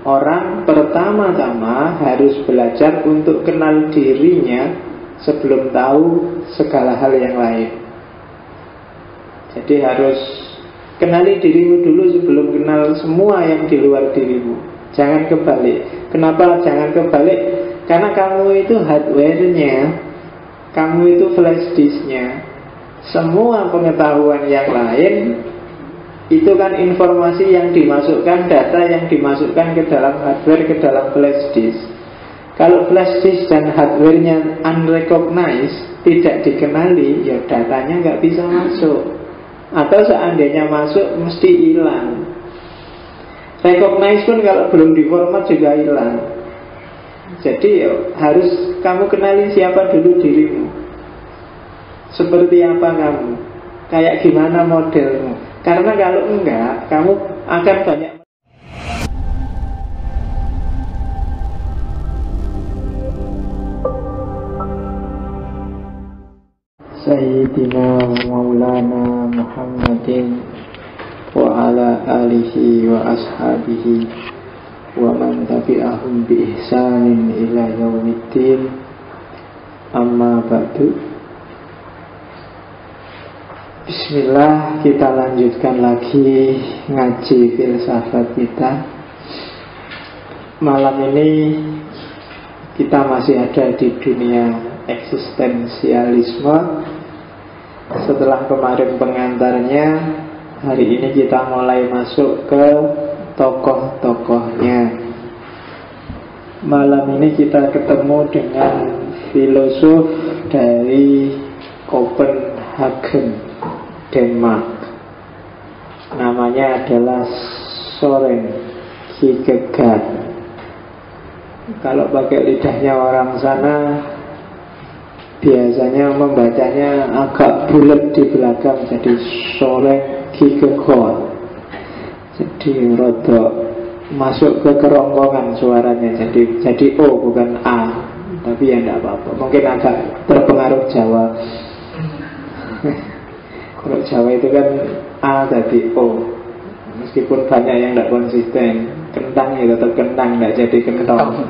Orang pertama-tama harus belajar untuk kenal dirinya sebelum tahu segala hal yang lain. Jadi harus kenali dirimu dulu sebelum kenal semua yang di luar dirimu. Jangan kebalik. Kenapa jangan kebalik? Karena kamu itu hardware-nya, kamu itu flash disk-nya. Semua pengetahuan yang lain itu kan informasi yang dimasukkan, data yang dimasukkan ke dalam hardware, ke dalam flash disk. Kalau flash disk dan hardware-nya unrecognized, tidak dikenali, ya datanya nggak bisa masuk. Atau seandainya masuk, mesti hilang. Recognize pun kalau belum diformat juga hilang. Jadi harus kamu kenali siapa dulu dirimu. Seperti apa kamu, kayak gimana modelmu. Karena kalau enggak, kamu akan banyak. Sayyidina Maulana Muhammadin wa ala alihi wa ashabihi wa man tabi'ahum bi ihsanin ila yaumiddin. Amma ba'du. Bismillah, kita lanjutkan lagi ngaji filsafat kita. Malam ini kita masih ada di dunia eksistensialisme. Setelah kemarin pengantarnya, hari ini kita mulai masuk ke tokoh-tokohnya. Malam ini kita ketemu dengan filosof dari Copenhagen, Denmark. Namanya adalah Søren Kierkegaard. Kalau pakai lidahnya orang sana, biasanya membacanya agak bulat di belakang, jadi Søren Kierkegaard. Jadi rodok masuk ke kerongkongan suaranya, jadi O bukan A. Tapi ya tidak apa-apa, mungkin agak terpengaruh Jawa. Kalau Jawa itu kan A tadi O. Meskipun banyak yang tidak konsisten. Kentang ya tetap kentang, tidak jadi kentong.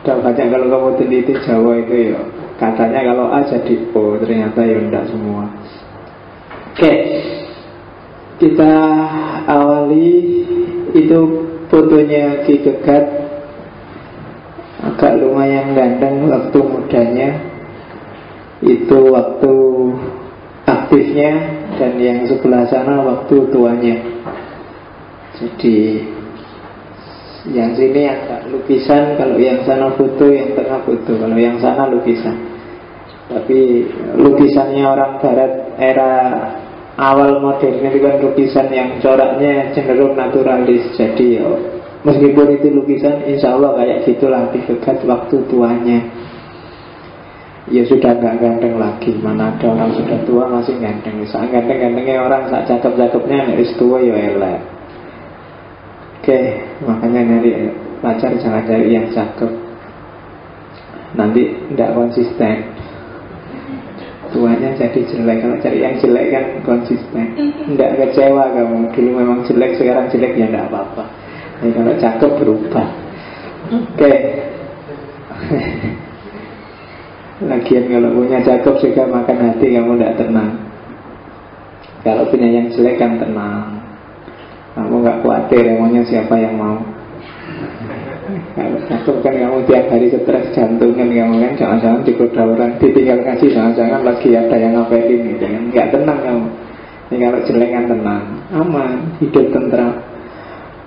Ada banyak kalau kamu teliti Jawa itu ya, katanya kalau A jadi O, ternyata ya tidak semua. Oke, kita awali. Itu fotonya Kierkegaard. Agak lumayan ganteng waktu mudanya. Itu waktu aktifnya, dan yang sebelah sana waktu tuanya. Jadi yang sini agak lukisan, kalau yang sana foto, yang tengah foto, kalau yang sana lukisan. Tapi lukisannya orang barat era awal modern itu kan lukisan yang coraknya cenderung naturalis. Jadi meskipun itu lukisan, insya Allah kayak gitulah Kierkegaard waktu tuanya. Ya sudah gak ganteng lagi. Mana ada orang sudah tua masih ganteng. Saat ganteng-gantengnya orang, saat cakep-cakepnya harus tua ya elek. Oke, makanya nyari pacar jangan cari yang cakep, nanti tidak konsisten. Tuanya jadi jelek. Kalau cari yang jelek kan konsisten. Tidak kecewa kamu, dulu memang jelek, sekarang jelek ya tidak apa-apa. Jadi kalau cakep berubah. Oke. Lagian kalau punya cakep juga makan hati, kamu tidak tenang. Kalau punya yang jelek kan tenang, kamu gak khawatir emangnya siapa yang mau. Kalau cakep kan kamu tiap hari stres jantungan, kamu kan jangan-jangan digoda orang, ditinggal kasih, jangan-jangan lagi ada yang ngapelin gitu kan. Gak tenang kamu. Ini kalau jelek kan tenang, aman, hidup tentram.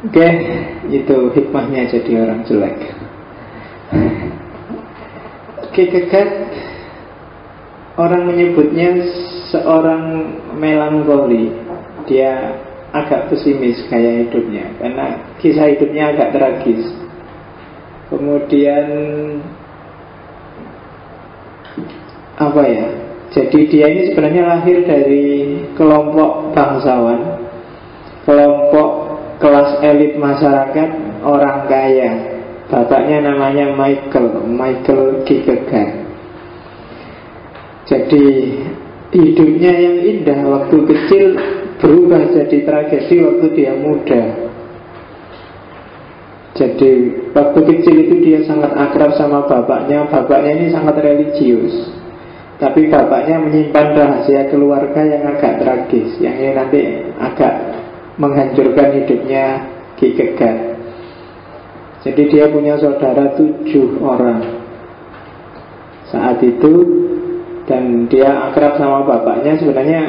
Oke, itu hikmahnya jadi orang jelek. Kierkegaard, orang menyebutnya seorang melankoli. Dia agak pesimis gaya hidupnya, karena kisah hidupnya agak tragis. Kemudian apa ya, jadi dia ini sebenarnya lahir dari kelompok bangsawan, kelompok kelas elit masyarakat, orang kaya. Bapaknya namanya Michael Kierkegaard. Jadi hidupnya yang indah waktu kecil berubah jadi tragedi waktu dia muda. Jadi waktu kecil itu dia sangat akrab sama bapaknya. Bapaknya ini sangat religius, tapi bapaknya menyimpan rahasia keluarga yang agak tragis, yang ini nanti agak menghancurkan hidupnya Ki Kegat. Jadi dia punya saudara 7 orang saat itu, dan dia akrab sama bapaknya. Sebenarnya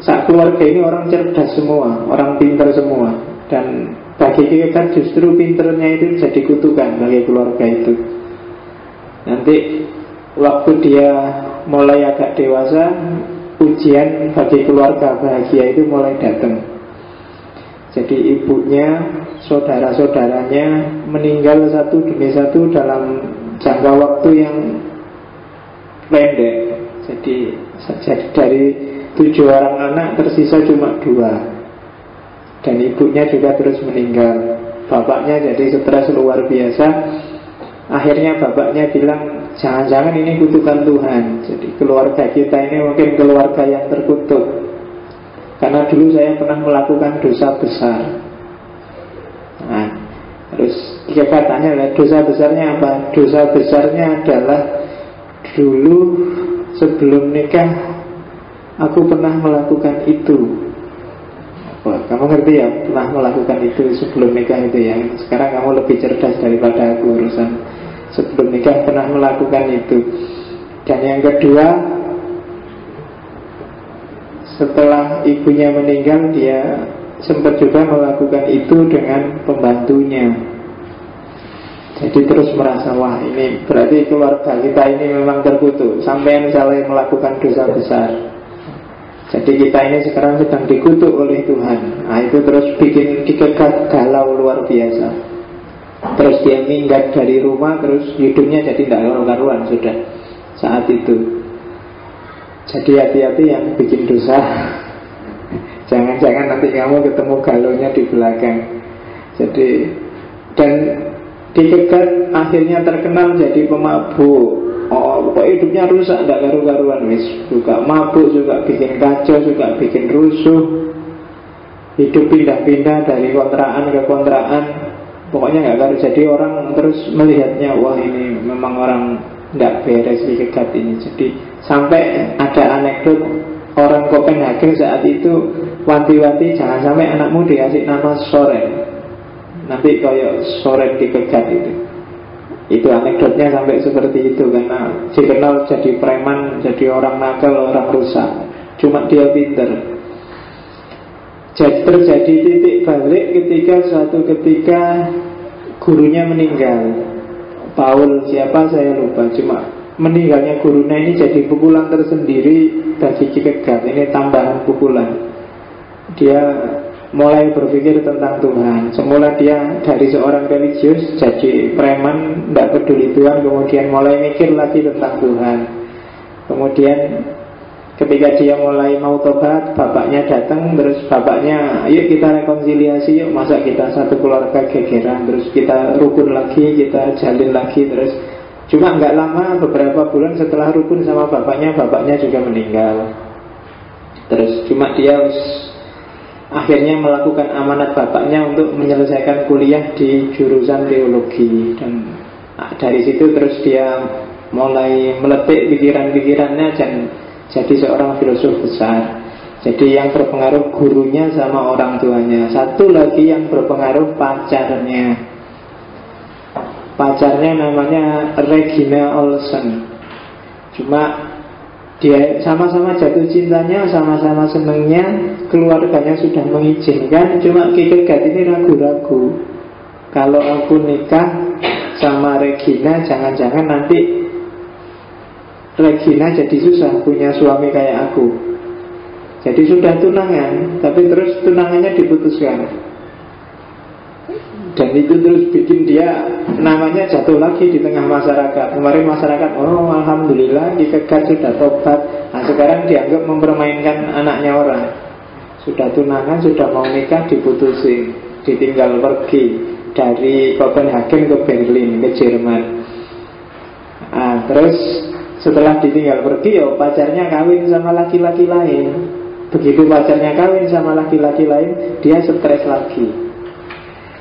saat keluarga ini orang cerdas semua, orang pintar semua. Dan bagi Ki Kegat justru pinternya itu jadi kutukan bagi keluarga itu. Nanti waktu dia mulai agak dewasa, ujian bagi keluarga bahagia itu mulai datang. Jadi ibunya, saudara-saudaranya meninggal satu demi satu dalam jangka waktu yang pendek. Jadi dari 7 orang anak tersisa cuma 2. Dan ibunya juga terus meninggal. Bapaknya jadi stres luar biasa. Akhirnya bapaknya bilang, jangan-jangan ini kutukan Tuhan. Jadi keluarga kita ini mungkin keluarga yang terkutuk, karena dulu saya pernah melakukan dosa besar. Nah, terus kita tanya, dosa besarnya apa? Dosa besarnya adalah dulu sebelum nikah aku pernah melakukan itu. Wah, kamu ngerti ya, pernah melakukan itu sebelum nikah itu ya. Sekarang kamu lebih cerdas daripada aku urusan sebelum nikah pernah melakukan itu. Dan yang kedua, setelah ibunya meninggal, dia sempat juga melakukan itu dengan pembantunya. Jadi terus merasa, wah ini berarti keluarga kita ini memang terkutuk, sampai misalnya melakukan dosa besar. Jadi kita ini sekarang sedang dikutuk oleh Tuhan. Nah itu terus bikin Ki Kegat galau luar biasa. Terus dia minggat dari rumah, terus hidupnya jadi tidak karu-karuan sudah saat itu. Jadi hati-hati yang bikin dosa. Jangan-jangan nanti kamu ketemu galaunya di belakang. Jadi, dan Ki Kegat akhirnya terkenal jadi pemabuk. Oh, kok hidupnya rusak, tidak karu-karuan, wis. Juga mabuk, juga bikin kacau, juga bikin rusuh. Hidup pindah-pindah dari kontrakan ke kontrakan. Pokoknya nggak karu. Jadi orang terus melihatnya, wah ini memang orang tidak beres Ki Kegat ini. Jadi sampai ada anekdot orang Copenhagen saat itu wanti-wanti, jangan sampai anakmu dikasih nama Soren. Nanti kayak Soren Ki Kegat itu. Itu anekdotnya sampai seperti itu, karena dikenal jadi preman, jadi orang nakal, orang rusak. Cuma dia pinter. Jadi terjadi titik balik ketika suatu ketika gurunya meninggal. Paul siapa saya lupa. Cuma meninggalnya gurunya ini jadi pukulan tersendiri bagi Ki Kegat. Ini tambahan pukulan. Dia mulai berpikir tentang Tuhan. Semula dia dari seorang religius jadi preman, tidak peduli Tuhan. Kemudian mulai mikir lagi tentang Tuhan. Kemudian ketika dia mulai mau tobat, bapaknya datang. Terus bapaknya, yuk kita rekonsiliasi, yuk masa kita satu keluarga gegeran. Terus kita rukun lagi, kita jalin lagi. Terus cuma nggak lama, beberapa bulan setelah rukun sama bapaknya, bapaknya juga meninggal. Terus cuma dia akhirnya melakukan amanat bapaknya untuk menyelesaikan kuliah di jurusan teologi. Dan dari situ terus dia mulai meletik pikiran-pikirannya dan jadi seorang filosof besar. Jadi yang berpengaruh gurunya sama orang tuanya. Satu lagi yang berpengaruh pacarnya. Pacarnya namanya Regina Olsen. Cuma dia sama-sama jatuh cintanya, sama-sama senengnya, keluarganya sudah mengizinkan. Cuma Ki Kegat ini ragu-ragu. Kalau aku nikah sama Regina, jangan-jangan nanti Regina jadi susah punya suami kayak aku. Jadi sudah tunangan, tapi terus tunangannya diputuskan. Dan itu terus bikin dia namanya jatuh lagi di tengah masyarakat. Kemarin masyarakat, oh alhamdulillah Ki Kegat sudah tobat. Nah sekarang dianggap mempermainkan anaknya orang. Sudah tunangan, sudah mau nikah, diputusin, ditinggal pergi dari Copenhagen ke Berlin, ke Jerman. Nah, terus setelah ditinggal pergi, ya pacarnya kawin sama laki-laki lain. Begitu pacarnya kawin sama laki-laki lain, dia stres lagi.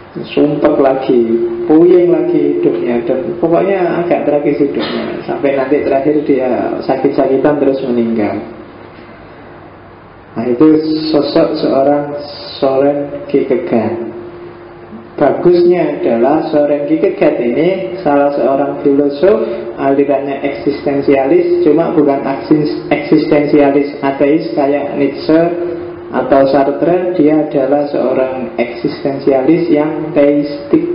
sumpek lagi, puyeng lagi hidupnya, dan pokoknya agak tragis hidupnya. Sampai nanti terakhir dia sakit-sakitan terus meninggal. Nah itu sosok seorang Soren Kierkegaard. Bagusnya adalah Soren Kierkegaard ini salah seorang filosof alirannya eksistensialis, cuma bukan eksistensialis ateis kayak Nietzsche atau Sartre. Dia adalah seorang eksistensialis yang teistik,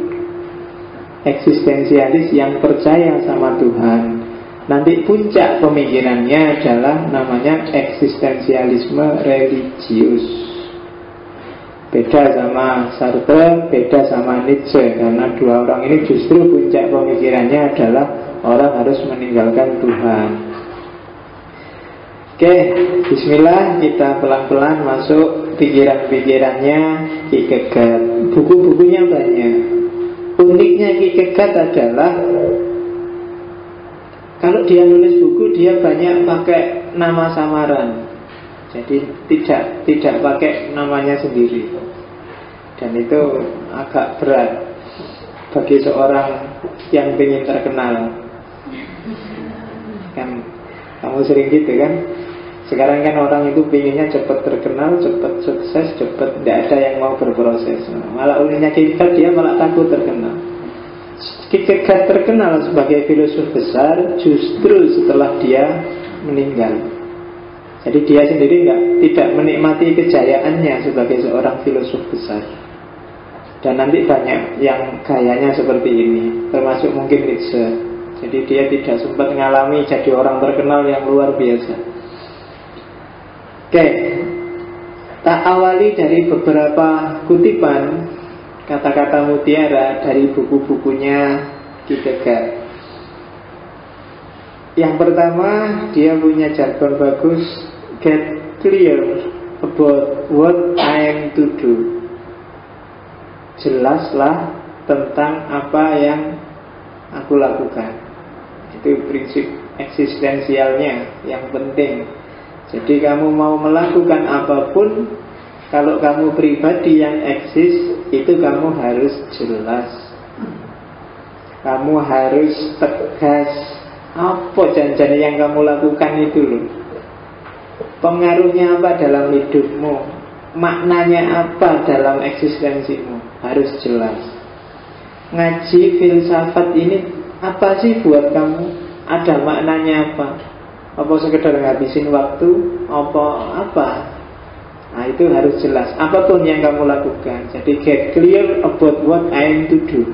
eksistensialis yang percaya sama Tuhan. Nanti puncak pemikirannya adalah namanya eksistensialisme religius. Beda sama Sartre, beda sama Nietzsche. Karena dua orang ini justru puncak pemikirannya adalah orang harus meninggalkan Tuhan. Oke, bismillah, kita pelan-pelan masuk pikiran-pikirannya Kierkegaard. Buku-bukunya banyak. Uniknya Kierkegaard adalah kalau dia nulis buku, dia banyak pakai nama samaran. Jadi tidak pakai namanya sendiri. Dan itu agak berat bagi seorang yang ingin terkenal. Kan kamu sering gitu kan? Sekarang kan orang itu pinginnya cepat terkenal, cepat sukses, cepat, tidak ada yang mau berproses. Malah uniknya Kierkegaard, dia malah takut terkenal. Kierkegaard terkenal sebagai filosof besar justru setelah dia meninggal. Jadi dia sendiri tidak menikmati kejayaannya sebagai seorang filosof besar. Dan nanti banyak yang gayanya seperti ini, termasuk mungkin Nietzsche. Jadi dia tidak sempat mengalami jadi orang terkenal yang luar biasa. Oke, tak awali dari beberapa kutipan kata-kata mutiara dari buku-bukunya Kierkegaard. Yang pertama, dia punya jargon bagus, get clear about what I am to do. Jelaslah tentang apa yang aku lakukan. Itu prinsip eksistensialnya yang penting. Jadi kamu mau melakukan apapun, kalau kamu pribadi yang eksis, itu kamu harus jelas. Kamu harus tegas. Apa janjinya yang kamu lakukan itu loh. Pengaruhnya apa dalam hidupmu, maknanya apa dalam eksistensimu, harus jelas. Ngaji filsafat ini apa sih buat kamu? Ada maknanya apa? Apa sekedar ngabisin waktu? Apa? Nah itu harus jelas. Apapun yang kamu lakukan. Jadi get clear about what I am to do.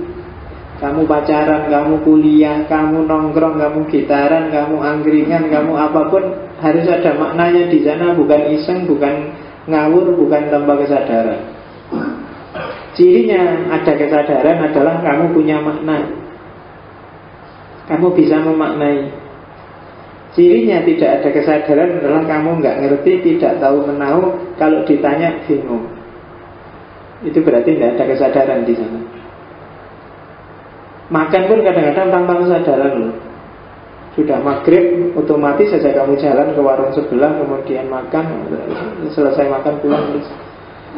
Kamu pacaran, kamu kuliah, kamu nongkrong, kamu gitaran, kamu angkringan, kamu apapun, harus ada maknanya di sana. Bukan iseng, bukan ngawur, bukan tanpa kesadaran. Cirinya ada kesadaran adalah kamu punya makna. Kamu bisa memaknai. Cirinya tidak ada kesadaran adalah kamu nggak ngerti, tidak tahu menahu, kalau ditanya bingung. Itu berarti tidak ada kesadaran di sana. Makan pun kadang-kadang tanpa kesadaran loh. Sudah maghrib, otomatis saja kamu jalan ke warung sebelah, kemudian makan, selesai makan pulang terus.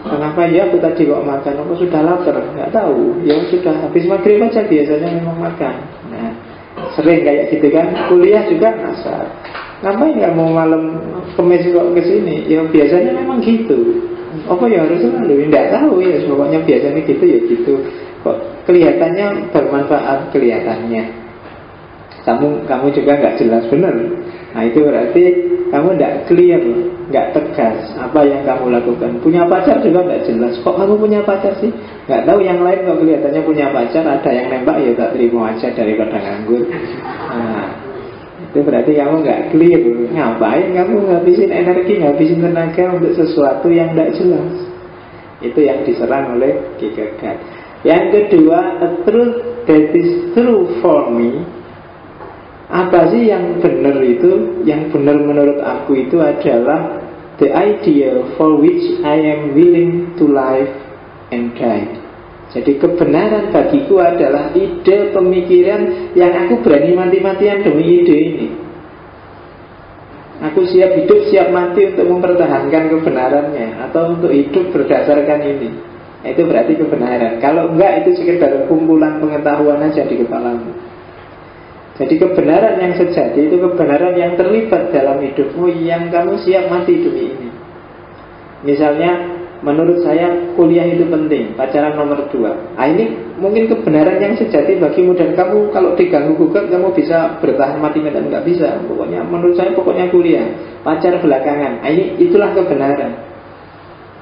Kenapa ya aku tadi kok makan? Aku sudah lapar, nggak tahu. Ya sudah habis maghrib aja biasanya memang makan. Nah, sering kayak gitu kan. Kuliah juga ngasar. Ngapain kamu malam kemis kok kesini? Ya biasanya memang gitu. Apa ya harus selalu? Nggak tahu ya. Pokoknya biasanya gitu ya gitu. Kok kelihatannya bermanfaat kelihatannya. Kamu juga nggak jelas benar. Nah itu berarti kamu nggak clear, nggak tegas apa yang kamu lakukan. Punya pacar juga nggak jelas. Kok kamu punya pacar sih? Nggak tahu yang lain kok kelihatannya punya pacar. Ada yang nembak ya tak terima aja daripada nganggur. Nah itu berarti kamu nggak clear. Ngapain kamu ngabisin energi, ngabisin tenaga untuk sesuatu yang nggak jelas. Itu yang diserang oleh Kierkegaard. Yang kedua, a truth that is true for me. Apa sih yang benar itu? Yang benar menurut aku itu adalah the idea for which I am willing to live and die. Jadi kebenaran bagiku adalah ide pemikiran yang aku berani mati-matian demi ide ini. Aku siap hidup, siap mati untuk mempertahankan kebenarannya, atau untuk hidup berdasarkan ini. Itu berarti kebenaran. Kalau enggak, itu sekedar kumpulan pengetahuan aja di kepalamu. Jadi kebenaran yang sejati itu kebenaran yang terlibat dalam hidupmu, yang kamu siap mati demi ini. Misalnya, menurut saya kuliah itu penting, pacaran nomor 2. Ini mungkin kebenaran yang sejati bagimu, dan kamu kalau diganggu gugat kamu bisa bertahan mati-matian, nggak bisa. Pokoknya menurut saya pokoknya kuliah, pacar belakangan. Itulah kebenaran.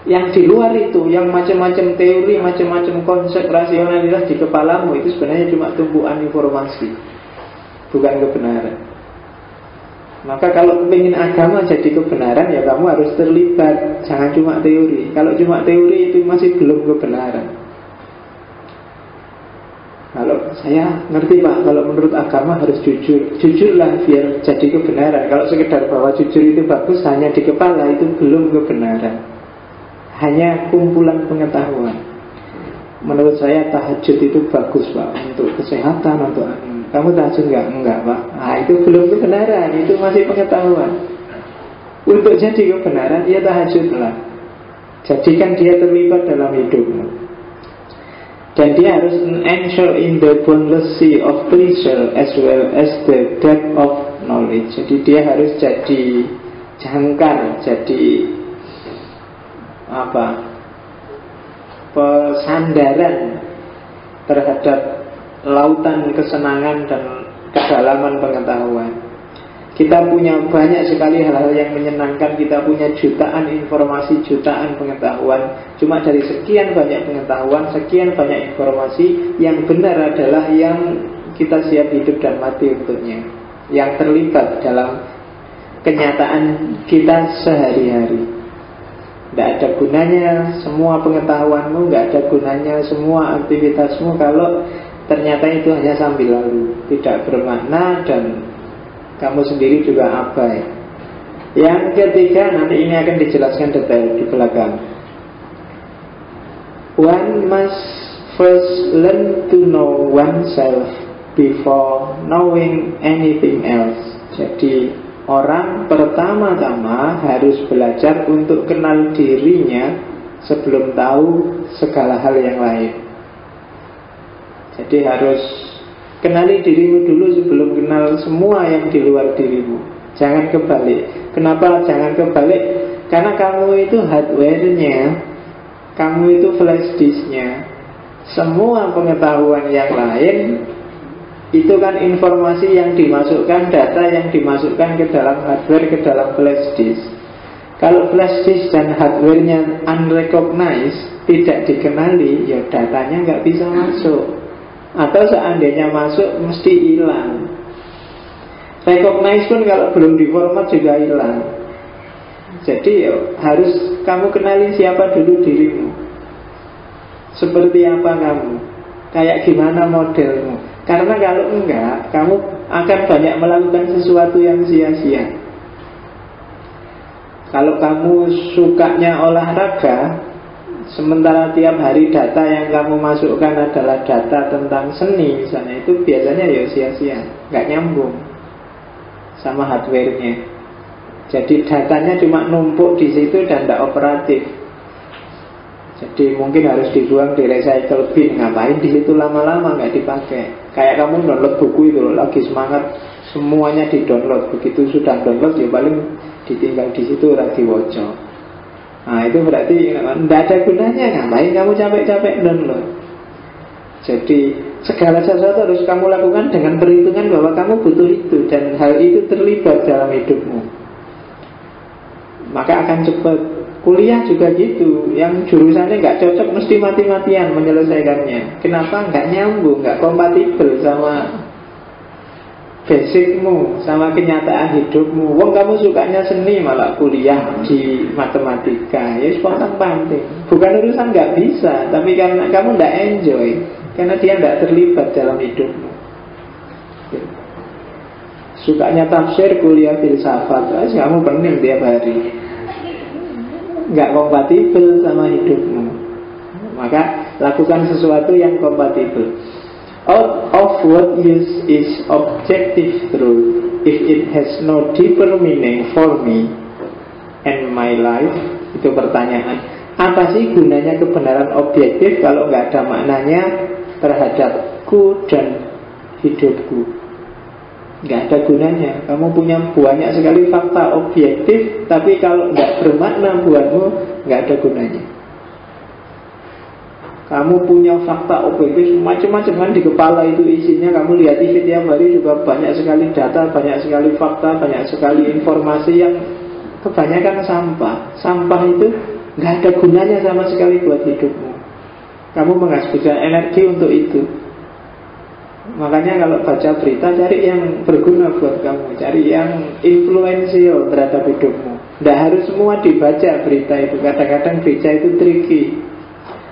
Yang di luar itu, yang macam-macam teori, macam-macam konsep rasionalitas di kepalamu, itu sebenarnya cuma tumpuan informasi, bukan kebenaran. Maka kalau ingin agama jadi kebenaran, ya kamu harus terlibat, jangan cuma teori. Kalau cuma teori itu masih belum kebenaran. Kalau saya ngerti Pak, kalau menurut agama harus jujur. Jujurlah biar jadi kebenaran. Kalau sekedar bahwa jujur itu bagus hanya di kepala, itu belum kebenaran. Hanya kumpulan pengetahuan. Menurut saya tahajud itu bagus Pak, untuk kesehatan, untuk kamu tahajud enggak? Enggak Pak. Itu belum kebenaran, itu masih pengetahuan. Untuk jadi kebenaran, ya tahajudlah. Jadikan dia terlibat dalam hidupmu. Dan dia harus ensure in the boundless sea of pleasure as well as the depth of knowledge. Jadi dia harus jadi jangkar, jadi pesandaran terhadap lautan kesenangan dan kedalaman pengetahuan. Kita punya banyak sekali hal-hal yang menyenangkan. Kita punya jutaan informasi, jutaan pengetahuan. Cuma dari sekian banyak pengetahuan, sekian banyak informasi, yang benar adalah yang kita siap hidup dan mati untuknya, yang terlibat dalam kenyataan kita sehari-hari. Tidak ada gunanya semua pengetahuanmu, tidak ada gunanya semua aktivitasmu kalau ternyata itu hanya sambil lalu, tidak bermakna, dan kamu sendiri juga abai. Yang ketiga, nanti ini akan dijelaskan detail di belakang. One must first learn to know oneself before knowing anything else. Jadi orang pertama-tama harus belajar untuk kenal dirinya sebelum tahu segala hal yang lain. Jadi harus kenali dirimu dulu sebelum kenal semua yang di luar dirimu. Jangan kebalik. Kenapa jangan kebalik? Karena kamu itu hardware-nya, kamu itu flash disk-nya. Semua pengetahuan yang lain itu kan informasi yang dimasukkan, data yang dimasukkan ke dalam hardware, ke dalam flash disk. Kalau flash disk dan hardware-nya unrecognized, tidak dikenali, ya datanya nggak bisa masuk. Atau seandainya masuk, mesti hilang. Recognize pun kalau belum diformat juga hilang. Jadi ya, harus kamu kenali siapa dulu dirimu. Seperti apa kamu, kayak gimana modelmu. Karena kalau enggak, kamu akan banyak melakukan sesuatu yang sia-sia. Kalau kamu sukanya olahraga, sementara tiap hari data yang kamu masukkan adalah data tentang seni misalnya, itu biasanya ya sia-sia, nggak nyambung sama hardware-nya. Jadi datanya cuma numpuk di situ dan tidak operatif. Jadi mungkin harus dibuang di recycle bin. Ngapain di situ lama-lama nggak dipakai? Kayak kamu download buku itu, lagi semangat semuanya di download. Begitu sudah download ya paling ditinggal di situ lagi woco. Nah itu berarti tidak ada gunanya. Ngapain kamu capek-capek download? Jadi segala sesuatu harus kamu lakukan dengan perhitungan bahwa kamu butuh itu, dan hal itu terlibat dalam hidupmu, maka akan cepat. Kuliah juga gitu, yang jurusannya nggak cocok mesti mati-matian menyelesaikannya. Kenapa? Nggak nyambung, nggak kompatibel sama basicmu, sama kenyataan hidupmu. Wong kamu sukanya seni malah kuliah di matematika, ya spontan panting. Bukan urusan nggak bisa, tapi karena kamu nggak enjoy, karena dia nggak terlibat dalam hidupmu. Sukanya tafsir, kuliah filsafat, kamu pening tiap hari, nggak kompatibel sama hidupmu. Maka lakukan sesuatu yang kompatibel. Out of what use is objective truth if it has no deeper meaning for me and my life? Itu pertanyaan. Apa sih gunanya kebenaran objektif kalau nggak ada maknanya terhadapku dan hidupku? Nggak ada gunanya. Kamu punya banyak sekali fakta objektif, tapi kalau nggak bermakna buatmu, nggak ada gunanya. Kamu punya fakta objektif macam-macam kan di kepala itu isinya. Kamu lihat TV tiap hari juga banyak sekali data, banyak sekali fakta, banyak sekali informasi yang kebanyakan sampah. Sampah itu nggak ada gunanya sama sekali buat hidupmu. Kamu menghabiskan energi untuk itu. Makanya kalau baca berita, cari yang berguna buat kamu, cari yang influential terhadap hidupmu. Tidak harus semua dibaca berita itu. Kadang-kadang berita itu tricky.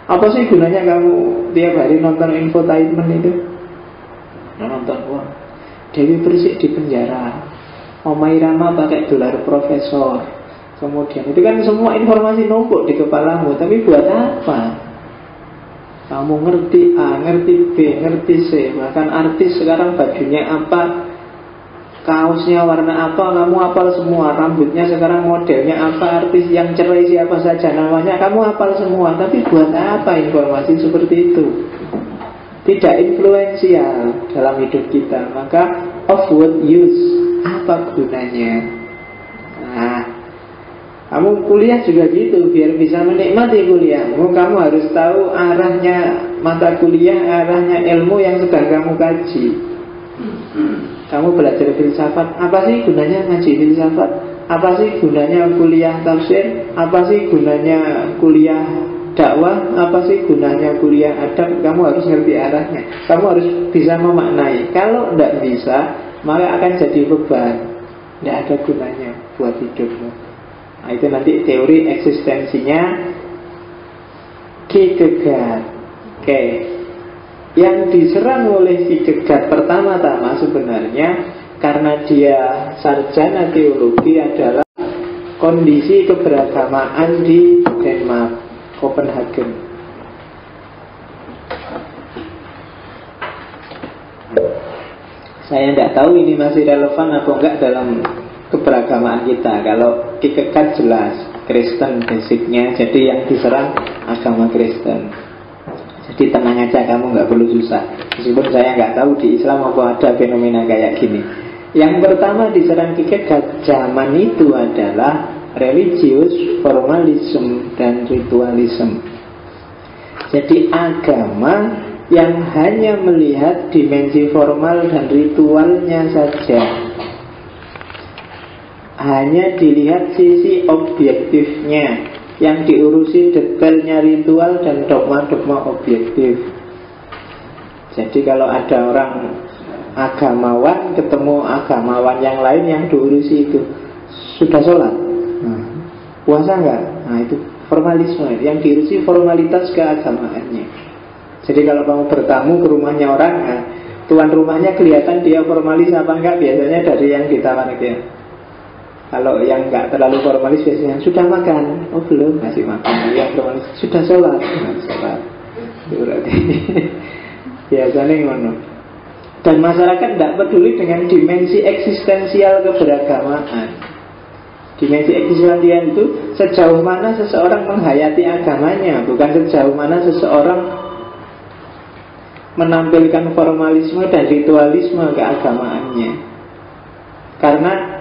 Apa sih gunanya kamu tiap hari nonton infotainment itu? Nonton, wah, Dewi Persik di penjara, Omai Rama pakai dolar profesor. Kemudian itu kan semua informasi numpuk di kepalamu. Tapi buat apa? Kamu ngerti A, ngerti B, ngerti C. Bahkan artis sekarang bajunya apa, kaosnya warna apa, kamu hafal semua. Rambutnya sekarang modelnya apa, artis yang cerai siapa saja namanya, kamu hafal semua. Tapi buat apa informasi seperti itu? Tidak influensial dalam hidup kita. Maka of what use? Apa gunanya? Nah, kamu kuliah juga gitu. Biar bisa menikmati kuliahmu, kamu harus tahu arahnya mata kuliah, arahnya ilmu yang sedang kamu kaji. Kamu belajar filsafat, apa sih gunanya ngaji filsafat? Apa sih gunanya kuliah tafsir? Apa sih gunanya kuliah dakwah? Apa sih gunanya kuliah adab? Kamu harus ngerti arahnya. Kamu harus bisa memaknai. Kalau tidak bisa, maka akan jadi beban. Tidak ada gunanya buat hidupmu. Nah, itu nanti teori eksistensinya Kierkegaard. Oke. Yang diserang oleh Kierkegaard pertama-tama sebenarnya karena dia sarjana teologi adalah kondisi keberagamaan di Denmark, Copenhagen. Saya tidak tahu ini masih relevan atau enggak dalam keberagamaan kita. Kalau Kierkegaard jelas Kristen basicnya, jadi yang diserang agama Kristen. Jadi tenang aja, kamu nggak perlu susah. Meskipun saya nggak tahu di Islam apa ada fenomena kayak gini. Yang pertama diserang Kierkegaard zaman itu adalah religius formalism dan ritualism. Jadi agama yang hanya melihat dimensi formal dan ritualnya saja, hanya dilihat sisi objektifnya, yang diurusi detailnya ritual dan dogma-dogma objektif. Jadi kalau ada orang agamawan ketemu agamawan yang lain yang diurusi itu, sudah sholat, puasa enggak? Nah itu formalisme, yang diurusi formalitas keagamaannya. Jadi kalau kamu bertamu ke rumahnya orang, nah, tuan rumahnya kelihatan dia formalis apa enggak, biasanya dari yang ditawarkan. Kalau yang nggak terlalu formalis biasanya sudah makan, oh belum, masih makan. Yang formalis sudah sholat, sholat. Itu berarti biasanya ngono. Dan masyarakat tidak peduli dengan dimensi eksistensial keberagamaan. Dimensi eksistensial itu sejauh mana seseorang menghayati agamanya, bukan sejauh mana seseorang menampilkan formalisme dan ritualisme keagamaannya. Karena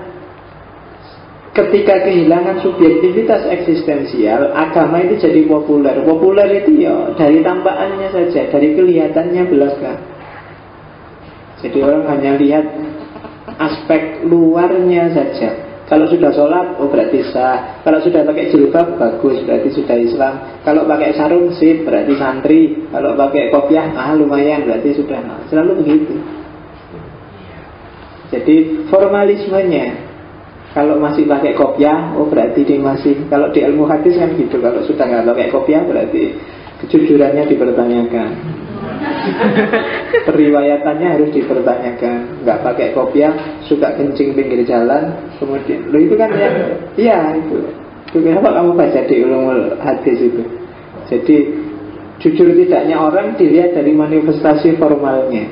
ketika kehilangan subjektivitas eksistensial, agama itu jadi populer. Populer itu ya dari tampakannya saja, dari kelihatannya belaka. Jadi orang hanya lihat aspek luarnya saja. Kalau sudah sholat, oh berarti sah. Kalau sudah pakai jilbab, bagus, berarti sudah Islam. Kalau pakai sarung, sip, berarti santri. Kalau pakai kopiah, lumayan, berarti sudah. Selalu begitu. Jadi formalismenya, kalau masih pakai kopiah, oh berarti dia masih. Kalau di ilmu hadis kan gitu. Kalau sudah nggak pakai kopiah, berarti kejujurannya dipertanyakan. Periwayatannya harus dipertanyakan. Nggak pakai kopiah, suka kencing pinggir jalan. Kemudian, lo itu kan yang, iya itu. Itu kenapa kamu baca di ulumul hadis itu? Jadi jujur tidaknya orang dilihat dari manifestasi formalnya.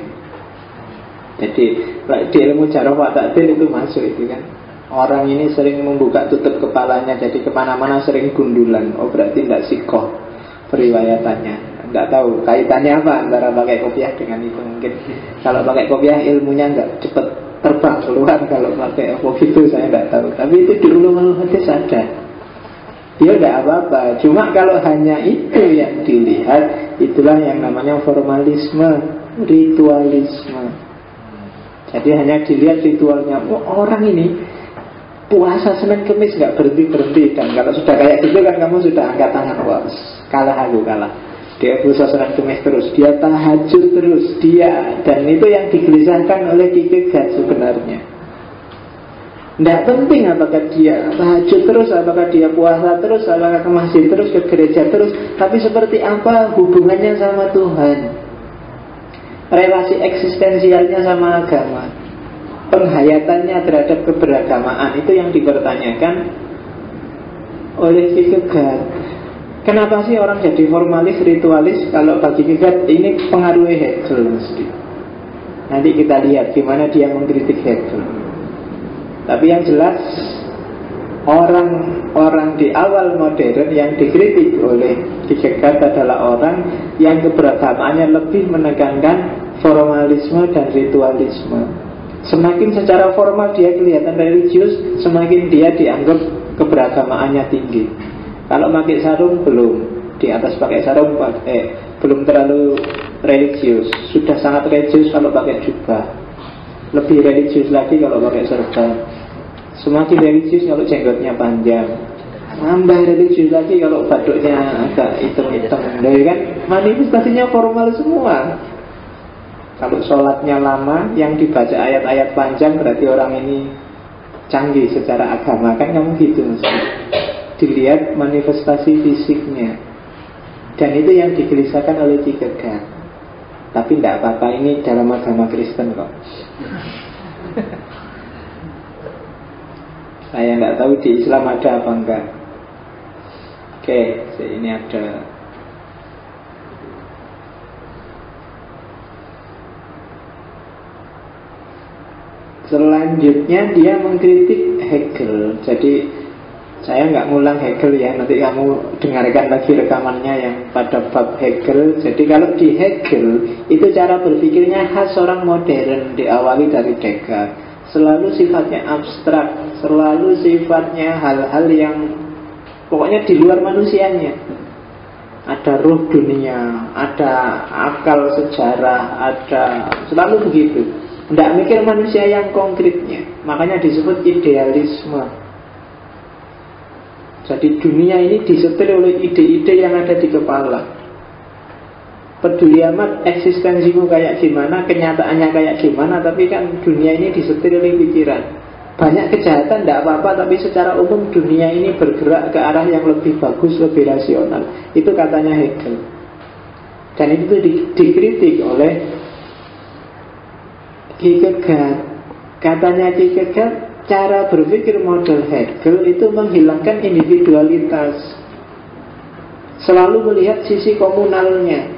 Jadi di ilmu jarah wa ta'dil itu masuk itu kan. Orang ini sering membuka tutup kepalanya, jadi kemana-mana sering gundulan. Oh berarti tidak sikoh periwayatannya. Nggak tahu kaitannya apa antara pakai kopiah dengan itu. Mungkin kalau pakai kopiah ilmunya nggak cepat terbang keluar. Kalau pakai apa gitu saya nggak tahu. Tapi itu di ulumul hadis ada. Dia nggak apa-apa. Cuma kalau hanya itu yang dilihat, itulah yang namanya formalisme, ritualisme. Jadi hanya dilihat ritualnya. Oh, orang ini puasa Senin Kemis nggak berhenti-berhenti. Dan kalau sudah kayak gitu kan kamu sudah angkat tangan. Wah, kalah aku, kalah. Dia puasa Senin Kemis terus, dia tahajud terus, dia. Dan itu yang digelisahkan oleh Kierkegaard sebenarnya. Tidak penting apakah dia tahajud terus, apakah dia puasa terus, apakah ke masjid terus, ke gereja terus. Tapi seperti apa hubungannya sama Tuhan, relasi eksistensialnya sama agama, penghayatannya terhadap keberagamaan. Itu yang dipertanyakan oleh Kierkegaard. Kenapa sih orang jadi formalis, ritualis? Kalau bagi Kierkegaard ini pengaruh Hegel mesti. Nanti kita lihat gimana dia mengkritik Hegel. Tapi yang jelas orang-orang di awal modern yang dikritik oleh Kierkegaard adalah orang yang keberagamaannya lebih menekankan formalisme dan ritualisme. Semakin secara formal dia kelihatan religius, semakin dia dianggap keberagamaannya tinggi. Kalau pakai sarung belum, di atas pakai sarung belum terlalu religius. Sudah sangat religius kalau pakai jubah. Lebih religius lagi kalau pakai serban. Semakin religius kalau jenggotnya panjang. Tambah religius lagi kalau baduknya agak hitam-hitam. Dari kan manifestasinya formal semua. Kalau sholatnya lama, yang dibaca ayat-ayat panjang, berarti orang ini canggih secara agama. Kan kamu gitu mesti. Dilihat manifestasi fisiknya. Dan itu yang digelisahkan oleh Kierkegaard. Tapi tidak apa-apa, ini dalam agama Kristen kok. Saya tidak tahu di Islam ada apa enggak. Oke, ini ada. Selanjutnya dia mengkritik Hegel. Jadi saya nggak ngulang Hegel ya, nanti kamu dengarkan lagi rekamannya yang pada bab Hegel. Jadi kalau di Hegel itu cara berpikirnya khas orang modern, diawali dari Descartes. Selalu sifatnya abstrak, selalu sifatnya hal-hal yang pokoknya di luar manusianya. Ada ruh dunia, ada akal sejarah, ada selalu begitu. Tidak mikir manusia yang konkretnya. Makanya disebut idealisme. Jadi dunia ini disetir oleh ide-ide yang ada di kepala. Peduli amat eksistensimu kayak gimana, kenyataannya kayak gimana, tapi kan dunia ini disetir oleh pikiran. Banyak kejahatan tidak apa-apa, tapi secara umum dunia ini bergerak ke arah yang lebih bagus, lebih rasional. Itu katanya Hegel. Dan itu dikritik oleh Kierkegaard. Katanya Kierkegaard, cara berpikir model Hegel itu menghilangkan individualitas. Selalu melihat sisi komunalnya.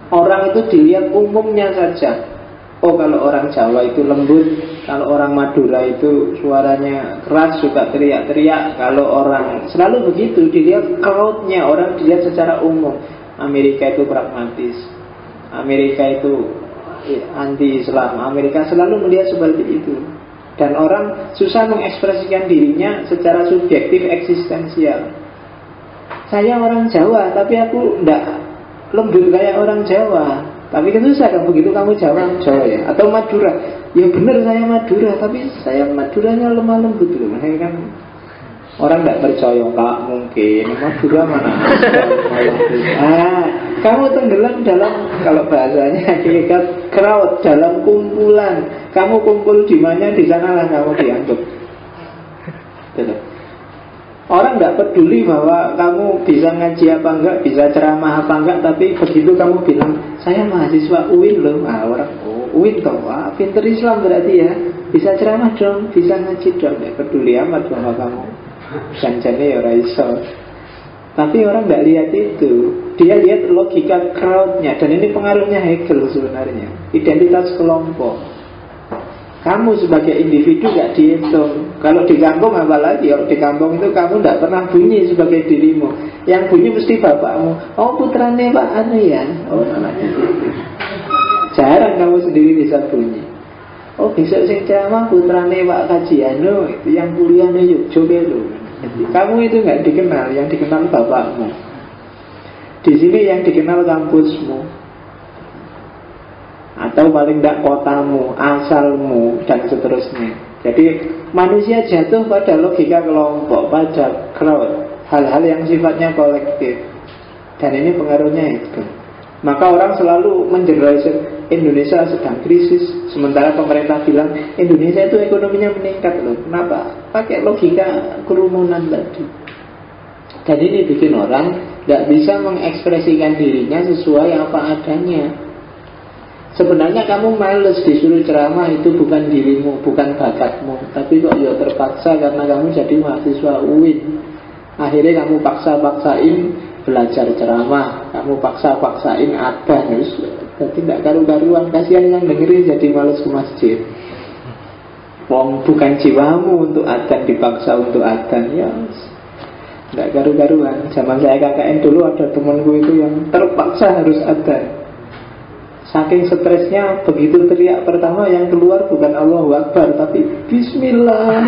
Orang itu dilihat umumnya saja. Oh, kalau orang Jawa itu lembut, kalau orang Madura itu suaranya keras, suka teriak-teriak. Kalau orang selalu begitu, dilihat crowd-nya, orang dilihat secara umum. Amerika itu pragmatis, Amerika itu anti-Islam, Amerika selalu melihat seperti itu. Dan orang susah mengekspresikan dirinya secara subjektif eksistensial. Saya orang Jawa, tapi aku tidak lembut kayak orang Jawa. Tapi kan susah kan begitu kamu Jawa ya. Atau Madura. Ya benar saya Madura, tapi saya Maduranya lemah lembut loh. Makanya kan orang tidak percaya, Kak, mungkin Madura mana kamu tenggelam dalam, kalau bahasanya crowd, dalam kumpulan. Kamu kumpul di mana, di sanalah kamu dianggap. Orang tidak peduli bahwa kamu bisa ngaji apa enggak, bisa ceramah apa enggak, tapi begitu kamu bilang, saya mahasiswa UIN loh. Orang, UIN toh, pinter Islam berarti ya. Bisa ceramah dong, bisa ngaji dong. Ya, peduli amat bahwa kamu janjane ya raiso. Tapi orang tidak lihat itu. Dia lihat logika crowd-nya. Dan ini pengaruhnya Hegel sebenarnya, identitas kelompok. kamu sebagai individu gak dihitung. Kalau di kampung apalagi, kalau di kampung itu kamu gak pernah bunyi sebagai dirimu. Yang bunyi mesti bapakmu. Oh putrane Pak Anu ya. Oh namanya gitu. Jarang kamu sendiri bisa bunyi. Oh besok sing ceramah putrane Pak Kajiano, itu yang kuliahnya Yogyakarta itu. Kamu itu gak dikenal, yang dikenal bapakmu. Di sini yang dikenal kampusmu, atau paling tidak kotamu, asalmu, dan seterusnya. Jadi manusia jatuh pada logika kelompok, pada crowd, hal-hal yang sifatnya kolektif. Dan ini pengaruhnya itu. Maka orang selalu mengeneralisir Indonesia sedang krisis, sementara pemerintah bilang Indonesia itu ekonominya meningkat loh. Kenapa? Pakai logika kerumunan tadi. Dan ini bikin orang tidak bisa mengekspresikan dirinya sesuai apa adanya. Sebenarnya kamu males disuruh ceramah, itu bukan dirimu, bukan bakatmu, tapi kok ya terpaksa karena kamu jadi mahasiswa UIN. Akhirnya kamu paksa-paksain belajar ceramah, kamu paksa-paksain adzan. Jadi tidak karu-karuan, kasihan yang dengerin jadi males ke masjid. Wong bukan jiwamu untuk adzan dipaksa untuk adzan, ya tidak karu-karuan. Zaman saya KKN dulu ada temanku itu yang terpaksa harus adzan. Saking stresnya, begitu teriak pertama yang keluar bukan Allahu Akbar, tapi Bismillah.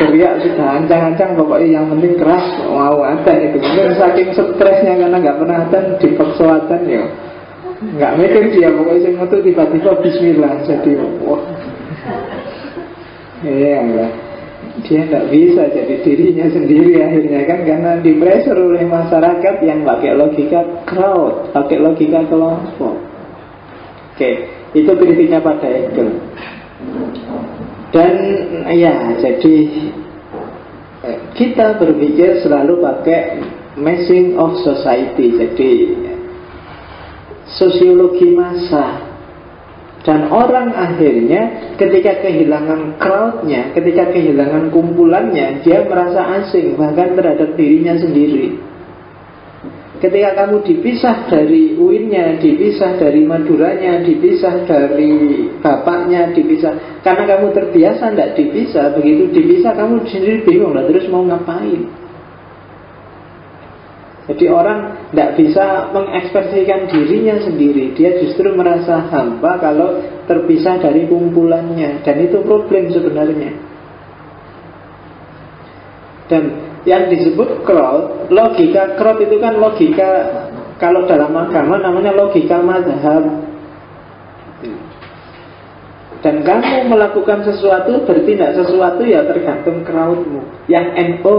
Teriak sudah ancang-ancang, pokoknya yang penting keras mau adzan itu. Mungkin saking stresnya karena nggak pernah adzan, dipaksa adzan ya. Nggak mikir dia, pokoknya saya itu tiba-tiba Bismillah. Jadi wah, iya lah. Dia tidak bisa jadi dirinya sendiri akhirnya kan, karena dipressure oleh masyarakat yang pakai logika crowd, pakai logika kelompok. Oke, itu kritiknya pada Hegel. Dan ya, jadi kita berpikir selalu pakai meshing of society, jadi sosiologi massa. Dan orang akhirnya ketika kehilangan crowdnya, ketika kehilangan kumpulannya, dia merasa asing bahkan terhadap dirinya sendiri. Ketika kamu dipisah dari UIN-nya, dipisah dari Maduranya, dipisah dari bapaknya, dipisah karena kamu terbiasa tidak dipisah. Begitu dipisah kamu sendiri bingung lah, terus mau ngapain. Jadi orang tidak bisa mengekspresikan dirinya sendiri. Dia justru merasa hampa kalau terpisah dari kumpulannya. Dan itu problem sebenarnya. Dan yang disebut crowd, logika crowd itu kan logika, kalau dalam agama namanya logika mazhab. Dan kamu melakukan sesuatu, bertindak sesuatu ya tergantung crowdmu. Yang NO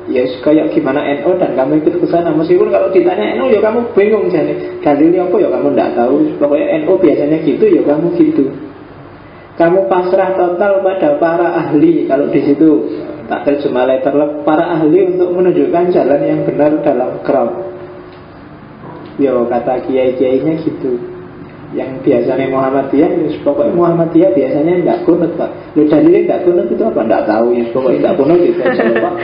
ya kayak gimana NO dan kamu ikut ke sana. Meskipun kalau ditanya NO ya kamu bingung jadi dalilnya apa ya kamu tidak tahu. Pokoknya NO biasanya gitu ya kamu gitu. Kamu pasrah total pada para ahli. Kalau di situ tak terjemah letterlek, para ahli untuk menunjukkan jalan yang benar dalam crowd. Ya kata kiai-kiainya gitu. Yang biasanya Muhammadiyah, pokoknya Muhammadiyah biasanya tidak kunut Pak. Lu dalilnya tidak kunut itu apa? Tidak tahu ya. Pokoknya tidak kunut itu aja Pak.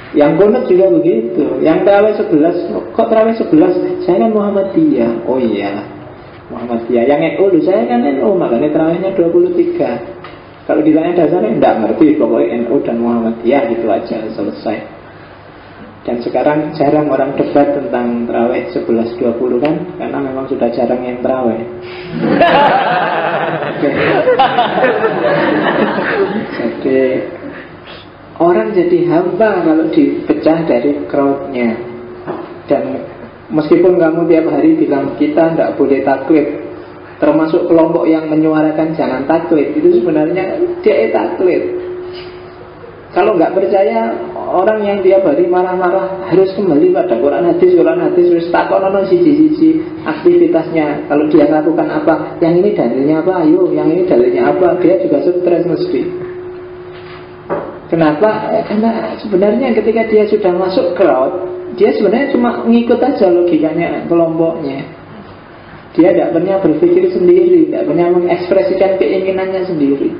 Yang kunut juga begitu. Yang terawih 11, kok terawih 11? Saya kan Muhammadiyah. Oh iya, Muhammadiyah. Yang NU lu saya kan NU, makanya terawihnya 23. Kalau ditanya dasarnya tidak ngerti. Pokoknya NU dan Muhammadiyah gitu aja, selesai. Dan sekarang jarang orang debat tentang terawih 11-20 kan, karena memang sudah jarang yang terawih. Jadi orang jadi hamba kalau dipecah dari crowdnya. Dan meskipun kamu tiap hari bilang kita tidak boleh taklid, termasuk kelompok yang menyuarakan jangan taklid, itu sebenarnya dia taklid. Kalau nggak percaya, orang yang tiap hari marah-marah harus kembali pada Quran hadis, harus takonono siji-siji aktivitasnya. Kalau dia lakukan apa, yang ini dalilnya apa, ayo, yang ini dalilnya apa, dia juga stres mesti. Kenapa? Karena sebenarnya ketika dia sudah masuk crowd, dia sebenarnya cuma ngikut aja logikanya kelompoknya. Dia tidak pernah berpikir sendiri, tidak pernah mengekspresikan keinginannya sendiri.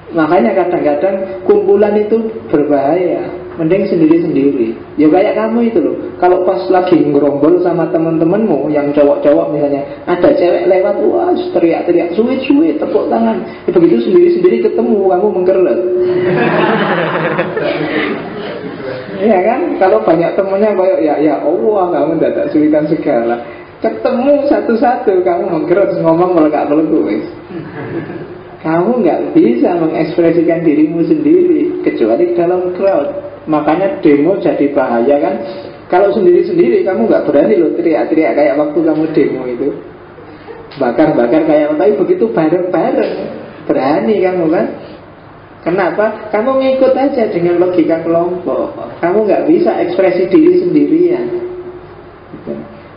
Makanya kadang-kadang kumpulan itu berbahaya. Mending sendiri-sendiri. Ya kayak kamu itu loh. Kalau pas lagi ngerombol sama teman-temanmu yang cowok-cowok misalnya, ada cewek lewat, wah teriak-teriak, suwe-suwe, tepuk tangan. Ya, begitu sendiri-sendiri ketemu, kamu mengkerlet. Iya kan? Kalau banyak temennya kayak ya Allah, kamu tidak sulitan segala. Ketemu satu-satu, kamu mengkerut, ngomong melekak-melekuk. Kamu nggak bisa mengekspresikan dirimu sendiri kecuali dalam crowd. Makanya demo jadi bahaya kan. Kalau sendiri-sendiri kamu nggak berani loh teriak-teriak kayak waktu kamu demo itu, bakar-bakar kayak. Tapi begitu bareng-bareng berani kamu kan. Kenapa? Kamu ngikut aja dengan logika kelompok. Kamu nggak bisa ekspresi diri sendirian.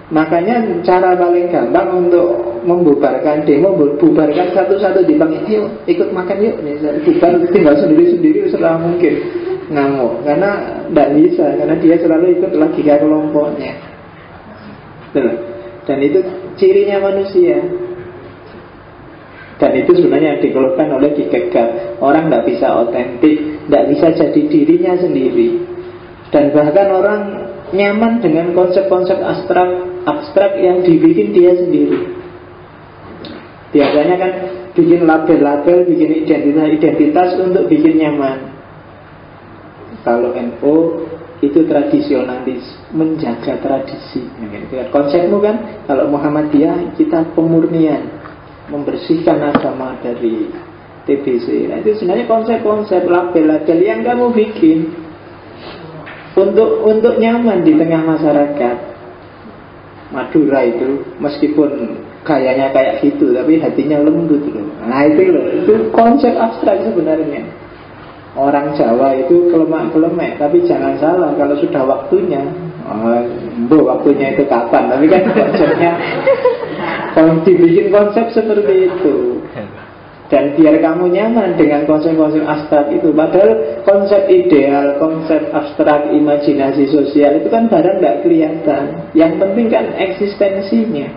Makanya cara paling gampang untuk membubarkan demo, bubarkan satu-satu, dipanggil, ayo ikut makan yuk. Bubar tinggal sendiri-sendiri setelah mungkin ngamuk. Karena tidak bisa, karena dia selalu ikut logika kelompoknya. Dan itu cirinya manusia. Dan itu sebenarnya yang dikeluhkan oleh Kierkegaard. Orang tidak bisa otentik, tidak bisa jadi dirinya sendiri. Dan bahkan orang nyaman dengan konsep-konsep abstrak yang dibikin dia sendiri. Biasanya kan bikin label-label, bikin identitas untuk bikin nyaman. Kalau NU itu tradisionalis, menjaga tradisi. Konsepmu kan, kalau Muhammadiyah kita pemurnian, membersihkan agama dari TBC. Nah, itu sebenarnya konsep-konsep label-label yang kamu bikin untuk nyaman di tengah masyarakat. Madura itu meskipun gayanya kayak gitu, tapi hatinya lembut loh. Nah itu konsep abstrak sebenarnya. Orang Jawa itu kelemak-kelemek, tapi jangan salah, kalau sudah waktunya, waktunya itu kapan? Tapi kan konsepnya, kalau dibikin konsep seperti itu, dan biar kamu nyaman dengan konsep-konsep abstrak itu. Padahal konsep ideal, konsep abstrak, imajinasi sosial itu kan barang tidak kelihatan. Yang penting kan eksistensinya.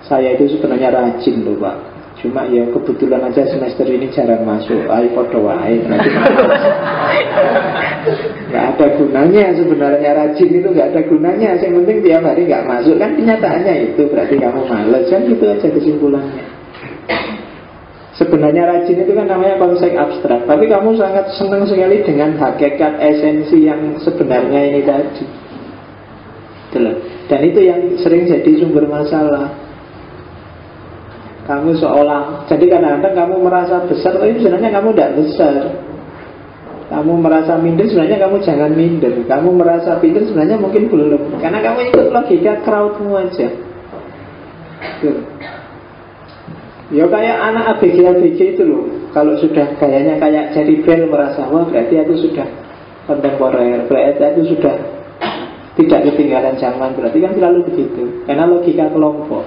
Saya itu sebenarnya rajin loh Pak. Cuma ya kebetulan aja semester ini jarang masuk. Ayo podo wae. Gak ada gunanya sebenarnya rajin itu, gak ada gunanya. Yang penting tiap hari gak masuk, kan kenyataannya itu berarti kamu males. Kan gitu aja kesimpulannya. Sebenarnya rajin itu kan namanya konsep abstrak, tapi kamu sangat senang sekali dengan hakikat esensi yang sebenarnya ini tadi. Dan itu yang sering jadi sumber masalah. Kamu seolah, jadi kadang-kadang kamu merasa besar, tapi sebenarnya kamu tidak besar. Kamu merasa minder, sebenarnya kamu jangan minder. Kamu merasa pintar, sebenarnya mungkin belum. Karena kamu ikut logika crowdmu aja. Ya kayak anak ABG itu loh. Kalau sudah gayanya kayak Jerry Bell, merasa wah berarti aku sudah kontemporer, berarti aku sudah tidak ketinggalan zaman. Berarti kan selalu begitu, karena logika kelompok.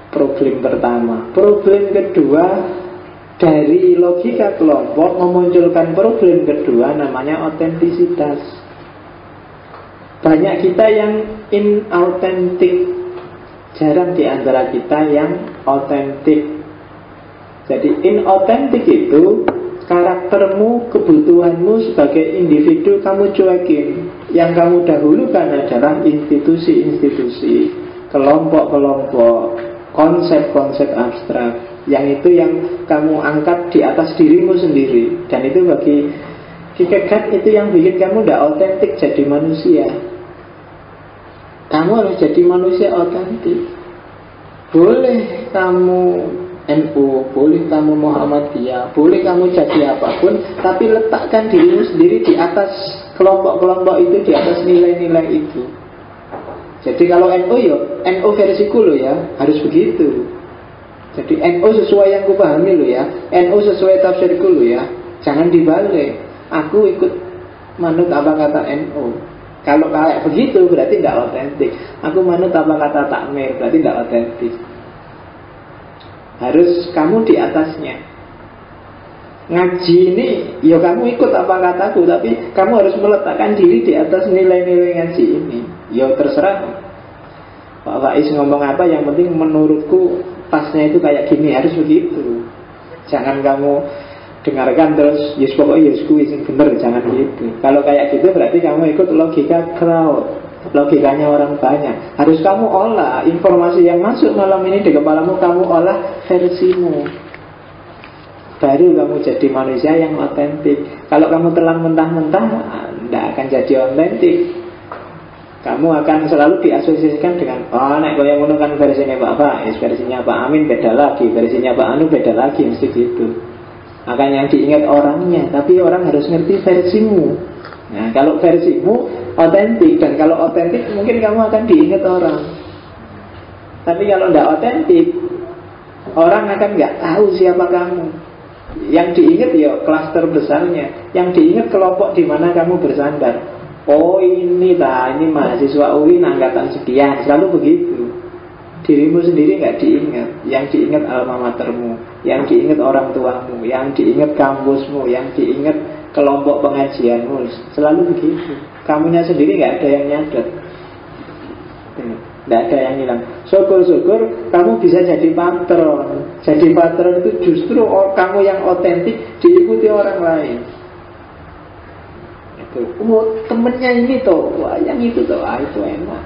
Problem pertama. Problem kedua, dari logika kelompok memunculkan problem kedua, namanya otentisitas. Banyak kita yang inauthentic, jarang di antara kita yang otentik. Jadi inauthentic itu karaktermu, kebutuhanmu sebagai individu kamu cuekin. Yang kamu dahulukan adalah institusi-institusi, kelompok-kelompok, konsep-konsep abstrak. Yang itu yang kamu angkat di atas dirimu sendiri. Dan itu bagi Kierkegaard itu yang bikin kamu tidak otentik jadi manusia. Kamu harus jadi manusia otentik. Boleh kamu NU, boleh kamu Muhammadiyah, boleh kamu jadi apapun, tapi letakkan dirimu sendiri di atas kelompok-kelompok itu, di atas nilai-nilai itu. Jadi kalau NU ya, NU versiku lo ya, harus begitu. Jadi NU sesuai yang kupahami lo ya, NU sesuai tafsirku lo ya. Jangan dibalik. Aku ikut manut apa kata NU. Kalau kayak begitu berarti tidak otentik. Aku manut apa kata takmir, berarti tidak otentik. Harus kamu di atasnya. Ngaji ini, ya kamu ikut apa kataku, tapi kamu harus meletakkan diri di atas nilai-nilai ngaji ini. Ya terserah Pak Faiz ngomong apa, yang penting menurutku pasnya itu kayak gini, harus begitu. Jangan kamu dengarkan terus yes pokoknya yes kuwi sing bener, jangan gitu. Kalau kayak gitu berarti kamu ikut logika crowd, logikanya orang banyak. Harus kamu olah informasi yang masuk malam ini di kepalamu, kamu olah versimu, baru kamu jadi manusia yang otentik. Kalau kamu telan mentah-mentah, tidak akan jadi otentik. Kamu akan selalu diasosiasikan dengan nek kaya ngono kan versinya Pak, versinya Pak Amin beda lagi, versinya Pak Anu beda lagi, mesti gitu. Akan yang diingat orangnya, tapi orang harus ngerti versimu. Nah, kalau versimu otentik, dan kalau otentik mungkin kamu akan diingat orang. Tapi kalau tidak otentik, orang akan nggak tahu siapa kamu. Yang diingat ya klaster besarnya, yang diingat kelompok di mana kamu bersandar. Oh ini mahasiswa UIN angkatan sekian, selalu begitu. Dirimu sendiri nggak diingat. Yang diingat alma matermu, yang diingat orang tuamu, yang diingat kampusmu, yang diingat kelompok pengajianmu, selalu begitu. Kamunya sendiri nggak ada yang nyadar, nggak ada yang hilang. Syukur-syukur kamu bisa jadi patron. Jadi patron itu justru kamu yang otentik diikuti orang lain. Oh temennya ini toh, wah yang itu toh, itu enak.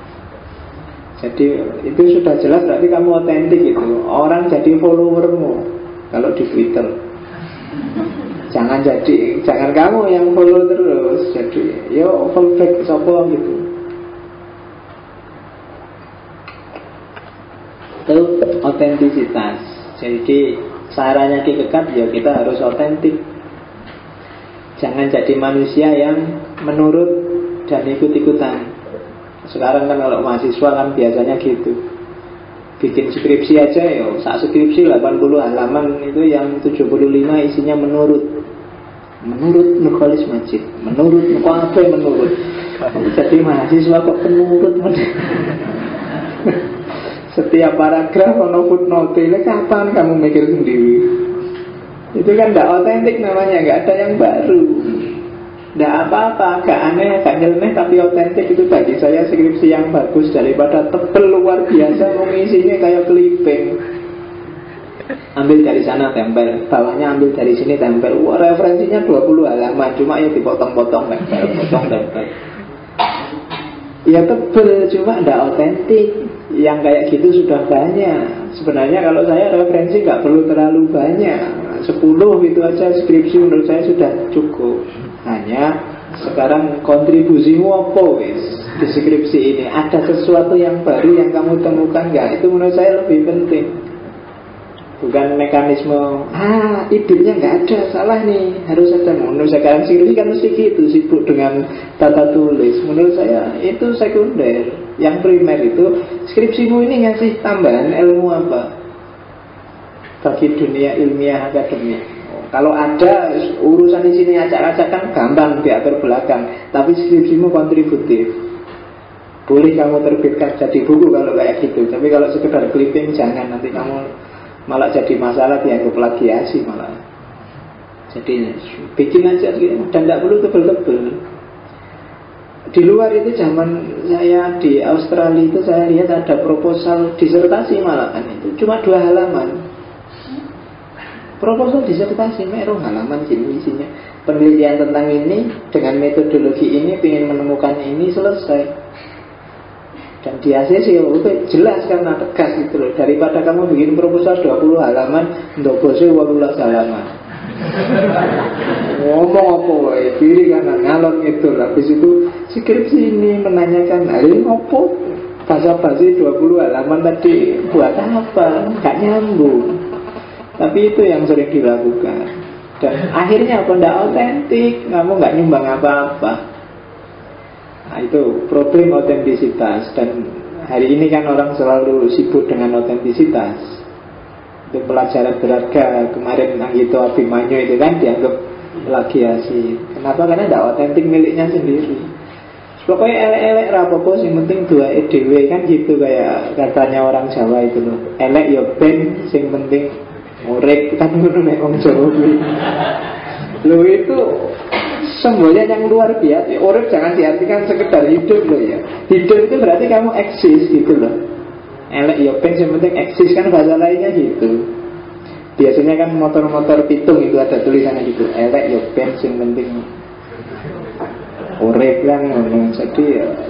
Jadi itu sudah jelas berarti kamu otentik itu. Orang jadi followermu kalau di Twitter. Jangan kamu yang follow terus. Jadi yo follow back sopo gitu. Itu otentisitas. Jadi sarannya Kierkegaard ya kita harus otentik. Jangan jadi manusia yang menurut dan ikut-ikutan. Sekarang kan kalau mahasiswa kan biasanya gitu. Bikin skripsi aja ya, saat skripsi 80 halaman itu yang 75 isinya menurut Nurholis Majid, menurut apa menurut. Jadi mahasiswa kok menurut. Setiap paragraf ono footnote, kapan kamu mikir sendiri? Itu kan tidak otentik namanya, nggak ada yang baru. Tidak apa-apa, agak aneh, agak nyeleneh, tapi otentik. Itu bagi saya skripsi yang bagus daripada tebel luar biasa, mengisinya kayak clipping. Ambil dari sana tempel, bawahnya ambil dari sini tempel. Wah, referensinya 20 halaman, cuma ya dipotong-potong tempel. Ya tebel, cuma tidak otentik. Yang kayak gitu sudah banyak. Sebenarnya kalau saya referensi nggak perlu terlalu banyak. 10 itu aja skripsi menurut saya sudah cukup. Hanya sekarang kontribusimu apa wis di skripsi ini? Ada sesuatu yang baru yang kamu temukan nggak? Itu menurut saya lebih penting. Bukan mekanisme idenya nggak ada, salah nih, harus ada. Menurut saya sekarang skripsi kan mesti gitu, sibuk dengan tata tulis. Menurut saya itu sekunder. Yang primer itu skripsimu ini ngasih tambahan ilmu apa bagi dunia ilmiah akademik. Kalau ada urusan di sini acak-acak kan gampang diatur belakang, tapi skripsimu kontributif. Boleh kamu terbitkan jadi buku kalau kayak gitu. Tapi kalau sekedar clipping jangan, nanti kamu malah jadi masalah, dianggap plagiasi malah. Jadi bikin aja gitu, dan tidak perlu tebel-tebel. Di luar itu zaman saya di Australia itu saya lihat ada proposal disertasi malah kan itu cuma 2 halaman. Proposal disertasi merong halaman sini isinya. Penelitian tentang ini dengan metodologi ini, ingin menemukan ini, selesai. Dan di ACC itu jelas karena tegas gitu loh. Daripada kamu bikin proposal 20 halaman, ndobose 18 halaman. Ngomong apa wae, kiri kanan ngalor itu. Habis itu skripsi ini menanyakan ini apa? Basa-basi 20 halaman tadi buat apa? Gak nyambung. Tapi itu yang sering dilakukan. Dan akhirnya apa? Tidak otentik. Kamu gak nyumbang apa-apa. Nah, itu problem otentisitas. Dan hari ini kan orang selalu sibuk dengan otentisitas. Itu pelajaran berharga. Kemarin Anggito Abimanyu itu kan dianggap plagiasi. Kenapa? Karena tidak otentik miliknya sendiri. Pokoknya elek-elek rapopo, yang penting 2 EDW kan gitu, kayak katanya orang Jawa itu loh. Elek ya ben, yang penting urip kan ngono nek wong Jawa kuwi. Lho itu semboyan yang luar biasa. Urip jangan diartikan sekedar hidup loh ya. Hidup itu berarti kamu eksis gitu loh. Elek ya ben sing penting eksis kan bahasa lainnya gitu. Biasanya kan motor-motor pitung itu ada tulisannya gitu, elek ya ben sing penting urip lah. Jadi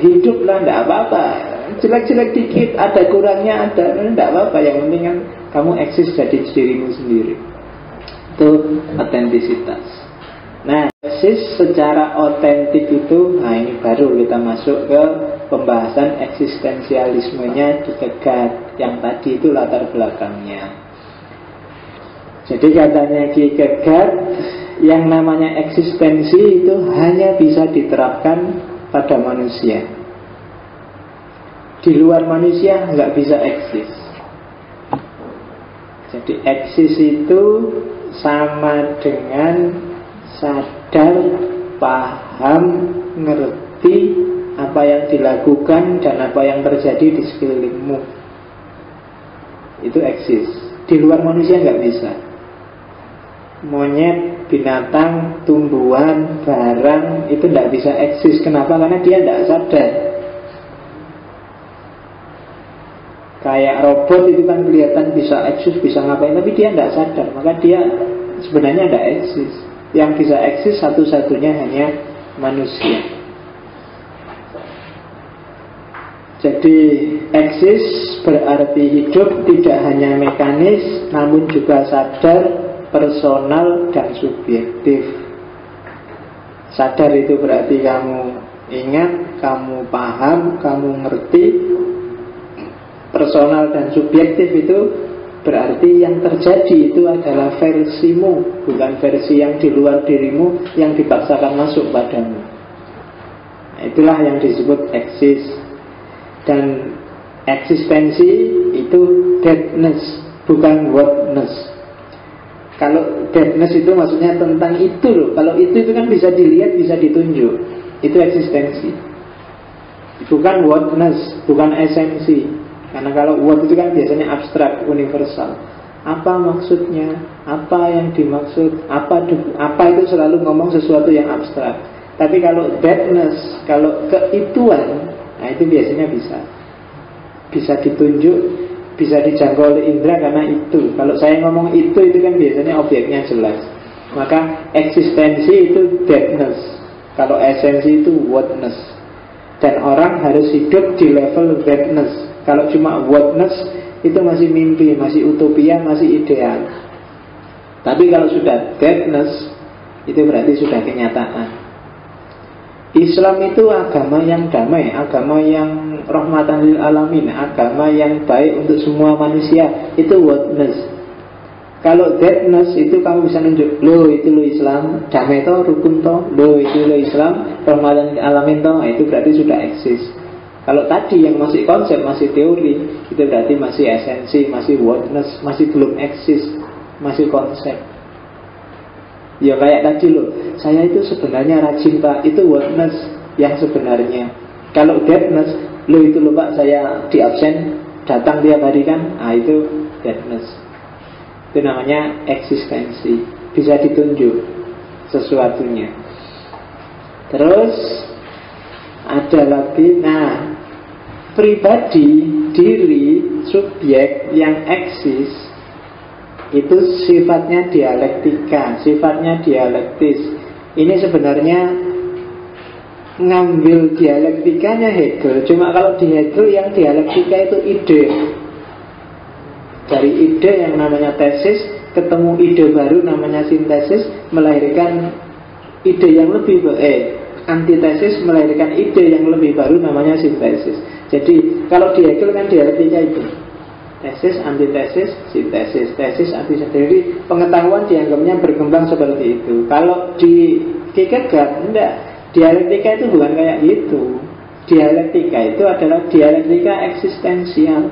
hidup lah, tidak apa-apa. Jelek-jelek dikit, ada kurangnya, ada, tidak apa-apa. Yang penting kan kamu eksis jadi dirimu sendiri. Itu otentisitas. Nah, eksis secara otentik itu, nah ini baru kita masuk ke pembahasan eksistensialismenya Kierkegaard. Yang tadi itu latar belakangnya. Jadi katanya Kierkegaard, yang namanya eksistensi itu hanya bisa diterapkan pada manusia. Di luar manusia nggak bisa eksis. Jadi eksis itu sama dengan sadar, paham, ngerti apa yang dilakukan dan apa yang terjadi di sekelilingmu. Itu eksis. Di luar manusia nggak bisa. Monyet, binatang, tumbuhan, barang itu tidak bisa eksis. Kenapa? Karena dia tidak sadar. Kayak robot itu kan kelihatan bisa eksis, bisa ngapain, tapi dia tidak sadar. Maka dia sebenarnya tidak eksis. Yang bisa eksis satu-satunya hanya manusia. Jadi eksis berarti hidup tidak hanya mekanis, namun juga sadar, personal, dan subjektif. Sadar itu berarti kamu ingat, kamu paham, kamu ngerti. Personal dan subjektif itu berarti yang terjadi itu adalah versimu, bukan versi yang di luar dirimu yang dipaksakan masuk padamu. Nah, itulah yang disebut eksis. Dan eksistensi itu deadness, bukan whatness. Kalau deadness itu maksudnya tentang itu loh. Kalau itu kan bisa dilihat, bisa ditunjuk. Itu eksistensi. Bukan whatness, bukan esensi. Karena kalau what itu kan biasanya abstrak, universal. Apa maksudnya? Apa yang dimaksud? Apa itu selalu ngomong sesuatu yang abstrak. Tapi kalau deadness, kalau keituan, nah itu biasanya bisa ditunjuk, bisa dijangkau oleh indera karena itu. Kalau saya ngomong itu kan biasanya objeknya jelas. Maka eksistensi itu deadness. Kalau esensi itu whatness. Dan orang harus hidup di level deadness. Kalau cuma whatness itu masih mimpi, masih utopia, masih ideal. Tapi kalau sudah deadness, itu berarti sudah kenyataan. Islam itu agama yang damai, agama yang rahmatan lil alamin, agama yang baik untuk semua manusia. Itu whatness. Kalau deadness itu kamu bisa nunjuk, loh itu lo Islam, damai toh, rukun toh, loh itu lo Islam, rahmatan lil alamin toh, itu berarti sudah eksis. Kalau tadi yang masih konsep, masih teori, itu berarti masih esensi, masih whatness, masih belum eksis, masih konsep. Ya kayak tadi loh, saya itu sebenarnya rajin pak, itu whatness yang sebenarnya. Kalau deadness, loh itu loh pak, saya di absen, datang tiap hari kan, nah itu deadness. Itu namanya eksistensi, bisa ditunjuk sesuatunya. Terus ada lagi, nah pribadi, diri, subjek yang eksis itu sifatnya dialektika, sifatnya dialektis. Ini sebenarnya ngambil dialektikanya Hegel. Cuma kalau di Hegel yang dialektika itu ide. Dari ide yang namanya tesis, ketemu ide baru namanya sintesis, melahirkan ide yang lebih antitesis, melahirkan ide yang lebih baru namanya sintesis. Jadi kalau di Hegel kan dialektika itu tesis, antitesis, sintesis, tesis, antitesis. Jadi pengetahuan dianggapnya berkembang seperti itu. Kalau di Kierkegaard enggak, dialektika itu bukan kayak gitu. Dialektika itu adalah dialektika eksistensial.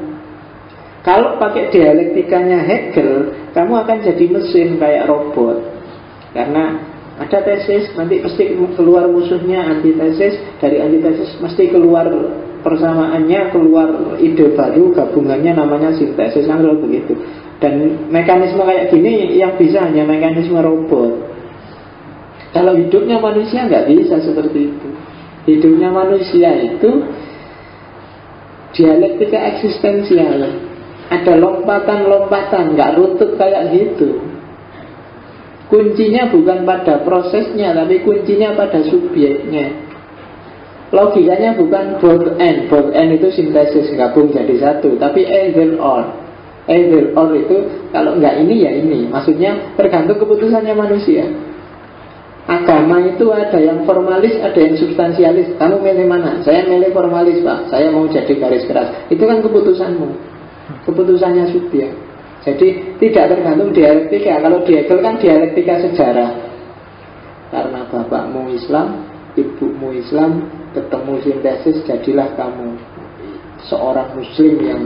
Kalau pakai dialektikanya Hegel, kamu akan jadi mesin kayak robot. Karena ada tesis, nanti pasti keluar musuhnya antitesis. Dari antitesis mesti keluar persamaannya, keluar ide baru, gabungannya namanya sintesis. Kan selalu begitu. Dan mekanisme kayak gini yang bisa hanya mekanisme robot. Kalau hidupnya manusia nggak bisa seperti itu. Hidupnya manusia itu dialektika eksistensial. ada lompatan-lompatan, nggak runtuh kayak gitu. Kuncinya bukan pada prosesnya, tapi kuncinya pada subjeknya. Logikanya bukan both and itu sintesis gabung jadi satu, tapi either or. Either or itu kalau nggak ini ya ini. Maksudnya tergantung keputusannya manusia. Agama itu ada yang formalis, ada yang substansialis. Kamu milih mana? Saya milih formalis, Pak. Saya mau jadi garis keras. Itu kan keputusanmu, keputusannya subjek. Jadi tidak tergantung dialektika. Kalau di Hegel kan dialektika sejarah. Karena bapakmu Islam, ibumu Islam, ketemu sintesis, jadilah kamu seorang Muslim yang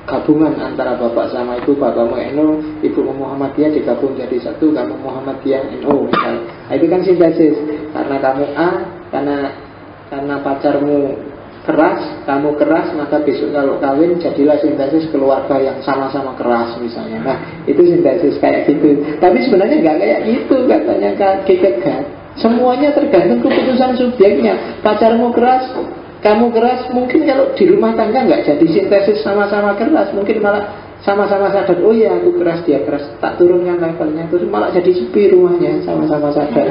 gabungan antara bapak sama ibu. Bapakmu NU, ibumu Muhammadiyah, digabung jadi satu, kamu Muhammadiyah NU misalnya. Nah, itu kan sintesis. Karena kamu A, karena pacarmu keras, kamu keras, maka besok kalau kawin jadilah sintesis keluarga yang sama-sama keras misalnya. Nah, itu sintesis kayak gitu. Tapi sebenarnya nggak kayak gitu katanya Kierkegaard. Semuanya tergantung keputusan subjeknya. Pacarmu keras, kamu keras, mungkin kalau di rumah tangga nggak jadi sintesis sama-sama keras, mungkin malah sama-sama sadar, oh iya aku keras, dia keras, tak turunkan levelnya, terus malah jadi sepi rumahnya, sama-sama sadar.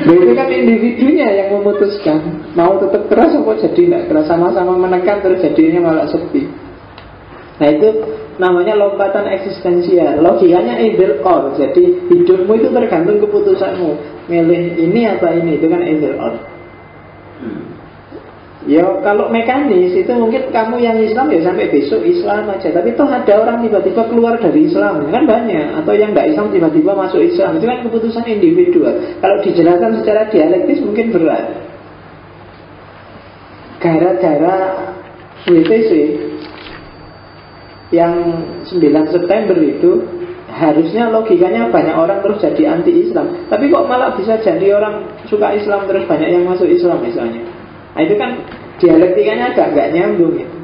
Nah, itu kan individunya yang memutuskan mau tetap keras atau jadi tidak keras, sama-sama menekan terus jadinya malah sepi. Nah, itu namanya lompatan eksistensial. Logikanya either or. Jadi hidupmu itu tergantung keputusanmu, milih ini apa ini, itu kan either or. Ya kalau mekanis itu mungkin kamu yang Islam ya sampai besok Islam aja. Tapi toh ada orang tiba-tiba keluar dari Islam, kan banyak. Atau yang tidak Islam tiba-tiba masuk Islam. Itu kan keputusan individual. Kalau dijelaskan secara dialektis mungkin berat. Gara-gara WTC yang 9 September itu, harusnya logikanya banyak orang terus jadi anti-Islam. Tapi kok malah bisa jadi orang suka Islam terus banyak yang masuk Islam misalnya. Nah, itu kan dialektikanya agak nggak nyambung itu.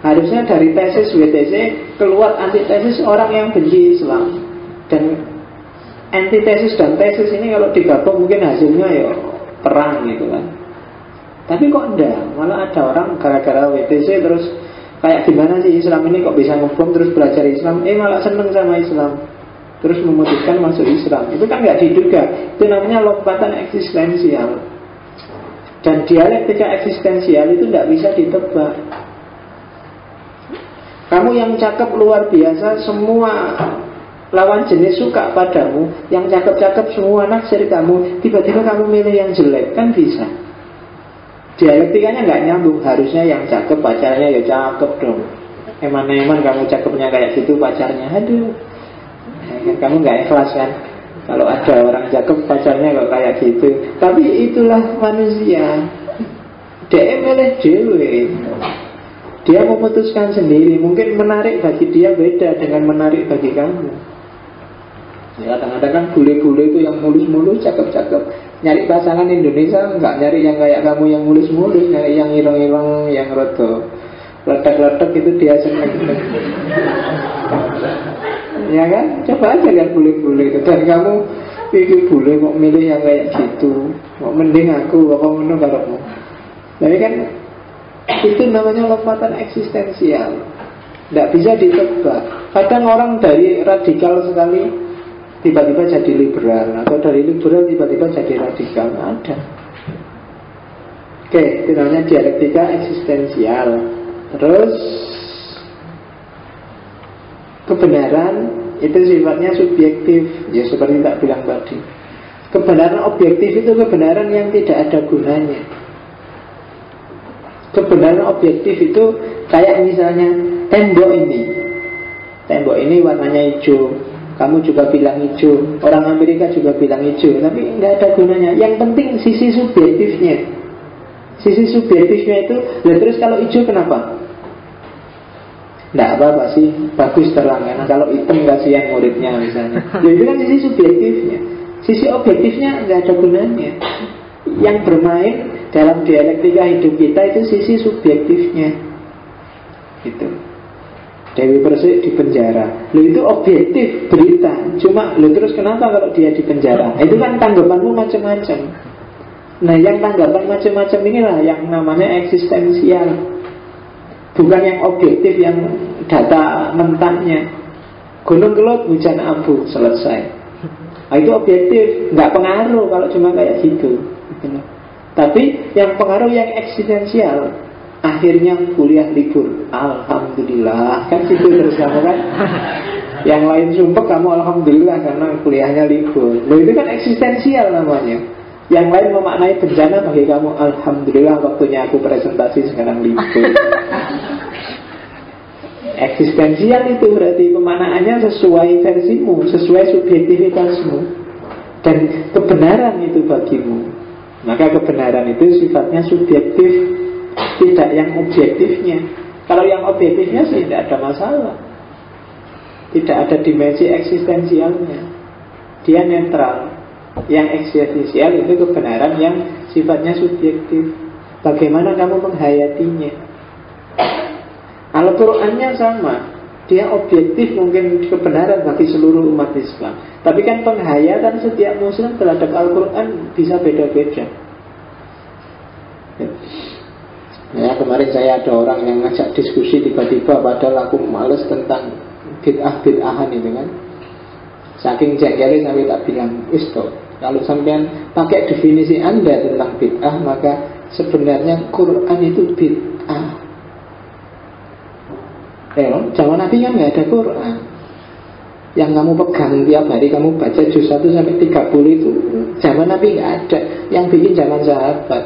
Harusnya dari tesis WTC keluar antitesis orang yang benci Islam. Dan antitesis dan tesis ini kalau digabung mungkin hasilnya ya perang gitu kan. Tapi kok enggak, malah ada orang gara-gara WTC terus kayak gimana sih Islam ini kok bisa ngebom terus belajar Islam, malah seneng sama Islam, terus memutuskan masuk Islam. Itu kan nggak diduga. Itu namanya lompatan eksistensial. Dan dialektika eksistensial itu tidak bisa ditebak. Kamu yang cakep luar biasa, semua lawan jenis suka padamu. Yang cakep-cakep semua naksir kamu, tiba-tiba kamu milih yang jelek, kan bisa. Dialektikanya nggak nyambung. Harusnya yang cakep pacarnya ya cakep dong. Eman-eman kamu cakepnya kayak gitu pacarnya, aduh, kamu nggak ikhlas kan. Kalau ada orang cakep pacarnya kok kayak gitu. Tapi itulah manusia. Dia milih dewe. Dia memutuskan sendiri. Mungkin menarik bagi dia beda dengan menarik bagi kamu. Ya kadang-kadang kan bule-bule itu yang mulus-mulus, cakep-cakep. Nyari pasangan Indonesia nggak nyari yang kayak kamu yang mulus-mulus, nyari yang ireng-ireng, yang rodo letek-letek, itu dia senang. Ya kan, coba aja lihat bule-bule itu. Dan kamu pikir bule kok milih yang kayak gitu, kok mending aku apa menurut kamu. Jadi kan itu namanya lompatan eksistensial, tidak bisa ditebak. Kadang orang dari radikal sekali tiba-tiba jadi liberal, atau dari liberal tiba-tiba jadi radikal, ada. Oke, itu namanya dialektika eksistensial. Terus kebenaran itu sifatnya subjektif. Ya seperti tak bilang tadi, kebenaran objektif itu kebenaran yang tidak ada gunanya. Kebenaran objektif itu kayak misalnya tembok ini warnanya hijau, kamu juga bilang hijau, orang Amerika juga bilang hijau, tapi nggak ada gunanya. Yang penting sisi subjektifnya. Sisi subjektifnya itu, terus kalau hijau kenapa? Nggak apa-apa sih, bagus terang. Karena kalau hitam kasihan muridnya misalnya. Itu kan sisi subjektifnya. Sisi objektifnya nggak ada gunanya. Yang bermain dalam dialektika hidup kita itu sisi subjektifnya. Itu Dewi Persik di penjara. Itu objektif berita. Cuma terus kenapa kalau dia di penjara? Itu kan tanggapanmu macam-macam. Nah, yang tanggapan macam-macam inilah yang namanya eksistensial. Bukan yang objektif, yang data mentahnya. Gunung Kelut, hujan abu, selesai. Nah, itu objektif, nggak pengaruh kalau cuma kayak gitu. Tapi yang pengaruh yang eksistensial. Akhirnya kuliah libur, alhamdulillah. Kan gitu terus kamu kan. Yang lain sumpah, kamu alhamdulillah karena kuliahnya libur. Loh, itu kan eksistensial namanya. Yang lain memaknai bencana, bagi kamu alhamdulillah waktunya aku presentasi sekarang libur. Eksistensial itu berarti pemaknaannya sesuai versimu, sesuai subjektivitasmu. Dan kebenaran itu bagimu. Maka kebenaran itu sifatnya subjektif, tidak yang objektifnya. Kalau yang objektifnya sih tidak ada masalah. Tidak ada dimensi eksistensialnya. Dia netral. Yang eksistensial itu kebenaran yang sifatnya subjektif. Bagaimana kamu menghayatinya? Al-Qur'annya sama. Dia objektif mungkin kebenaran bagi seluruh umat Islam. Tapi kan penghayatan setiap muslim terhadap Al-Quran bisa beda-beda. Ya, kemarin saya ada orang yang ngajak diskusi tiba-tiba, padahal aku males tentang bid'ah-bid'ahan itu kan. Saking jengkelnya sampai tak bilang, Ustaz, kalau sampean pakai definisi Anda tentang bid'ah, maka sebenarnya Quran itu bid'ah. Zaman Nabi kan nggak ada Quran. Yang kamu pegang tiap hari, kamu baca juz 1 sampai 30 itu zaman Nabi nggak ada. Yang bikin zaman sahabat.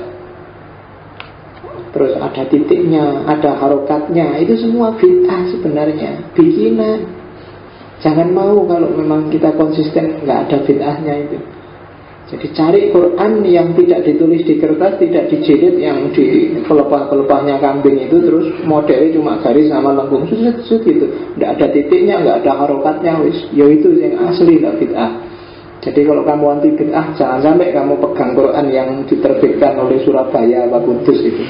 Terus ada titiknya, ada harokatnya. Itu semua bid'ah sebenarnya, bikinan. Jangan mau kalau memang kita konsisten nggak ada bid'ahnya itu. Jadi cari Quran yang tidak ditulis di kertas, tidak dijilid, yang di pelepah-pelepahnya kambing itu, terus modelnya cuma garis sama lengkung susut gitu. Tidak ada titiknya, nggak ada harokatnya, wis. Ya itu yang asli, nggak bid'ah. Jadi kalau kamu anti bid'ah, jangan sampai kamu pegang Quran yang diterbitkan oleh Surabaya apa Kudus itu.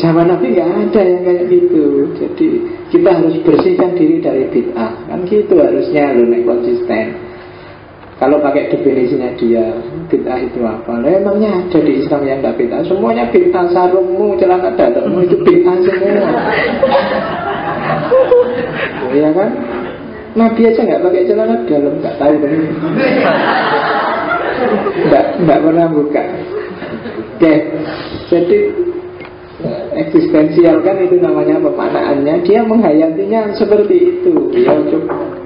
Zaman Nabi nggak ada yang kayak gitu. Jadi kita harus bersihkan diri dari bid'ah. Kan gitu harusnya, lu nek konsisten. Kalau pakai definisinya dia, bid'ah itu apa? Nah, emangnya ada di Islam yang tidak bid'ah? Semuanya bid'ah, sarungmu, celana dalammu itu bid'ah semua. Oh, iya kan? Nabi aja nggak pakai celana dalam, nggak tahu kan? Nggak pernah buka. Oke, jadi eksistensial kan itu namanya pemaknaannya. Dia menghayatinya seperti itu. Ya,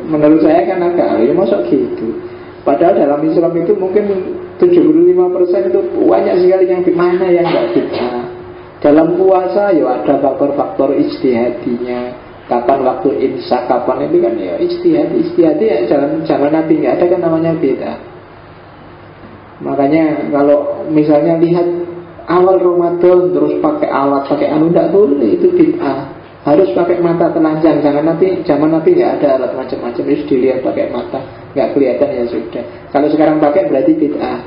menurut saya kan agak, ya masuk gitu. Padahal dalam Islam itu mungkin 75% itu banyak sekali yang gimana yang nggak bid'ah. Dalam puasa ya ada faktor-faktor ijtihadinya. Kapan waktu imsak, kapan itu kan ya ijtihad ya jangan Nabi nggak ada kan namanya bid'ah. Makanya kalau misalnya lihat awal Ramadan terus pakai alat, pakai anu, nggak boleh, itu bid'ah. Harus pakai mata telanjang. Jangan nanti zaman Nabi nggak ada alat macam-macam, harus dilihat pakai mata, nggak kelihatan ya sudah. Kalau sekarang pakai berarti bid'ah.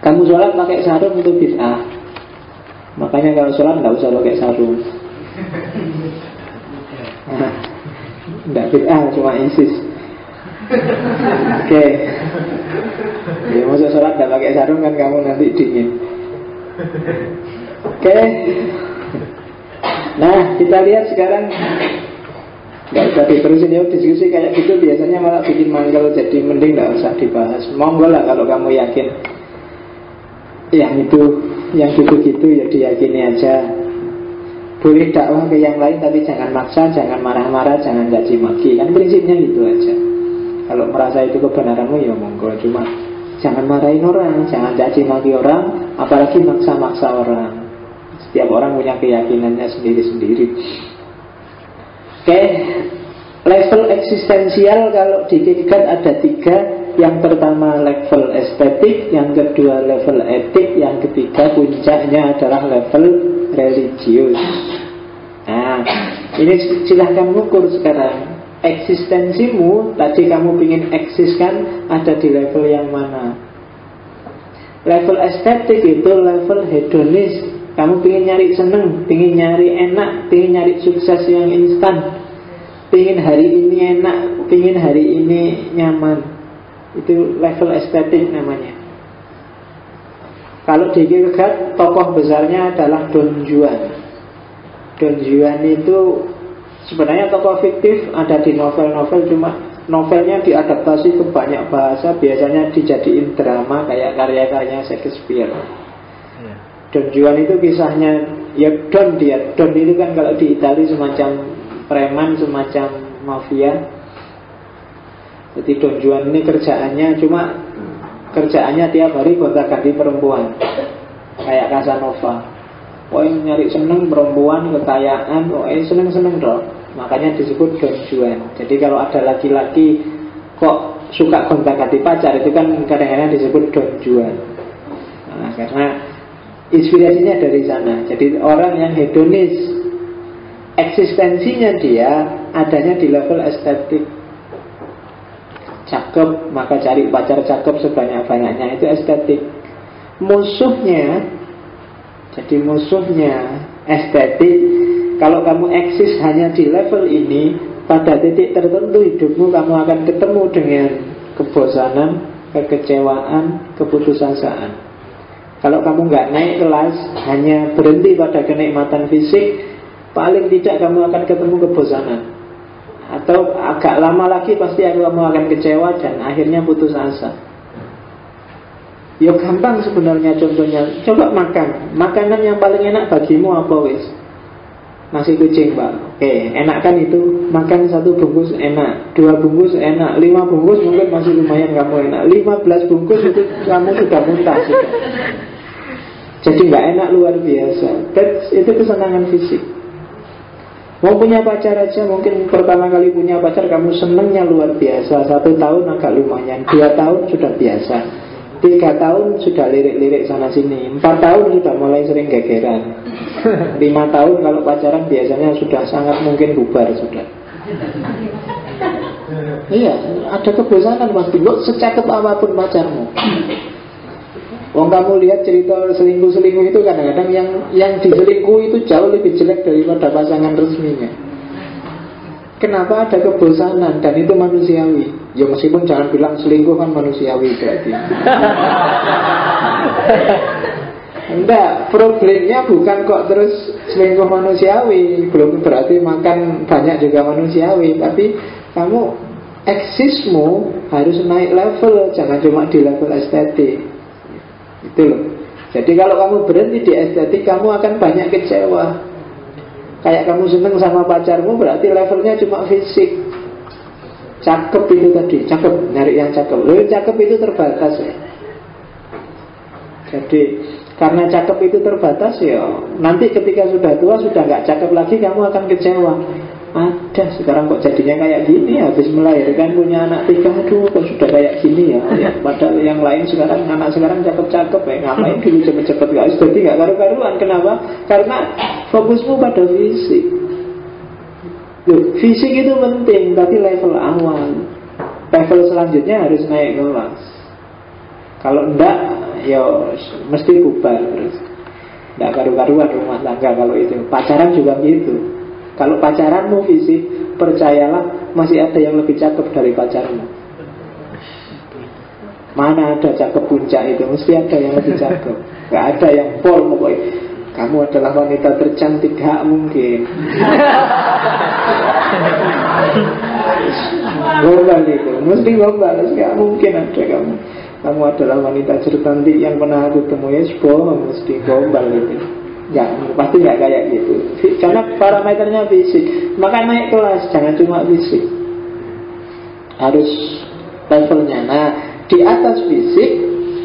Kamu sholat pakai sarung itu bid'ah. Makanya kalau sholat nggak usah pakai sarung. Nggak bid'ah, cuma insis. Oke. Ya masuk sholat nggak pakai sarung kan kamu nanti dingin. Oke. Nah, kita lihat sekarang. Nggak usah diterusin ya, diskusi kayak gitu biasanya malah bikin manggal. Jadi mending nggak usah dibahas. Monggo lah kalau kamu yakin yang itu, yang gitu-gitu ya diyakini aja. Boleh dakwah ke yang lain, tapi jangan maksa, jangan marah-marah, jangan caci maki. Kan prinsipnya gitu aja. Kalau merasa itu kebenaranmu ya monggo. Cuma jangan marahin orang, jangan caci maki orang, apalagi maksa-maksa orang. Setiap orang punya keyakinannya sendiri-sendiri. Oke, level eksistensial kalau dikitkan ada 3. Yang pertama level estetik, yang kedua level etik, yang ketiga puncaknya adalah level religius. Nah, ini silahkan ukur sekarang. Eksistensimu, tadi kamu ingin eksis kan, ada di level yang mana? Level estetik itu level hedonis. Kamu pengen nyari seneng, pengen nyari enak, pengen nyari sukses yang instan, pengen hari ini enak, pengen hari ini nyaman. Itu level estetik namanya. Kalau di Kierkegaard tokoh besarnya adalah Don Juan. Don Juan itu sebenarnya tokoh fiktif, ada di novel-novel, cuma novelnya diadaptasi ke banyak bahasa, biasanya dijadiin drama kayak karya-karya Shakespeare. Don Juan itu kisahnya, ya Don dia. Don itu kan kalau di Italia semacam preman, semacam mafia. Jadi Don Juan ini kerjaannya tiap hari gonta-ganti perempuan, kayak Casanova. Nyari seneng perempuan, kekayaan, seneng-seneng dong. Makanya disebut Don Juan. Jadi kalau ada laki-laki kok suka gonta-ganti pacar, itu kan kadang-kadang disebut Don Juan. Nah, karena inspirasinya dari sana. Jadi orang yang hedonis, eksistensinya dia adanya di level estetik. Cakep, maka cari pacar cakep sebanyak-banyaknya, itu estetik. Musuhnya, jadi musuhnya estetik. Kalau kamu eksis hanya di level ini, pada titik tertentu hidupmu kamu akan ketemu dengan kebosanan, kekecewaan, keputusasaan. Kalau kamu nggak naik kelas, hanya berhenti pada kenikmatan fisik, paling tidak kamu akan ketemu kebosanan. Atau agak lama lagi pasti kamu akan kecewa dan akhirnya putus asa. Ya gampang sebenarnya contohnya. Coba makan. Makanan yang paling enak bagimu apa wis? Nasi kucing, Pak. Oke, enak kan itu? Makan 1 bungkus enak, 2 bungkus enak, 5 bungkus mungkin masih lumayan kamu enak, 15 bungkus itu kamu sudah muntah sudah. Jadi nggak enak luar biasa. Itu kesenangan fisik. Mau punya pacar aja, mungkin pertama kali punya pacar kamu senengnya luar biasa. 1 tahun agak lumayan, 2 tahun sudah biasa, 3 tahun sudah lirik-lirik sana sini, 4 tahun sudah mulai sering gegeran, 5 tahun kalau pacaran biasanya sudah sangat mungkin bubar sudah. Iya, ada kebosanan pasti. Lo secakep apapun pacarmu, wong kamu lihat cerita selingkuh-selingkuh itu kadang-kadang yang diselingkuh itu jauh lebih jelek daripada pasangan resminya. Kenapa? Ada kebosanan dan itu manusiawi. Ya meskipun jangan bilang selingkuh kan manusiawi berarti. Enggak, problemnya bukan kok terus selingkuh manusiawi, belum berarti makan banyak juga manusiawi, tapi kamu eksismu harus naik level, jangan cuma di level estetik. Itu loh. Jadi kalau kamu berhenti di estetik, kamu akan banyak kecewa. Kayak kamu seneng sama pacarmu, berarti levelnya cuma fisik. Cakep itu tadi, cakep, nyari yang cakep. Loh, cakep itu terbatas ya. Jadi karena cakep itu terbatas ya, nanti ketika sudah tua, sudah nggak cakep lagi, kamu akan kecewa. Ada sekarang kok jadinya kayak gini, habis melahirkan punya anak 3, aduh kok sudah kayak gini ya. Padahal yang lain sekarang, anak sekarang cakep-cakep ya, ngapain dulu cepet-cepet guys. Jadi nggak karu-karuan. Kenapa? Karena fokusmu pada fisik. Loh, fisik itu penting, tapi level awal. Level selanjutnya harus naik kelas. Kalau enggak, ya mesti bubar terus. Enggak karu-karuan rumah tangga kalau itu. Pacaran juga gitu. Kalau pacaranmu fisik, percayalah masih ada yang lebih cakep dari pacarmu. Mana ada cakep puncak itu, mesti ada yang lebih cakep. Gak ada yang pol pokoknya. Kamu adalah wanita tercantik, gak mungkin. Gombal itu, mesti gombal. Gak mungkin ada kamu. Kamu adalah wanita tercantik yang pernah aku temui. Mesti gombal itu. Ya, pasti nggak kayak gitu. Karena parameternya fisik. Maka naik kelas, jangan cuma fisik, harus levelnya. Nah, di atas fisik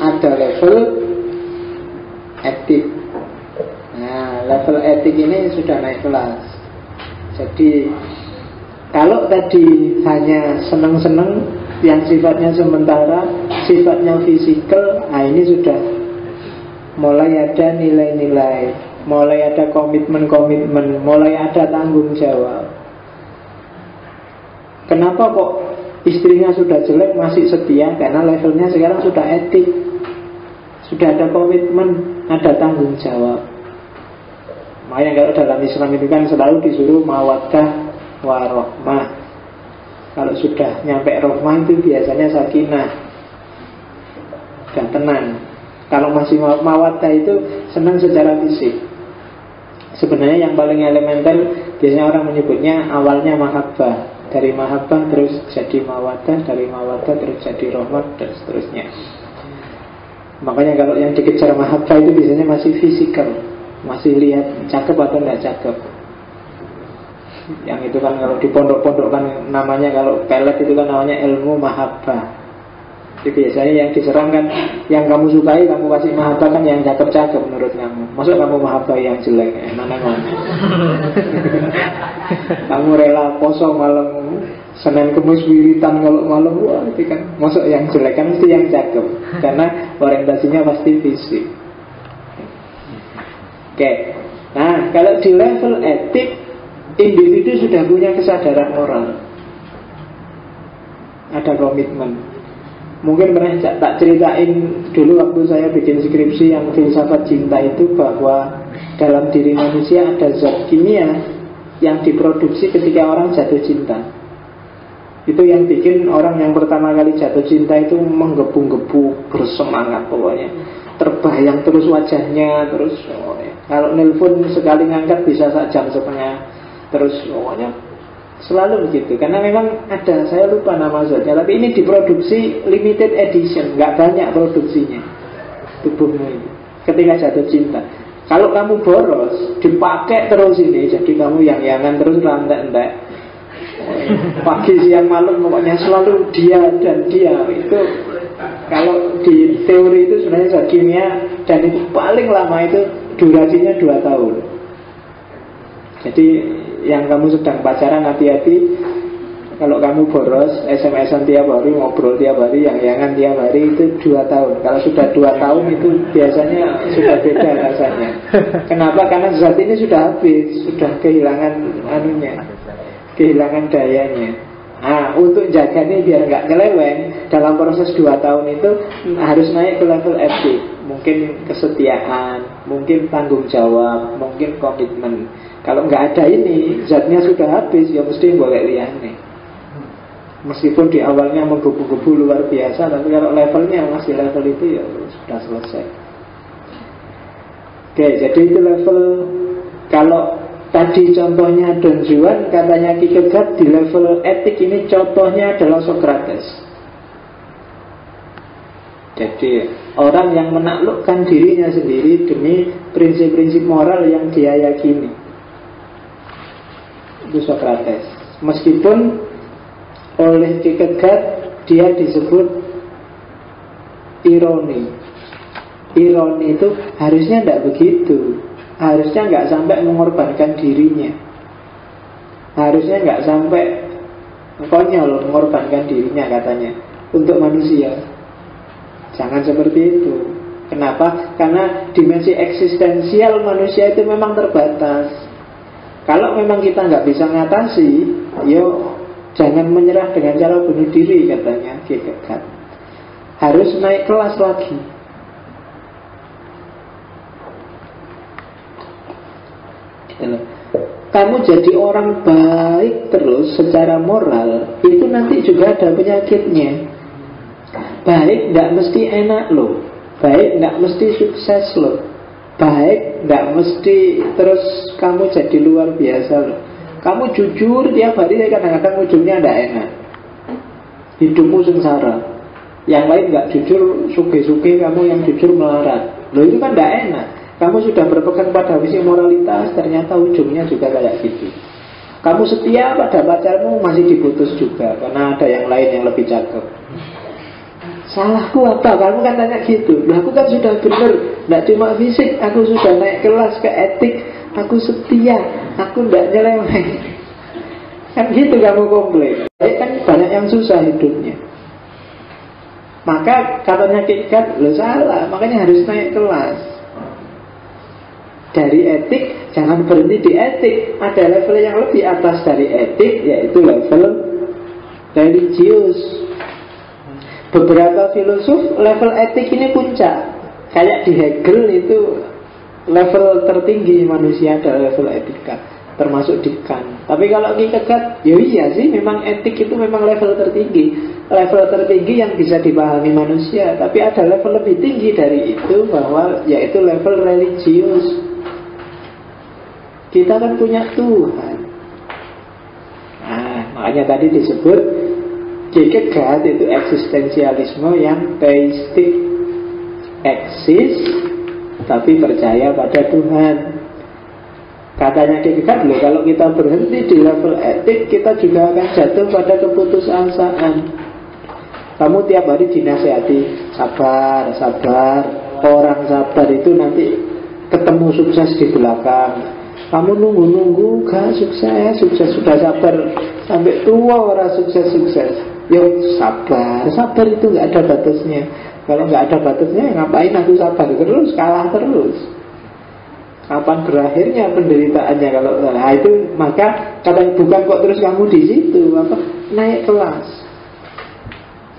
ada level etik. Nah, level etik ini sudah naik kelas. Jadi kalau tadi hanya seneng-seneng yang sifatnya sementara, sifatnya fisikal, nah ini sudah mulai ada nilai-nilai, mulai ada komitmen-komitmen, mulai ada tanggung jawab. Kenapa kok istrinya sudah jelek masih setia? Karena levelnya sekarang sudah etik, sudah ada komitmen, ada tanggung jawab. Makanya kalau dalam Islam itu kan selalu disuruh mawaddah warohmah. Kalau sudah nyampe rohmah itu biasanya sakinah dan tenang. Kalau masih mawaddah itu senang secara fisik. Sebenarnya yang paling elementer biasanya orang menyebutnya awalnya mahabbah. Dari mahabbah terus jadi mawaddah, dari mawaddah terus jadi rahmat, dan seterusnya. Makanya kalau yang dikejar mahabbah itu biasanya masih fisikal, masih lihat cakep atau tidak cakep. Yang itu kan kalau di pondok-pondok kan namanya, kalau pelet itu kan namanya ilmu mahabbah. Jadi biasanya yang diserang kan yang kamu sukai, kamu kasih mahabbah kan yang cakep-cakep menurut kamu. Masuk kamu mahabbah yang jelek, mana-mana. Kamu rela poso malam Senin Kemis wiritan kalau malam, wah itu kan masuk yang jelek, kan mesti yang cakep. Karena orientasinya pasti fisik. Oke. Nah, kalau di level etik, individu sudah punya kesadaran moral, ada komitmen. Mungkin pernah tak ceritain dulu waktu saya bikin skripsi yang filsafat cinta itu, bahwa dalam diri manusia ada zat kimia yang diproduksi ketika orang jatuh cinta. Itu yang bikin orang yang pertama kali jatuh cinta itu menggebu-gebu, bersemangat pokoknya, terbayang terus wajahnya, terus kalau nelpon sekali ngangkat bisa 1,5 jam, terus pokoknya selalu begitu. Karena memang ada, saya lupa nama zatnya, tapi ini diproduksi limited edition, nggak banyak produksinya tubuhmu itu ketika jatuh cinta. Kalau kamu boros, dipakai terus ini, jadi kamu yang-yangan terus, rantai-rantai, pagi siang malam pokoknya selalu dia dan dia. Itu kalau di teori itu sebenarnya zat kimia, dan itu paling lama itu durasinya 2 tahun. Jadi yang kamu sedang pacaran, hati-hati. Kalau kamu boros, SMS-an tiap hari, ngobrol tiap hari, yang-yangan tiap hari, itu 2 tahun. Kalau sudah 2 tahun itu biasanya sudah beda rasanya. Kenapa? Karena zat ini sudah habis, sudah kehilangan anunya, kehilangan dayanya. Nah, untuk jaga ini biar nggak nyeleweng, dalam proses 2 tahun itu harus naik ke level etik. Mungkin kesetiaan, mungkin tanggung jawab, mungkin komitmen. Kalau nggak ada ini, zatnya sudah habis, ya mesti boleh liane. Meskipun di awalnya menggebu-gebu luar biasa, tapi kalau levelnya masih level itu, ya sudah selesai. Oke, jadi itu level. Kalau tadi contohnya Don Juan, katanya Kierkegaard, di level etik ini contohnya adalah Socrates. Jadi orang yang menaklukkan dirinya sendiri demi prinsip-prinsip moral yang dia yakini, itu Socrates. Meskipun oleh Kierkegaard dia disebut ironi. Ironi itu harusnya tidak begitu. Harusnya nggak sampai mengorbankan dirinya. Harusnya nggak sampai konyol mengorbankan dirinya, katanya, untuk manusia. Jangan seperti itu. Kenapa? Karena dimensi eksistensial manusia itu memang terbatas. Kalau memang kita nggak bisa ngatasi, yo jangan menyerah dengan cara bunuh diri, katanya Kierkegaard. Harus naik kelas lagi. Kamu jadi orang baik terus secara moral, itu nanti juga ada penyakitnya. Baik tidak mesti enak loh. Baik tidak mesti sukses loh. Baik tidak mesti terus kamu jadi luar biasa loh. Kamu jujur tiap hari, kadang-kadang ujungnya tidak enak. Hidupmu sengsara. Yang lain nggak jujur, suge-suge, kamu yang jujur melarat. Loh itu kan tidak enak. Kamu sudah berpegang pada visi moralitas, ternyata ujungnya juga kayak gitu. Kamu setia pada pacarmu, masih diputus juga karena ada yang lain yang lebih cakep. Salahku apa? Kamu kan tanya gitu. Nah, aku kan sudah benar, tidak cuma fisik, aku sudah naik kelas ke etik, aku setia, aku tidak nyeleweng. Kan gitu kamu komplain. Kan banyak yang susah hidupnya. Maka katanya Kierkegaard, lo salah, makanya harus naik kelas. Dari etik, jangan berhenti di etik. Ada level yang lebih atas dari etik, yaitu level religius. Beberapa filosof level etik ini puncak. Kayak di Hegel itu level tertinggi manusia adalah level etika, termasuk di Kant. Tapi kalau Ki Kegat, ya iya sih, memang etik itu memang level tertinggi. Level tertinggi yang bisa dipahami manusia. Tapi ada level lebih tinggi dari itu, bahwa yaitu level religius. Kita kan punya Tuhan. Nah, makanya tadi disebut Ki Kegat itu eksistensialisme yang teistik, eksis tapi percaya pada Tuhan. Katanya Ki Kegat, loh, kalau kita berhenti di level etik, kita juga akan jatuh pada keputusasaan. Kamu tiap hari dinasihati, sabar, sabar. Orang sabar itu nanti ketemu sukses di belakang. Kamu nunggu-nunggu, gak sukses, sukses sudah sabar sampai tua orang sukses-sukses. Yuk sabar, sabar itu gak ada batasnya. Kalau gak ada batasnya, ngapain aku sabar terus, kalah terus. Kapan berakhirnya penderitaannya kalau salah? Itu maka katanya bukan kok terus kamu di situ, apa? Naik kelas,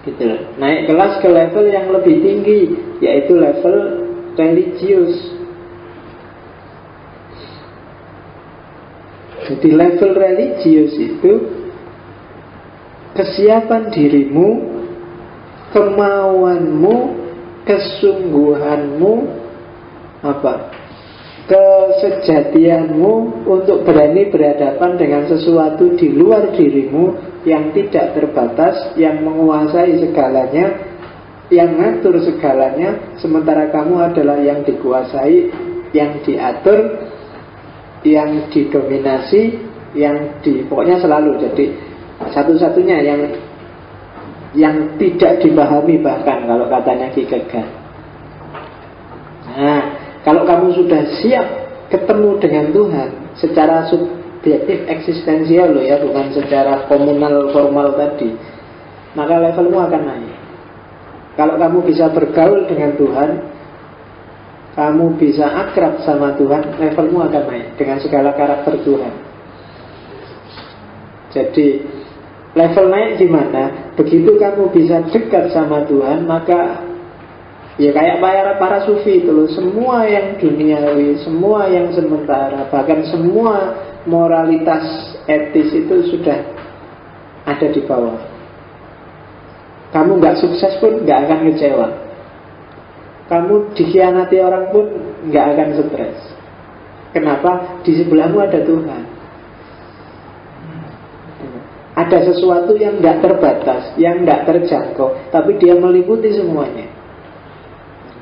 gitu loh. Naik kelas ke level yang lebih tinggi, yaitu level religius. Jadi level religius itu kesiapan dirimu, kemauanmu, kesungguhanmu, apa? Kesejatianmu untuk berani berhadapan dengan sesuatu di luar dirimu yang tidak terbatas, yang menguasai segalanya, yang ngatur segalanya, sementara kamu adalah yang dikuasai, yang diatur, yang didominasi, pokoknya selalu jadi satu-satunya yang tidak dipahami, bahkan kalau katanya Ki Kegat. Nah, kalau kamu sudah siap ketemu dengan Tuhan secara subjektif eksistensial loh ya, bukan secara komunal formal tadi, maka levelmu akan naik. Kalau kamu bisa bergaul dengan Tuhan, kamu bisa akrab sama Tuhan, levelmu akan naik dengan segala karakter Tuhan. Jadi level naik gimana? Begitu kamu bisa dekat sama Tuhan, maka ya kayak para sufi itu loh, semua yang duniawi, semua yang sementara, bahkan semua moralitas etis itu sudah ada di bawah. Kamu gak sukses pun gak akan kecewa. Kamu dikhianati orang pun gak akan stres. Kenapa? Di sebelahmu ada Tuhan. Ada sesuatu yang gak terbatas, yang gak terjangkau, tapi dia meliputi semuanya.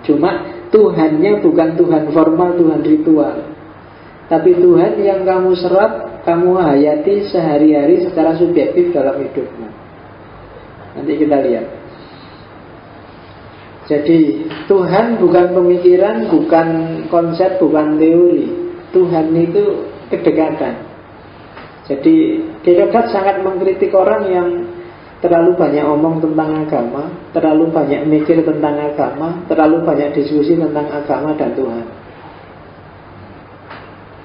Cuma Tuhannya bukan Tuhan formal, Tuhan ritual, tapi Tuhan yang kamu serap, kamu hayati sehari-hari secara subjektif dalam hidupmu. Nanti kita lihat. Jadi Tuhan bukan pemikiran, bukan konsep, bukan teori. Tuhan itu kedekatan. Jadi Ki Kegat sangat mengkritik orang yang terlalu banyak omong tentang agama, terlalu banyak mikir tentang agama, terlalu banyak diskusi tentang agama dan Tuhan.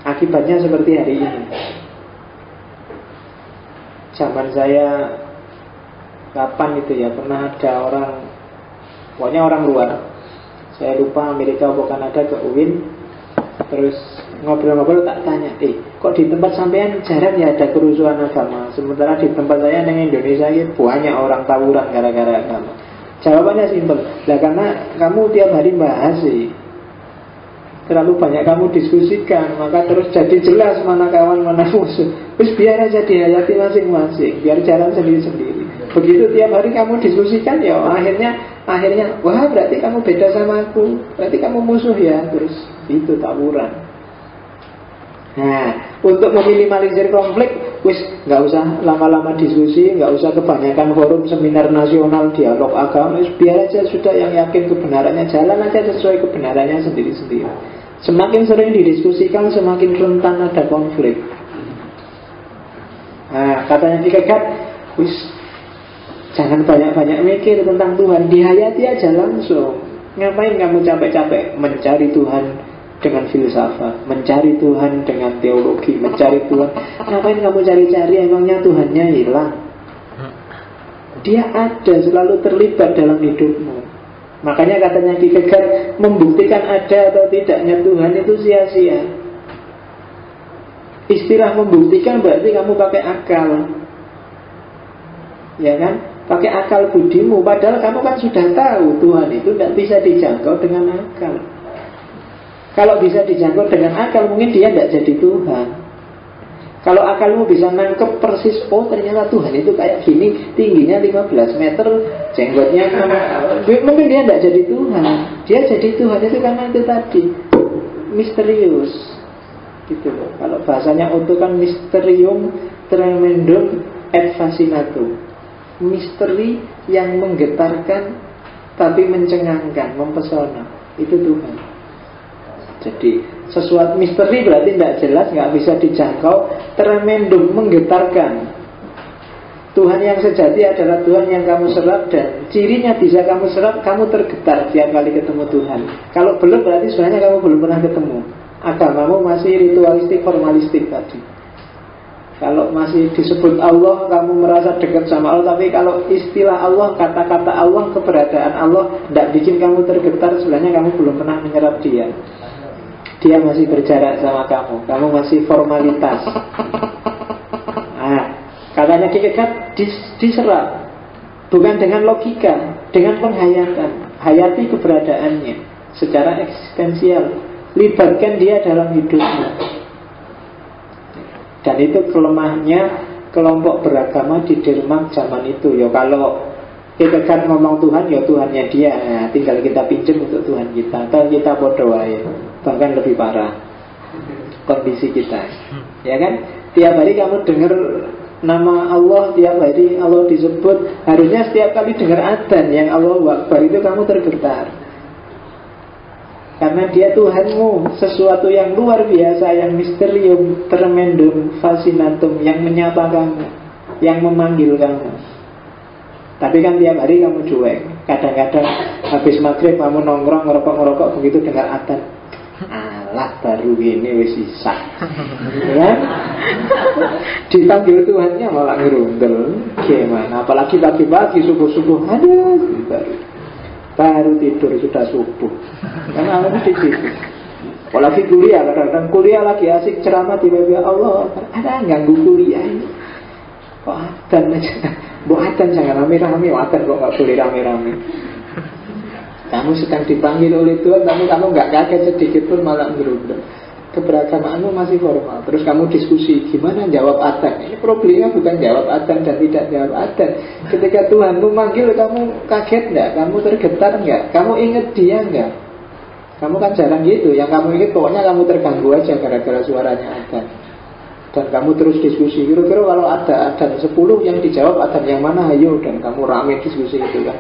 Akibatnya seperti hari ini. Zaman saya, kapan itu ya, pernah ada orang, pokoknya orang luar, saya lupa Amerika atau Kanada, ke UIN. Terus ngobrol-ngobrol, tak tanya, kok di tempat sampean jarang ya ada kerusuhan agama, sementara di tempat saya di Indonesia ini banyak orang tawuran gara-gara agama. Jawabannya simpel, lah karena kamu tiap hari bahas sih, terlalu banyak kamu diskusikan, maka terus jadi jelas mana kawan mana musuh. Terus biar aja dihayati masing-masing, biar jalan sendiri-sendiri. Begitu tiap hari kamu diskusikan, ya akhirnya wah berarti kamu beda sama aku, berarti kamu musuh ya, terus itu tawuran. Nah, untuk meminimalisir konflik, nggak usah lama-lama diskusi, nggak usah kebanyakan forum seminar nasional dialog agama, biar aja sudah yang yakin kebenarannya, jalan aja sesuai kebenarannya sendiri-sendiri. Semakin sering didiskusikan, semakin rentan ada konflik. Nah, katanya Ki Kegat, jangan banyak-banyak mikir tentang Tuhan, dihayati aja langsung. Ngapain kamu capek-capek mencari Tuhan dengan filsafat, mencari Tuhan dengan teologi, mencari Tuhan? Ngapain kamu cari-cari, emangnya Tuhannya hilang? Dia ada, selalu terlibat dalam hidupmu. Makanya katanya Ki Kegat, membuktikan ada atau tidaknya Tuhan itu sia-sia. Istilah membuktikan berarti kamu pakai akal, ya kan? Pakai akal budimu. Padahal kamu kan sudah tahu Tuhan itu tidak bisa dijangkau dengan akal. Kalau bisa dijangkau dengan akal, mungkin dia tidak jadi Tuhan. Kalau akalmu bisa nangkep persis, oh ternyata Tuhan itu kayak gini, tingginya 15 meter, jenggotnya mungkin dia tidak jadi Tuhan. Dia jadi Tuhan itu karena itu tadi, misterius gitu loh. Kalau bahasanya Otto kan mysterium tremendum et fascinatum. Misteri yang menggetarkan tapi mencengangkan, mempesona. Itu Tuhan. Jadi sesuatu misteri berarti tidak jelas, nggak bisa dijangkau. Tremendum, menggetarkan. Tuhan yang sejati adalah Tuhan yang kamu serap, dan cirinya bisa kamu serap, kamu tergetar tiap kali ketemu Tuhan. Kalau belum berarti sebenarnya kamu belum pernah ketemu. Agamamu masih ritualistik, formalistik tadi. Kalau masih disebut Allah, kamu merasa dekat sama Allah. Tapi kalau istilah Allah, kata-kata Allah, keberadaan Allah tidak bikin kamu tergetar, sebenarnya kamu belum pernah menyerap dia. Dia masih berjarak sama kamu. Kamu masih formalitas. Nah, katanya Kierkegaard diserap, bukan dengan logika, dengan penghayatan. Hayati keberadaannya secara eksistensial. Libatkan dia dalam hidupmu. Dan itu kelemahnya kelompok beragama di Denmark zaman itu. Ya kalau Kierkegaard ngomong Tuhan, ya Tuhannya dia. Nah, tinggal kita pinjam untuk Tuhan kita. Atau kita bodoh aja. Bahkan lebih parah kondisi kita, ya kan? Tiap hari kamu dengar nama Allah, tiap hari Allah disebut. Harusnya setiap kali dengar adzan yang Allahu Akbar itu kamu tergetar, karena dia Tuhanmu, sesuatu yang luar biasa, yang misterium tremendum fascinatum, yang menyapa kamu, yang memanggil kamu. Tapi kan tiap hari kamu cuek. Kadang-kadang habis maghrib kamu nongkrong, ngerokok-ngerokok, begitu dengar adzan, alah baru ini wis isak, ya? Dipanggil Tuhannya malah ngerundel. Gimana? Apalagi pagi-pagi subuh-subuh, ada baru tidur sudah subuh. Karena harus di situ. Apalagi kuliah, kadang-kadang kuliah lagi asik ceramah, tiba-tiba Allah ada ganggu kuliah ini. Kok adzan aja? Bu adzan jangan rame-rame, adzan kok nggak boleh rame-rame. Kamu sedang dipanggil oleh Tuhan, tapi kamu nggak kaget sedikit pun, malah berubah. Keberagamaanmu masih formal. Terus kamu diskusi, gimana jawab adzan? Ini problemnya bukan jawab adzan dan tidak jawab adzan. Ketika Tuhan memanggil, kamu kaget nggak? Kamu tergetar nggak? Kamu ingat dia nggak? Kamu kan jarang gitu. Yang kamu ingat pokoknya kamu terganggu aja gara-gara suaranya adzan. Dan kamu terus diskusi. Kira-kira kalau ada adzan 10 yang dijawab adzan yang mana? Ayo, dan kamu rame diskusi itu kan.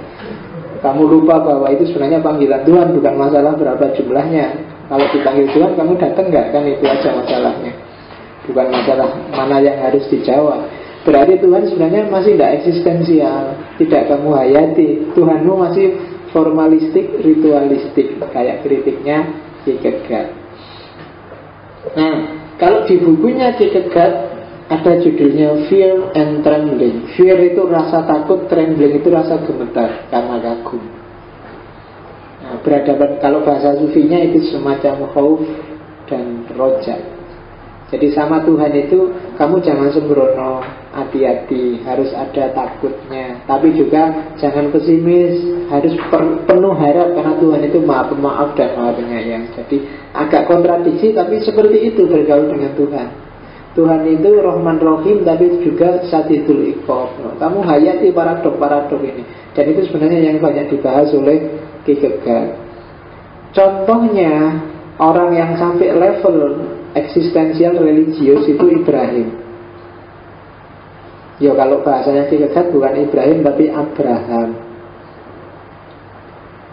Kamu lupa bahwa itu sebenarnya panggilan Tuhan, bukan masalah berapa jumlahnya. Kalau dipanggil Tuhan, kamu datang nggak? Kan itu aja masalahnya. Bukan masalah mana yang harus dijawab. Berarti Tuhan sebenarnya masih tidak eksistensial, tidak kamu hayati. Tuhanmu masih formalistik, ritualistik, kayak kritiknya Kierkegaard. Nah, kalau di bukunya Kierkegaard ada judulnya Fear and Trembling. Fear itu rasa takut, trembling itu rasa gemetar karena kagum. Nah, berhadapan, kalau bahasa sufinya itu semacam khauf dan roja. Jadi sama Tuhan itu kamu jangan sembrono, hati-hati, harus ada takutnya. Tapi juga jangan pesimis, harus penuh harap, karena Tuhan itu maha pemaaf dan maha penyayang. Jadi agak kontradiksi, tapi seperti itu bergaul dengan Tuhan. Tuhan itu Rahman Rahim, tapi juga Sadidul Iqab. Kamu hayati paradok-paradok ini. Dan itu sebenarnya yang banyak dibahas oleh Kierkegaard. Contohnya orang yang sampai level eksistensial religius itu Ibrahim. Ya kalau bahasanya Kierkegaard bukan Ibrahim tapi Abraham.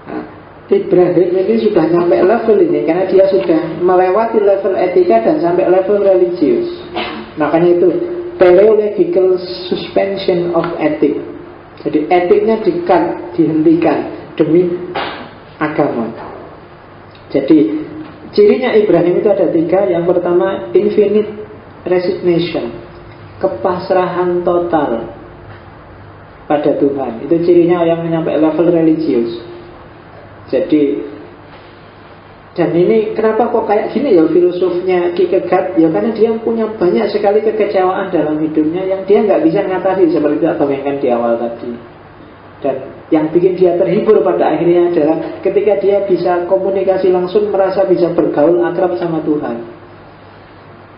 Nah, Ibrahim ini sudah sampai level ini karena dia sudah melewati level etika dan sampai level religius. Makanya itu teleological suspension of ethic. Jadi etiknya dihentikan demi agama. Jadi cirinya Ibrahim itu ada 3. Yang pertama, infinite resignation, kepasrahan total pada Tuhan. Itu cirinya yang sampai level religius. Jadi Dan ini kenapa kok kayak gini ya filosofnya Kierkegaard? Ya karena dia punya banyak sekali kekecewaan dalam hidupnya yang dia nggak bisa ngatasi, seperti yang bayangkan di awal tadi. Dan yang bikin dia terhibur pada akhirnya adalah ketika dia bisa komunikasi langsung, merasa bisa bergaul akrab sama Tuhan.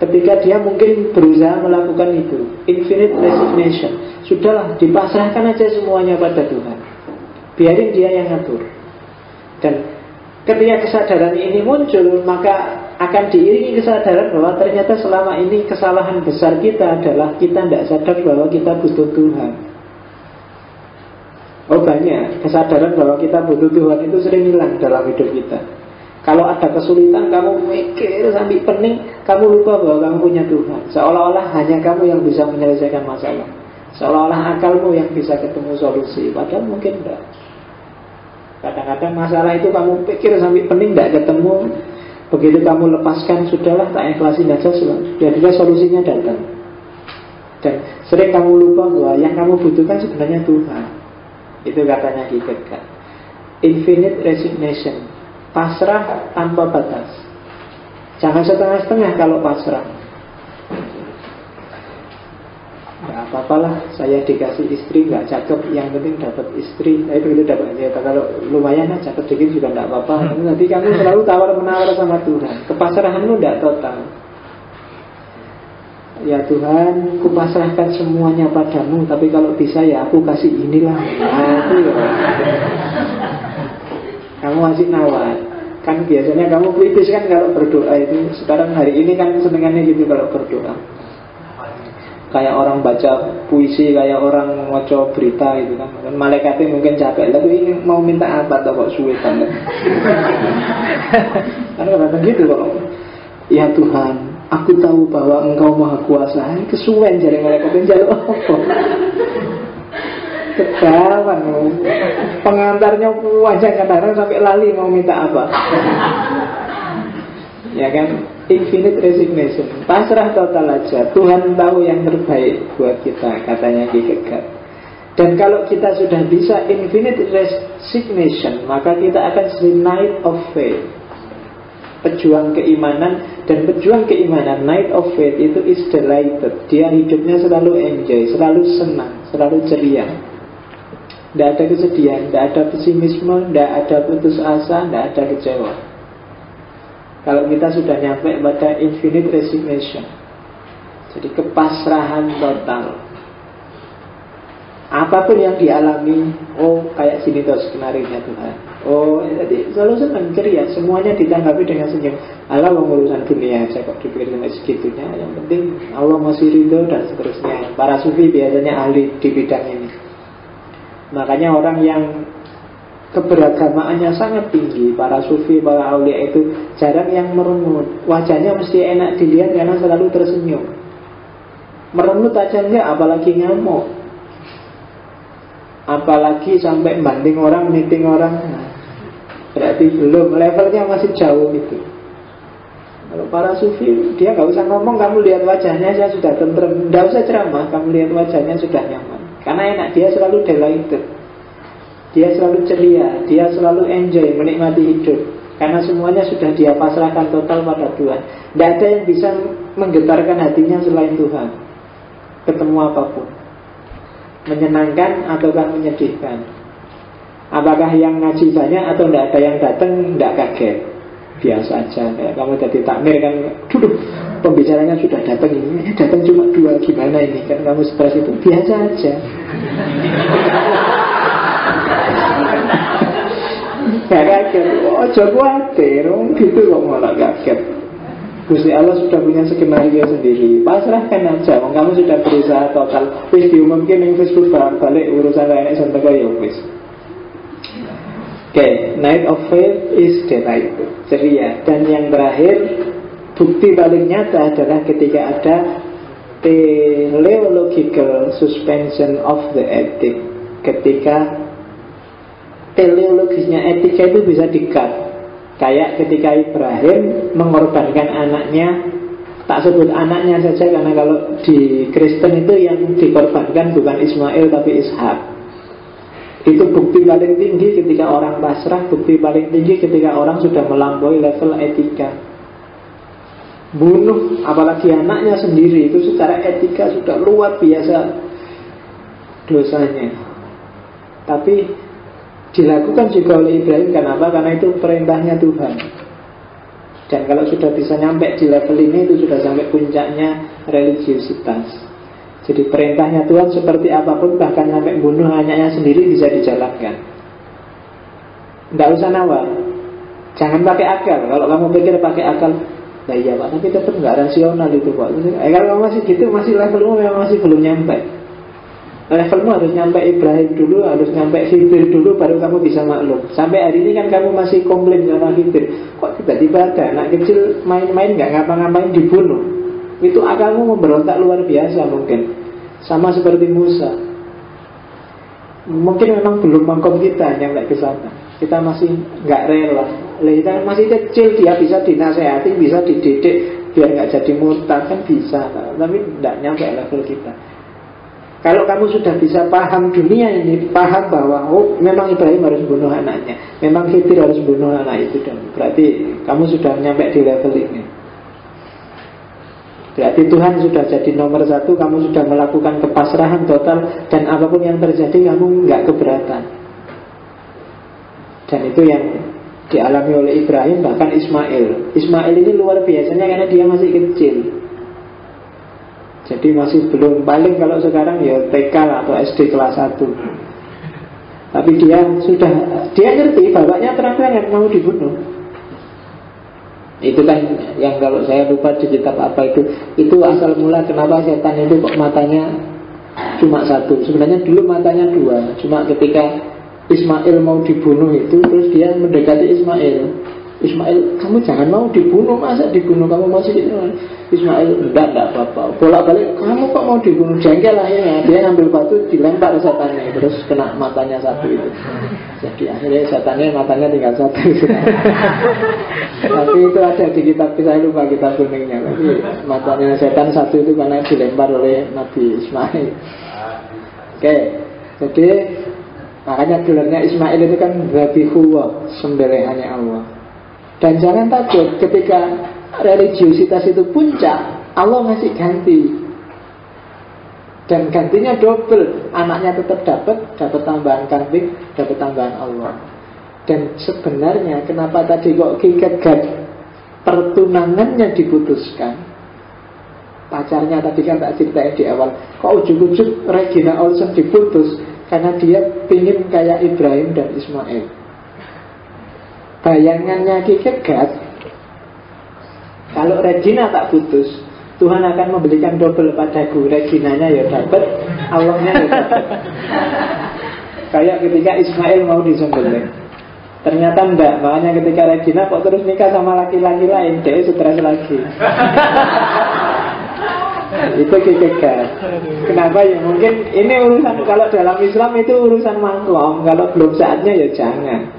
Ketika dia mungkin berusaha melakukan itu, infinite resignation. Sudahlah, dipasrahkan aja semuanya pada Tuhan, biarin dia yang ngatur. Dan ketika kesadaran ini muncul, maka akan diiringi kesadaran bahwa ternyata selama ini kesalahan besar kita adalah kita tidak sadar bahwa kita butuh Tuhan. Oh banyak, kesadaran bahwa kita butuh Tuhan itu sering hilang dalam hidup kita. Kalau ada kesulitan, kamu mikir sampai pening, kamu lupa bahwa kamu punya Tuhan. Seolah-olah hanya kamu yang bisa menyelesaikan masalah, seolah-olah akalmu yang bisa ketemu solusi. Padahal mungkin tidak. Kadang-kadang masalah itu kamu pikir sampai pening tidak ketemu. Begitu kamu lepaskan, sudahlah tak ikhlasin aja, jadi solusinya datang. Dan sering kamu lupa bahwa yang kamu butuhkan sebenarnya Tuhan. Itu katanya Kierkegaard. Infinite resignation, pasrah tanpa batas. Jangan setengah-setengah kalau pasrah. Nggak apa-apalah, saya dikasih istri nggak cakep, yang penting dapat istri. Tapi begitu dapat ya, kalau lumayan lah cakep dikit juga nggak apa-apa. Nanti kamu selalu tawar-menawar sama Tuhan. Kepasrahanmu nggak total. Ya Tuhan, kupasrahkan semuanya padamu, tapi kalau bisa ya aku kasih inilah. Nah, itu ya. Kamu masih nawar. Kan biasanya kamu kritis kan kalau berdoa itu. Sekarang hari ini kan senengannya gitu kalau berdoa. Kayak orang baca puisi, kayak orang ngoco berita gitu kan. Malaikatnya mungkin capek, tapi ini mau minta apa atau kok suwe banget. Karena kadang gitu kok. Ya Tuhan, aku tahu bahwa Engkau Maha Kuasa. Ini kesuwen jari malaikatnya jaluk apa? Ketahuan pengantarnya wajah kadang-kadang sampai lali mau minta apa. Ya kan, infinite resignation, pasrah total aja. Tuhan tahu yang terbaik buat kita, katanya Kierkegaard. Dan kalau kita sudah bisa infinite resignation, maka kita akan see night of faith, pejuang keimanan. Dan pejuang keimanan, night of faith itu is delighted. Dia hidupnya selalu enjoy, selalu senang, selalu ceria. Tidak ada kesedihan, tidak ada pesimisme, tidak ada putus asa, tidak ada kecewa. Kalau kita sudah nyampe pada infinite resignation, jadi kepasrahan total. Apapun yang dialami, oh kayak sini tuh skenarionya Tuhan. Oh, jadi selalu senang, ceria, semuanya ditanggapi dengan senyum. Allah mengurusan dunia, saya kok dipikir sampai segitunya. Yang penting Allah masih ridho dan seterusnya. Para sufi biasanya ahli di bidang ini. Makanya orang yang keberagamaannya sangat tinggi, para sufi, para aulia itu jarang yang merenut. Wajahnya mesti enak dilihat karena selalu tersenyum. Merenut aja enggak, apalagi ngamuk, apalagi sampai banding orang, meeting orang. Nah, berarti belum, levelnya masih jauh itu. Kalau para sufi, dia nggak usah ngomong, kamu lihat wajahnya saya sudah tentrem. Nggak usah ceramah, kamu lihat wajahnya sudah nyaman. Karena enak, dia selalu delighted, dia selalu ceria, dia selalu enjoy, menikmati hidup. Karena semuanya sudah dia pasrahkan total pada Tuhan. Tidak ada yang bisa menggetarkan hatinya selain Tuhan. Ketemu apapun, menyenangkan ataukah menyedihkan, apakah yang ngaji banyak atau tidak ada yang datang, tidak kaget, biasa aja. Kayak kamu tadi takmir kan, duduk, pembicaranya sudah datang, ini datang cuma 2, gimana ini? Kan kamu stres itu, biasa aja. Gak kaget, oh khawatir, gitu kok malah kaget. Gusti Allah sudah punya skenario sendiri, pasrahkan aja. Kamu sudah berusaha total, wis diumumkan yang Facebook balik urusan lainnya sampai kaya wis. Oke, night of faith is delight, ceria. Dan yang terakhir, bukti paling nyata adalah ketika ada teleological suspension of the ethic. Ketika teleologisnya etika itu bisa di-cut. Kayak ketika Ibrahim mengorbankan anaknya. Tak sebut anaknya saja, karena kalau di Kristen itu yang dikorbankan bukan Ismail tapi Ishak. Itu bukti paling tinggi ketika orang pasrah. Bukti paling tinggi ketika orang sudah melampaui level etika. Bunuh, apalagi anaknya sendiri, itu secara etika sudah luar biasa dosanya. Tapi dilakukan juga oleh Ibrahim. Kenapa? Karena itu perintahnya Tuhan. Dan kalau sudah bisa nyampe di level ini, itu sudah sampai puncaknya religiusitas. Jadi perintahnya Tuhan seperti apapun, bahkan sampai bunuh anaknya sendiri bisa dijalankan. Tidak usah nawar. Jangan pakai akal. Kalau kamu pikir pakai akal, nah iya Pak, tapi tetap nggak rasional itu Pak. Kalau kamu masih gitu, masih levelmu memang masih belum nyampe. Levelmu harus nyampe Ibrahim dulu, harus nyampe Khidir dulu, baru kamu bisa maklum. Sampai hari ini kan kamu masih komplain sama Khidir. Kok tiba-tiba ada anak kecil main-main nggak ngapa-ngapain dibunuh? Itu akalmu memberontak luar biasa mungkin. Sama seperti Musa. Mungkin memang belum mangkom kita nyampe ke sana. Kita masih nggak rela. Kita masih kecil, dia bisa dinasehati, bisa dididik biar nggak jadi murtad, kan bisa. Tapi nggak nyampe level kita. Kalau kamu sudah bisa paham dunia ini, paham bahwa memang Ibrahim harus bunuh anaknya, memang Khidir harus bunuh anak itu, dan berarti kamu sudah nyampe di level ini. Berarti Tuhan sudah jadi nomor satu, kamu sudah melakukan kepasrahan total, dan apapun yang terjadi kamu nggak keberatan. Dan itu yang dialami oleh Ibrahim, bahkan Ismail. Ismail ini luar biasanya karena dia masih kecil. Jadi masih belum, paling kalau sekarang ya TK atau SD kelas 1. Tapi dia ngerti bapaknya terang-terangan mau dibunuh. Itu kan yang kalau saya lupa di kitab apa itu asal mula kenapa setan itu kok matanya cuma satu. Sebenarnya dulu matanya dua. Cuma ketika Ismail mau dibunuh itu, terus dia mendekati Ismail. Ismail, kamu jangan mau dibunuh, masa dibunuh, kamu masih gitu. Ismail, enggak apa-apa. Bolak-balik, kamu kok mau dibunuh? Jengkel akhirnya, dia ngambil batu, dilempar setannya, terus kena matanya satu itu. Jadi akhirnya setannya matanya tinggal satu. Tapi itu ada di kitab, saya lupa kitab kuningnya. Tapi matanya setan satu itu karena dilempar oleh Nabi Ismail. Oke, jadi makanya gelarnya Ismail itu kan Zabihuwah, sembelihannya Allah. Dan jangan takut ketika religiusitas itu puncak, Allah ngasih ganti. Dan gantinya double. Anaknya tetap dapat tambahan kambing, dapat tambahan Allah. Dan sebenarnya kenapa tadi kok Kierkegaard pertunangannya diputuskan? Pacarnya tadi kan tak ceritain di awal. Kok ujuk-ujuk Regina Olsen diputus? Karena dia pingin kayak Ibrahim dan Ismail. Bayangannya Kierkegaard, kalau Regina tak putus, Tuhan akan memberikan double padaku. Reginanya ya dapat, Allahnya ya dapat. Kayak ketika Ismail mau disembelih, ternyata enggak. Makanya ketika Regina kok terus nikah sama laki-laki lain, dia stres lagi. Itu Kierkegaard. Kenapa ya? Mungkin ini urusan, kalau dalam Islam itu urusan maklum. Kalau belum saatnya ya jangan.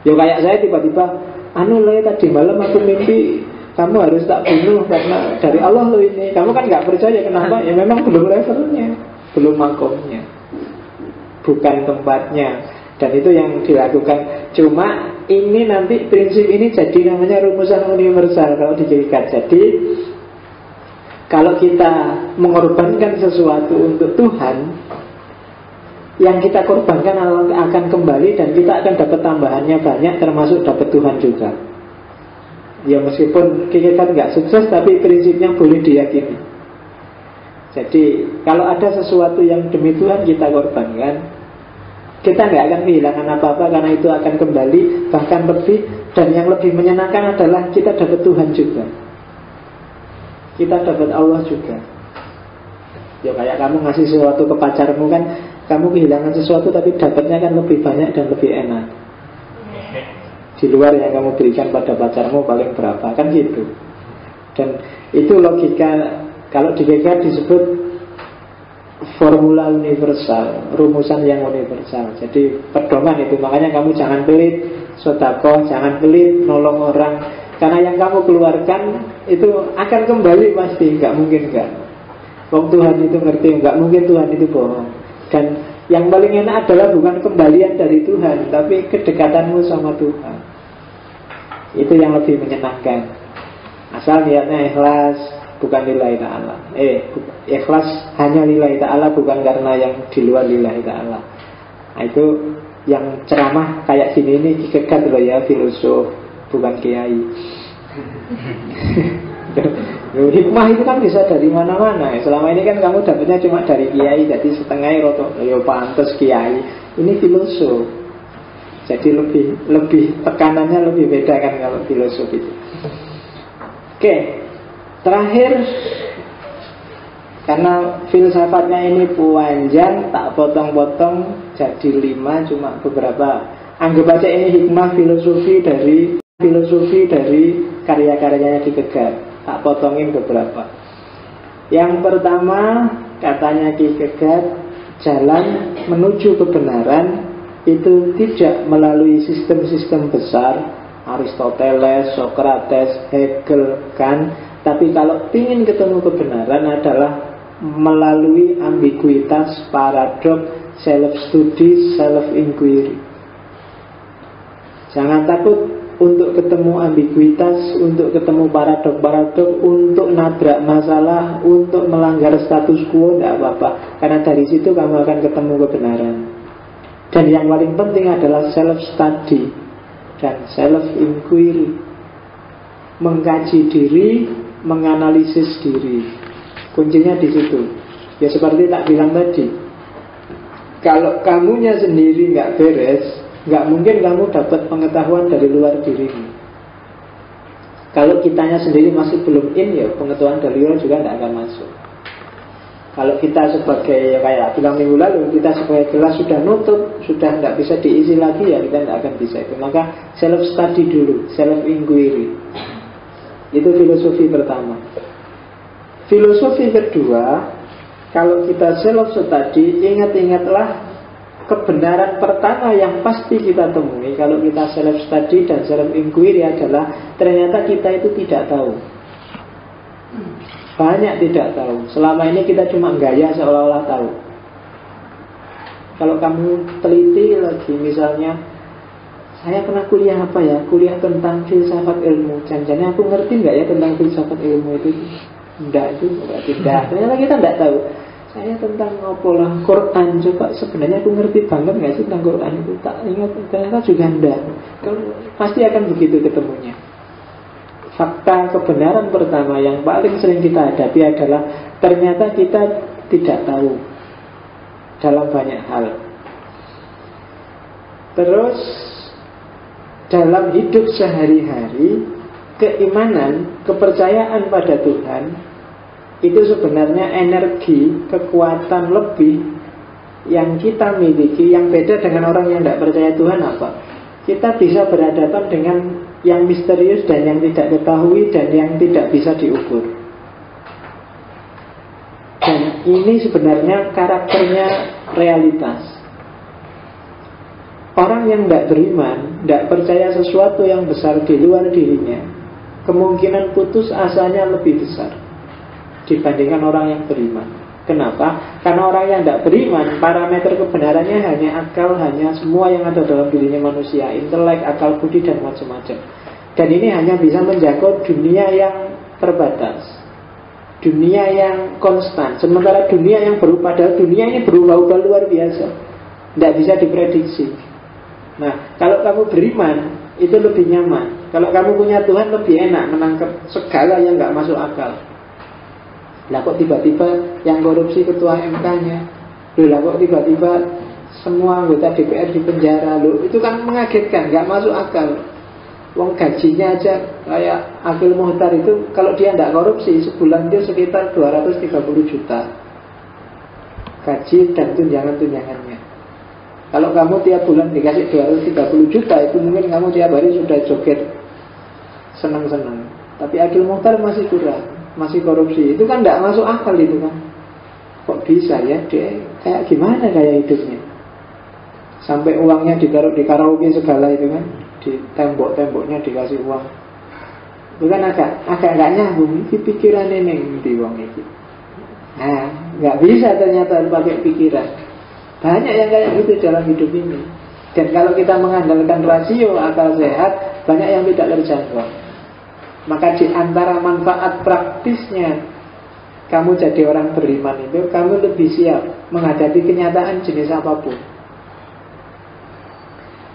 Ya kayak saya tiba-tiba, tadi malam aku mimpi kamu harus tak bunuh karena dari Allah lo ini. Kamu kan nggak percaya, kenapa? Ya memang belum levelnya, belum makomnya, bukan tempatnya. Dan itu yang dilakukan. Cuma ini nanti prinsip ini jadi namanya rumusan universal kalau dikirikan. Jadi kalau kita mengorbankan sesuatu untuk Tuhan, yang kita korbankan akan kembali dan kita akan dapat tambahannya banyak, termasuk dapat Tuhan juga. Ya meskipun kita nggak sukses, tapi prinsipnya boleh diyakini. Jadi kalau ada sesuatu yang demi Tuhan kita korbankan, kita nggak akan kehilangan apa-apa karena itu akan kembali, bahkan lebih. Dan yang lebih menyenangkan adalah kita dapat Tuhan juga. Kita dapat Allah juga. Ya kayak kamu ngasih sesuatu ke pacarmu kan, kamu kehilangan sesuatu tapi dapatnya kan lebih banyak dan lebih enak. Di luar yang kamu berikan pada pacarmu paling berapa, kan gitu. Dan itu logika. Kalau di Kierkegaard disebut formula universal, rumusan yang universal. Jadi pedoman itu. Makanya kamu jangan pelit sedekah, jangan pelit nolong orang, karena yang kamu keluarkan itu akan kembali pasti, nggak mungkin nggak. Wong Tuhan itu ngerti, nggak mungkin Tuhan itu bohong. Dan Yang paling enak adalah bukan kembalian dari Tuhan, tapi kedekatanmu sama Tuhan. Itu yang lebih menyenangkan. Asal niatnya ikhlas, bukan lillahi ta'ala. Ikhlas hanya lillahi ta'ala, bukan karena yang di luar lillahi ta'ala. Nah, itu yang ceramah kayak gini ini dikekat loh ya, filosof, bukan kiai. Hikmah itu kan bisa dari mana-mana. Selama ini kan kamu dapatnya cuma dari kiai, jadi setengah roto, ya pantes kiai. Ini filosof. Jadi lebih tekanannya lebih beda kan kalau filosof itu. Oke, terakhir, karena filsafatnya ini panjang, tak potong-potong jadi 5, cuma beberapa. Anggap aja ini hikmah filosofi dari karya-karyanya Kierkegaard. Tak potongin beberapa. Yang pertama, katanya Kierkegaard, jalan menuju kebenaran itu tidak melalui sistem-sistem besar, Aristoteles, Socrates, Hegel, Kant. Tapi kalau ingin ketemu kebenaran adalah melalui ambiguitas, paradoks, self-study, self-inquiry. Jangan takut untuk ketemu ambiguitas, untuk ketemu paradok-paradok, untuk nabrak masalah, untuk melanggar status quo, tidak apa-apa. Karena dari situ kamu akan ketemu kebenaran. Dan yang paling penting adalah self-study dan self-inquiry. Mengkaji diri, menganalisis diri. Kuncinya di situ. Ya seperti tak bilang tadi, kalau kamunya sendiri nggak beres, nggak mungkin kamu dapat pengetahuan dari luar dirimu. Kalau kitanya sendiri masih belum ya pengetahuan dari luar juga tidak akan masuk. Kalau kita sebagai, kayak bilang minggu lalu, kita sebagai gelas sudah nutup, sudah tidak bisa diisi lagi, ya kita tidak akan bisa itu. Maka self-study dulu, self-inquiry. Itu filosofi pertama. Filosofi kedua, kalau kita self-study, ingat-ingatlah kebenaran pertama yang pasti kita temui kalau kita self-study dan self-inquiry adalah ternyata kita itu tidak tahu. Banyak tidak tahu. Selama ini kita cuma gaya seolah-olah tahu. Kalau kamu teliti lagi, misalnya saya pernah kuliah apa ya? Kuliah tentang filsafat ilmu. Jangan-jangan aku ngerti nggak ya tentang filsafat ilmu itu? Tidak. Ternyata kita tidak tahu. Saya tentang apalah Quran, coba sebenarnya aku ngerti banget nggak sih tentang Quran itu? Tak ingat, ternyata juga enggak. Pasti akan begitu ketemunya. Fakta kebenaran pertama yang paling sering kita hadapi adalah ternyata kita tidak tahu dalam banyak hal. Terus dalam hidup sehari-hari, keimanan, kepercayaan pada Tuhan itu sebenarnya energi, kekuatan lebih yang kita miliki, yang beda dengan orang yang tidak percaya Tuhan apa? Kita bisa berhadapan dengan yang misterius dan yang tidak ketahui dan yang tidak bisa diukur. Dan ini sebenarnya karakternya realitas. Orang yang tidak beriman, tidak percaya sesuatu yang besar di luar dirinya, kemungkinan putus asanya lebih besar dibandingkan orang yang beriman. Kenapa? Karena orang yang tidak beriman, parameter kebenarannya hanya akal, hanya semua yang ada dalam dirinya manusia, intelek, akal budi, dan macam-macam. Dan ini hanya bisa menjangkau dunia yang terbatas, dunia yang konstan. Sementara dunia yang padahal dunia ini berubah-ubah luar biasa, tidak bisa diprediksi. Nah, kalau kamu beriman, itu lebih nyaman. Kalau kamu punya Tuhan, lebih enak menangkap segala yang nggak masuk akal. Lah kok tiba-tiba yang korupsi ketua MK-nya, lah kok tiba-tiba semua anggota DPR di penjara, itu kan mengagetkan, nggak masuk akal. Wong gajinya aja kayak Akil Muhtar itu, kalau dia tidak korupsi sebulan dia sekitar 230 juta gaji dan tunjangan-tunjangannya. Kalau kamu tiap bulan dikasih 230 juta, itu mungkin kamu tiap hari sudah joget senang-senang. Tapi Akil Muhtar masih kurang, masih korupsi. Itu kan tidak masuk akal itu kan. Kok bisa ya dia kayak gimana kayak hidupnya? Sampai uangnya ditaruh di karaoke segala itu kan, di tembok-temboknya dikasih uang. Itu kan agak nggak nyambung. Ini pikiran ini di uang itu. Nah, nggak bisa ternyata pakai pikiran. Banyak yang kayak gitu dalam hidup ini. Dan kalau kita mengandalkan rasio akal sehat, banyak yang tidak terjangkau. Maka di antara manfaat praktisnya kamu jadi orang beriman itu, kamu lebih siap menghadapi kenyataan jenis apapun.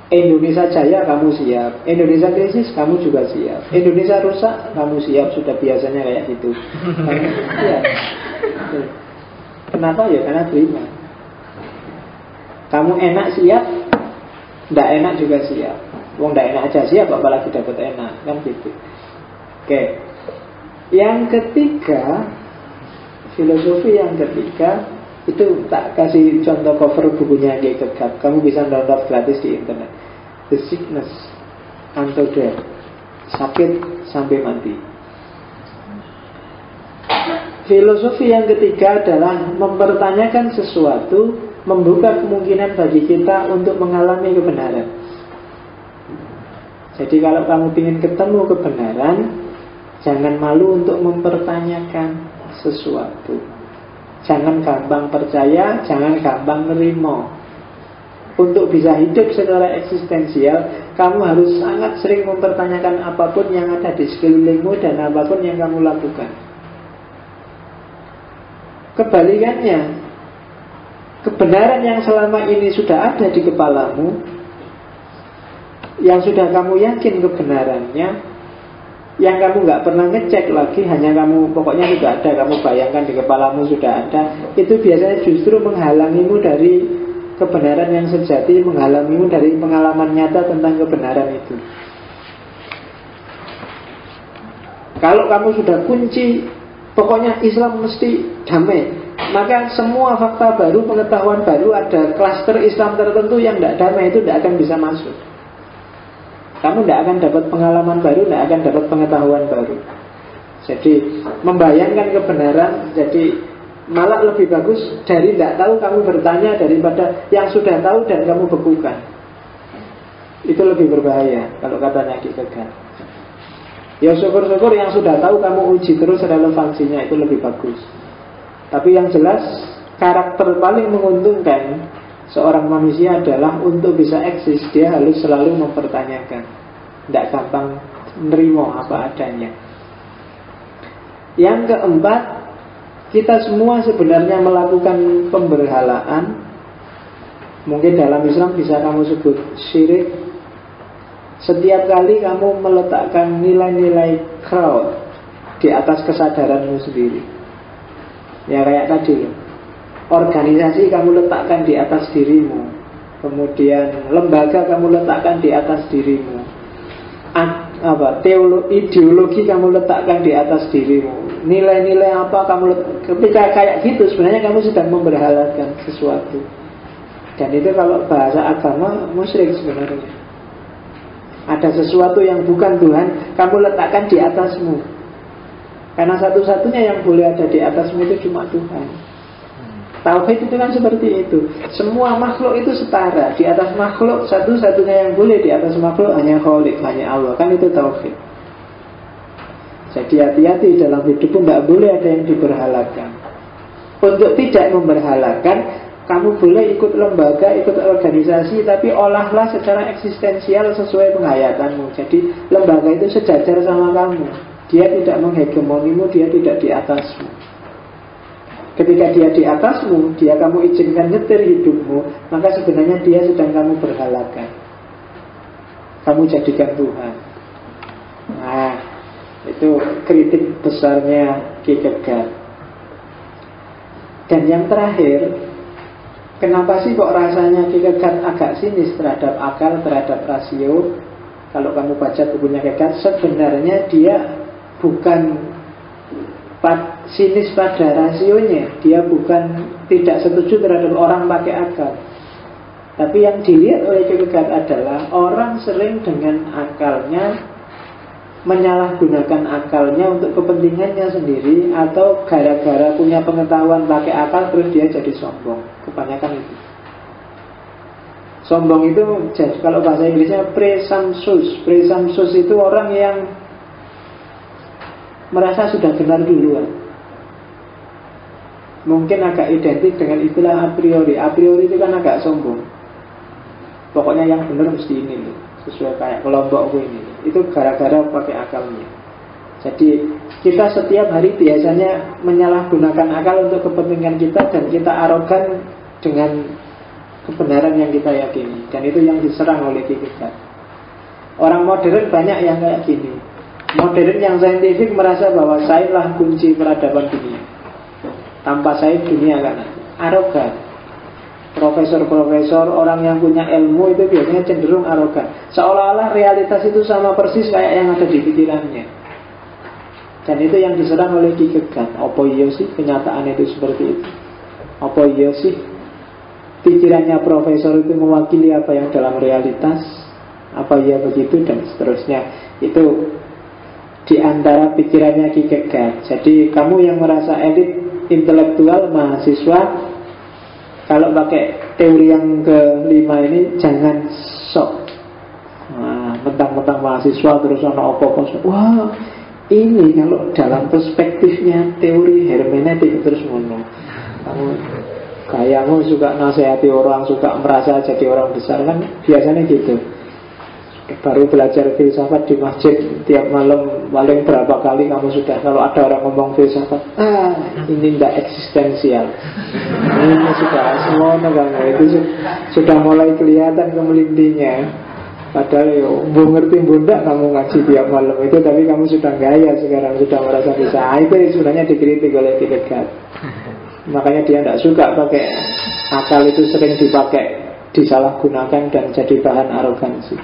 Indonesia jaya, kamu siap. Indonesia krisis, kamu juga siap. Indonesia rusak, kamu siap. Sudah biasanya kayak gitu. Ya. Kenapa? Ya karena beriman. Kamu enak siap, ndak enak juga siap. Wong ndak enak aja siap, apalagi dapat enak, kan gitu. Oke. Yang ketiga, filosofi yang ketiga, itu tak kasih contoh cover bukunya Kierkegaard. Kamu bisa download gratis di internet. The Sickness Unto Death, sakit sampai mati. Filosofi yang ketiga adalah mempertanyakan sesuatu, membuka kemungkinan bagi kita untuk mengalami kebenaran. Jadi kalau kamu ingin ketemu kebenaran, jangan malu untuk mempertanyakan sesuatu. Jangan gampang percaya, jangan gampang nerimo. Untuk bisa hidup secara eksistensial, kamu harus sangat sering mempertanyakan apapun yang ada di sekelilingmu dan apapun yang kamu lakukan. Kebalikannya, kebenaran yang selama ini sudah ada di kepalamu, yang sudah kamu yakin kebenarannya, yang kamu nggak pernah ngecek lagi, hanya kamu pokoknya sudah ada, kamu bayangkan di kepalamu sudah ada, itu biasanya justru menghalangimu dari kebenaran yang sejati, menghalangimu dari pengalaman nyata tentang kebenaran itu. Kalau kamu sudah kunci, pokoknya Islam mesti damai, maka semua fakta baru, pengetahuan baru, ada klaster Islam tertentu yang tidak damai, itu tidak akan bisa masuk. Kamu tidak akan dapat pengalaman baru, tidak akan dapat pengetahuan baru. Jadi membayangkan kebenaran, jadi malah lebih bagus dari tidak tahu kamu bertanya daripada yang sudah tahu dan kamu bekukan. Itu lebih berbahaya kalau katanya Kierkegaard. Ya syukur-syukur yang sudah tahu kamu uji terus relevansinya, itu lebih bagus. Tapi yang jelas karakter paling menguntungkan seorang manusia adalah untuk bisa eksis, dia harus selalu mempertanyakan, tidak gampang nerimo apa adanya. Yang keempat, kita semua sebenarnya melakukan pemberhalaan. Mungkin dalam Islam bisa kamu sebut syirik. Setiap kali kamu meletakkan nilai-nilai crowd di atas kesadaranmu sendiri. Ya kayak tadi loh, organisasi kamu letakkan di atas dirimu, kemudian lembaga kamu letakkan di atas dirimu, ideologi kamu letakkan di atas dirimu, nilai-nilai apa kamu ketika kayak gitu sebenarnya kamu sedang memberhalakan sesuatu. Dan itu kalau bahasa agama musyrik sebenarnya. Ada sesuatu yang bukan Tuhan kamu letakkan di atasmu, karena satu-satunya yang boleh ada di atasmu itu cuma Tuhan. Tauhid itu kan seperti itu. Semua makhluk itu setara. Di atas makhluk, satu-satunya yang boleh di atas makhluk hanya Khalik, hanya Allah. Kan itu tauhid. Jadi hati-hati dalam hidup pun tidak boleh ada yang diberhalakan. Untuk tidak memberhalakan, kamu boleh ikut lembaga, ikut organisasi, tapi olahlah secara eksistensial sesuai penghayatanmu. Jadi lembaga itu sejajar sama kamu. Dia tidak menghegemonimu, dia tidak di atasmu. Ketika dia di atasmu, dia kamu izinkan nyetir hidupmu, maka sebenarnya dia sedang kamu berhalakan. Kamu jadikan Tuhan. Nah, itu kritik besarnya Kierkegaard. Dan yang terakhir, kenapa sih kok rasanya Kierkegaard agak sinis terhadap akal, terhadap rasio? Kalau kamu baca bukunya Kierkegaard, sebenarnya dia bukan sinis pada rasionya. Dia bukan tidak setuju terhadap orang pakai akal. Tapi yang dilihat oleh Kierkegaard adalah orang sering dengan akalnya menyalahgunakan akalnya untuk kepentingannya sendiri, atau gara-gara punya pengetahuan pakai akal terus dia jadi sombong. Kebanyakan itu. Sombong itu kalau bahasa Inggrisnya presumptuous. Presumptuous itu orang yang merasa sudah benar duluan. mungkin agak identik dengan istilah a priori. A priori itu kan agak sombong. Pokoknya yang benar mesti ini loh, sesuai kayak kelompokku ini. Itu gara-gara pakai akalnya. Jadi kita setiap hari biasanya menyalahgunakan akal untuk kepentingan kita, dan kita arogan dengan kebenaran yang kita yakini. Dan itu yang diserang oleh Kierkegaard. Orang modern banyak yang kayak gini. Modern yang saintifik merasa bahwa sainlah kunci peradaban dunia. Tanpa sain dunia kan arogan. Profesor-profesor, orang yang punya ilmu itu biasanya cenderung arogan. Seolah-olah realitas itu sama persis kayak yang ada di pikirannya. Dan itu yang diserang oleh Kierkegaard. Apa iya sih kenyataan itu seperti itu? Apa iya sih pikirannya profesor itu mewakili apa yang dalam realitas? Apa iya begitu? Dan seterusnya. Itu di antara pikirannya Kierkegaard. Jadi kamu yang merasa elit intelektual mahasiswa, kalau pakai teori yang kelima ini jangan sok. Nah, mentang-mentang mahasiswa terus ono opo-opo. Wah, ini kalau dalam perspektifnya teori hermeneutik terus ngono. Kamu suka nasihati orang, suka merasa jadi orang besar kan biasanya gitu. Baru belajar filsafat di masjid tiap malam paling berapa kali kamu sudah, kalau ada orang ngomong filsafat, ini tidak eksistensial, ini sudah semua kamu itu sudah mulai kelihatan kemelintinya. Padahal ya ngerti bunda kamu ngaji tiap malam itu, tapi kamu sudah gaya sekarang, sudah merasa bisa. Itu sebenarnya dikritik oleh Kierkegaard. Makanya dia tidak suka pakai akal, itu sering dipakai, disalahgunakan dan jadi bahan arogansi.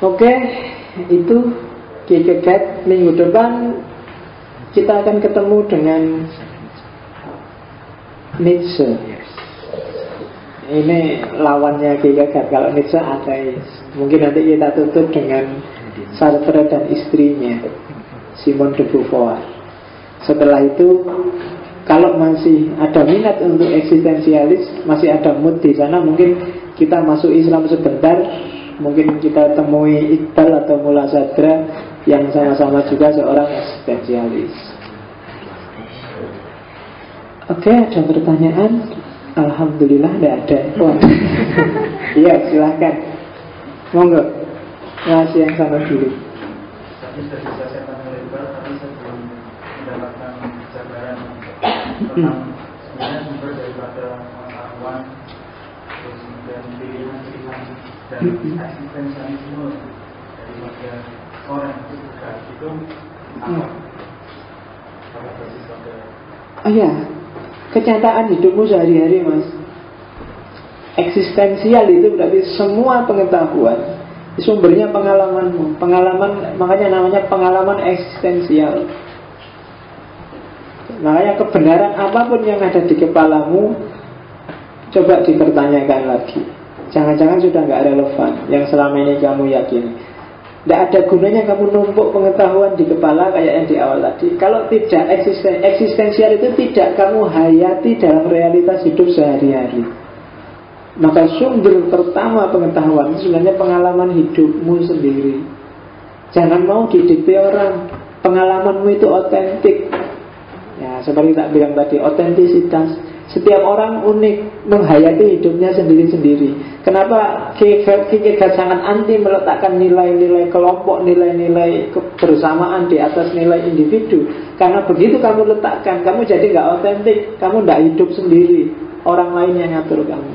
Oke, itu Kierkegaard. Minggu depan kita akan ketemu dengan Nietzsche. Ini lawannya Kierkegaard. Kalau Nietzsche ateis. Mungkin nanti kita tutup dengan Sartre dan istrinya Simone de Beauvoir. Setelah itu, kalau masih ada minat untuk eksistensialis, masih ada mood di sana, mungkin kita masuk Islam sebentar. Mungkin kita temui Iqbal atau Mullah Sadra yang sama-sama juga seorang eksistensialis. Oke, ada pertanyaan? Alhamdulillah tidak ada. Iya, silahkan. Monggo. Masih yang sama dulu. Tapi sudah diselesaikan oleh Iqbal, tapi saya belum mendapatkan jabaran tentang sebenarnya sumber daripada pengetahuan, terus kemudian pilihan-pilihan dan eksistensialisme daripada orang itu apa? Apa basis pada? Oh ya, kenyataan hidupmu sehari-hari, Mas. Eksistensial itu berarti semua pengetahuan sumbernya pengalamanmu. Pengalaman, makanya namanya pengalaman eksistensial. Makanya kebenaran apapun yang ada di kepalamu, coba dipertanyakan lagi. Jangan-jangan sudah nggak relevan yang selama ini kamu yakini. Tidak ada gunanya kamu numpuk pengetahuan di kepala kayak yang di awal tadi. Kalau tidak eksistensial itu tidak kamu hayati dalam realitas hidup sehari-hari. Maka sumber pertama pengetahuan itu sebenarnya pengalaman hidupmu sendiri. Jangan mau didikte orang. Pengalamanmu itu otentik. Ya, seperti tak bilang tadi, otentisitas. Setiap orang unik, menghayati hidupnya sendiri-sendiri. Kenapa Kierkegaard sangat anti meletakkan nilai-nilai kelompok, nilai-nilai kebersamaan di atas nilai individu? Karena begitu kamu letakkan, kamu jadi nggak otentik, kamu nggak hidup sendiri, orang lain yang ngatur kamu.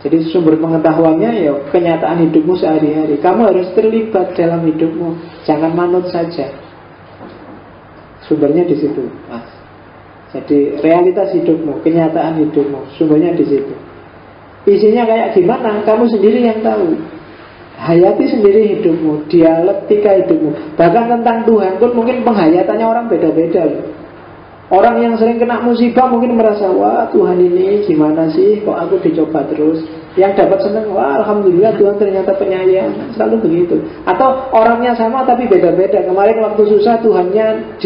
Jadi sumber pengetahuannya ya kenyataan hidupmu sehari-hari. Kamu harus terlibat dalam hidupmu, jangan manut saja. Sumbernya di situ, Mas. Jadi realitas hidupmu, kenyataan hidupmu, sumbernya di situ. Isinya kayak gimana, kamu sendiri yang tahu. Hayati sendiri hidupmu, dialektika hidupmu. Bahkan tentang Tuhan pun mungkin penghayatannya orang beda-beda loh. Orang yang sering kena musibah mungkin merasa, wah Tuhan ini gimana sih, kok aku dicoba terus. Yang dapat senang, wah Alhamdulillah Tuhan ternyata penyayang. Selalu begitu. Atau orangnya sama tapi beda-beda. Kemarin waktu susah Tuhannya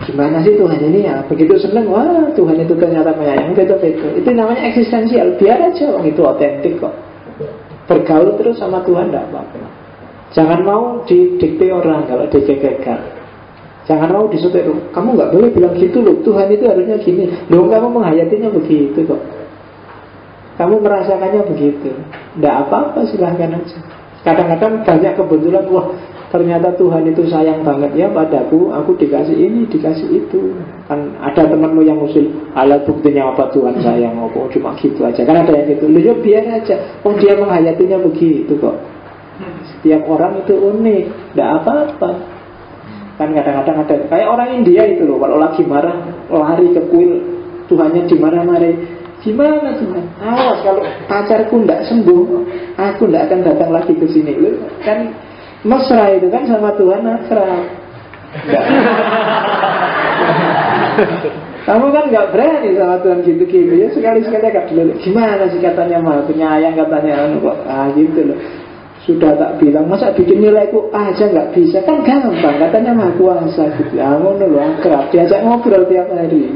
gimana sih Tuhan ini ya, begitu senang, wah Tuhan itu ternyata penyayang, beda-beda. Itu namanya eksistensial. Biar aja orang itu otentik kok. Bergaul terus sama Tuhan tidak apa-apa. Jangan mau didikte orang kalau di Kierkegaard. Jangan mau disetir. Kamu nggak boleh bilang gitu loh. Tuhan itu harusnya gini. Loh, kamu menghayatinya begitu kok. Kamu merasakannya begitu. Nggak apa-apa, silahkan aja. Kadang-kadang banyak kebetulan, wah ternyata Tuhan itu sayang banget ya padaku. Aku dikasih ini, dikasih itu. Kan ada temanmu yang usul, alat buktinya apa Tuhan sayang? Oh, cuma gitu aja. Kan ada yang gitu. Loh ya biar aja. Oh dia menghayatinya begitu kok. Setiap orang itu unik. Nggak apa-apa. Kan kadang-kadang ada kayak orang India itu loh, kalau lagi marah lari ke kuil, Tuhannya dimarah-marahi. Gimana Tuhan? Awas kalau pacarku tidak sembuh, aku tidak akan datang lagi ke sini. Loh, kan mesra itu kan sama Tuhan akrab. Kamu kan nggak berani sama Tuhan gitu-gitu ya, sekali-sekali agak dulu. Gimana sih katanya maha penyayang, katanya kok gitu loh. Sudah tak bilang, masa bikin nilaiku aja nggak bisa? Kan gampang, katanya maha kuasa gitu. Ngono loh, akrab, diajak ngobrol tiap hari,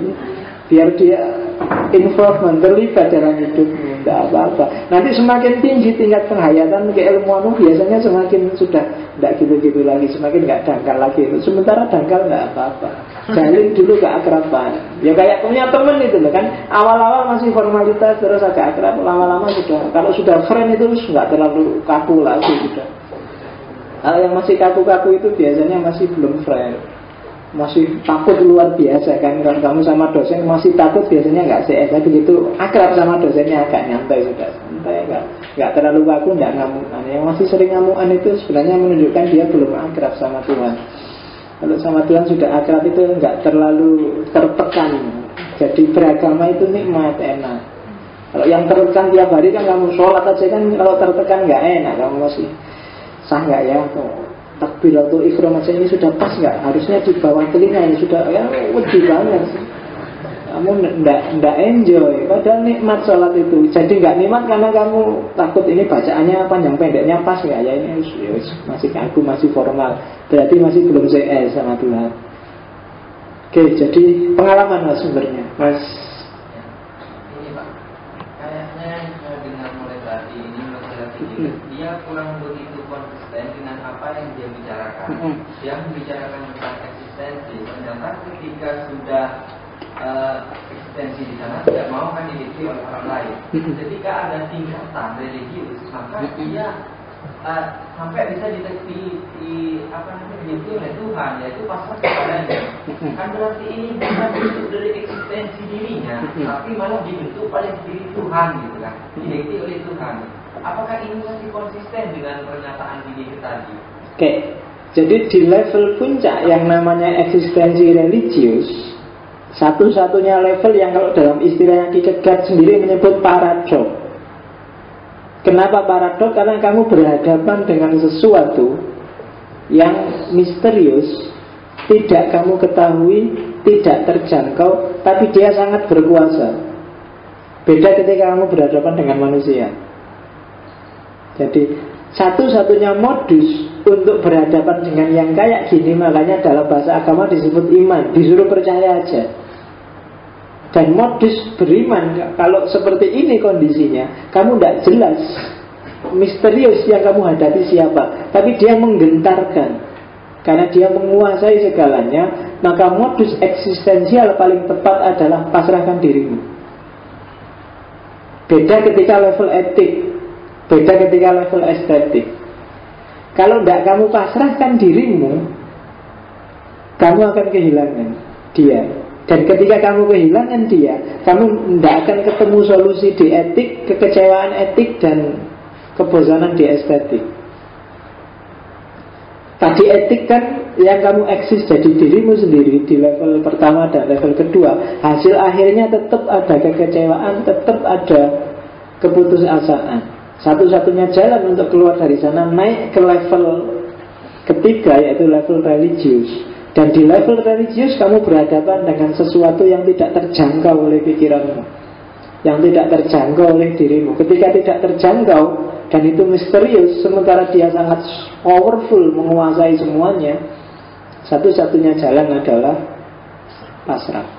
biar dia involvement, terlibat dalam hidupmu. Tidak apa-apa. Nanti semakin tinggi tingkat penghayatan keilmuanmu, biasanya semakin sudah tidak gitu-gitu lagi, semakin nggak dangkal lagi. Sementara dangkal nggak apa-apa. Jalin dulu keakraban. Ya kayak punya temen itu loh kan. Awal-awal masih formalitas, terus agak akrab. Lama-lama sudah, kalau sudah friend itu nggak terlalu kaku lagi sudah. Kalau yang masih kaku-kaku itu biasanya masih belum friend, masih takut luar biasa kan. Kalau kamu sama dosen masih takut, biasanya nggak CS. Begitu akrab sama dosennya agak nyantai sudah, santai, nggak terlalu kaku, nggak ngamukan. Yang masih sering ngamukan itu sebenarnya menunjukkan dia belum akrab sama Tuhan. Kalau sama Tuhan sudah akrab itu nggak terlalu tertekan. Jadi beragama itu nikmat, enak. Kalau yang tertekan tiap hari kan kamu sholat aja kan, kalau tertekan nggak enak. Kamu masih sah nggak ya? Takbiratul ihram aja ini sudah pas nggak? Harusnya di bawah telinga ini sudah, ya wedi banget. Kamu nggak enjoy. Padahal nikmat sholat itu. Jadi nggak nikmat karena kamu takut ini bacaannya panjang pendeknya pas nggak ya? Ini masih kaku, masih formal. Berarti masih belum CS sama Tuhan. Oke, jadi pengalaman mas sumbernya, mas. Ini Pak, kayaknya dengan mulai tadi ini dia kurang begitu konsisten dengan apa yang dia bicarakan. Dia membicarakan tentang eksistensi. Ternyata ketika sudah eksistensi di sana tidak mau kan dimiliki oleh orang lain. Ketika ada tingkatan religius, maka dia sampai bisa dimiliki oleh Tuhan, yaitu pasrah kepadanya. Kan berarti ini bukan bentuk dari eksistensi dirinya, tapi malah dibentuk oleh diri Tuhan gitu kan, dimiliki oleh Tuhan. Apakah ini masih konsisten dengan pernyataan diri tadi? Oke, jadi di level puncak yang namanya eksistensi religius, satu-satunya level yang kalau dalam istilahnya Kierkegaard sendiri menyebut paradok. Kenapa paradok? Karena kamu berhadapan dengan sesuatu yang misterius, tidak kamu ketahui, tidak terjangkau, tapi dia sangat berkuasa. Beda ketika kamu berhadapan dengan manusia. Jadi satu-satunya modus untuk berhadapan dengan yang kayak gini, makanya dalam bahasa agama disebut iman, disuruh percaya aja. Dan modus beriman, kalau seperti ini kondisinya, kamu tidak jelas, misterius yang kamu hadapi siapa, tapi dia menggentarkan, karena dia menguasai segalanya. Maka modus eksistensial paling tepat adalah pasrahkan dirimu. Beda ketika level etik, beda ketika level estetik. Kalau tidak kamu pasrahkan dirimu, kamu akan kehilangan dia. Dan ketika kamu kehilangan dia, kamu tidak akan ketemu solusi di etik, kekecewaan etik, dan kebosanan di estetik. Tadi etik kan yang kamu eksis jadi dirimu sendiri di level pertama dan level kedua. Hasil akhirnya tetap ada kekecewaan, tetap ada keputusasaan. Satu-satunya jalan untuk keluar dari sana naik ke level ketiga, yaitu level religius. Dan di level religius kamu berhadapan dengan sesuatu yang tidak terjangkau oleh pikiranmu, yang tidak terjangkau oleh dirimu. Ketika tidak terjangkau dan itu misterius, sementara dia sangat powerful, menguasai semuanya, satu-satunya jalan adalah pasrah.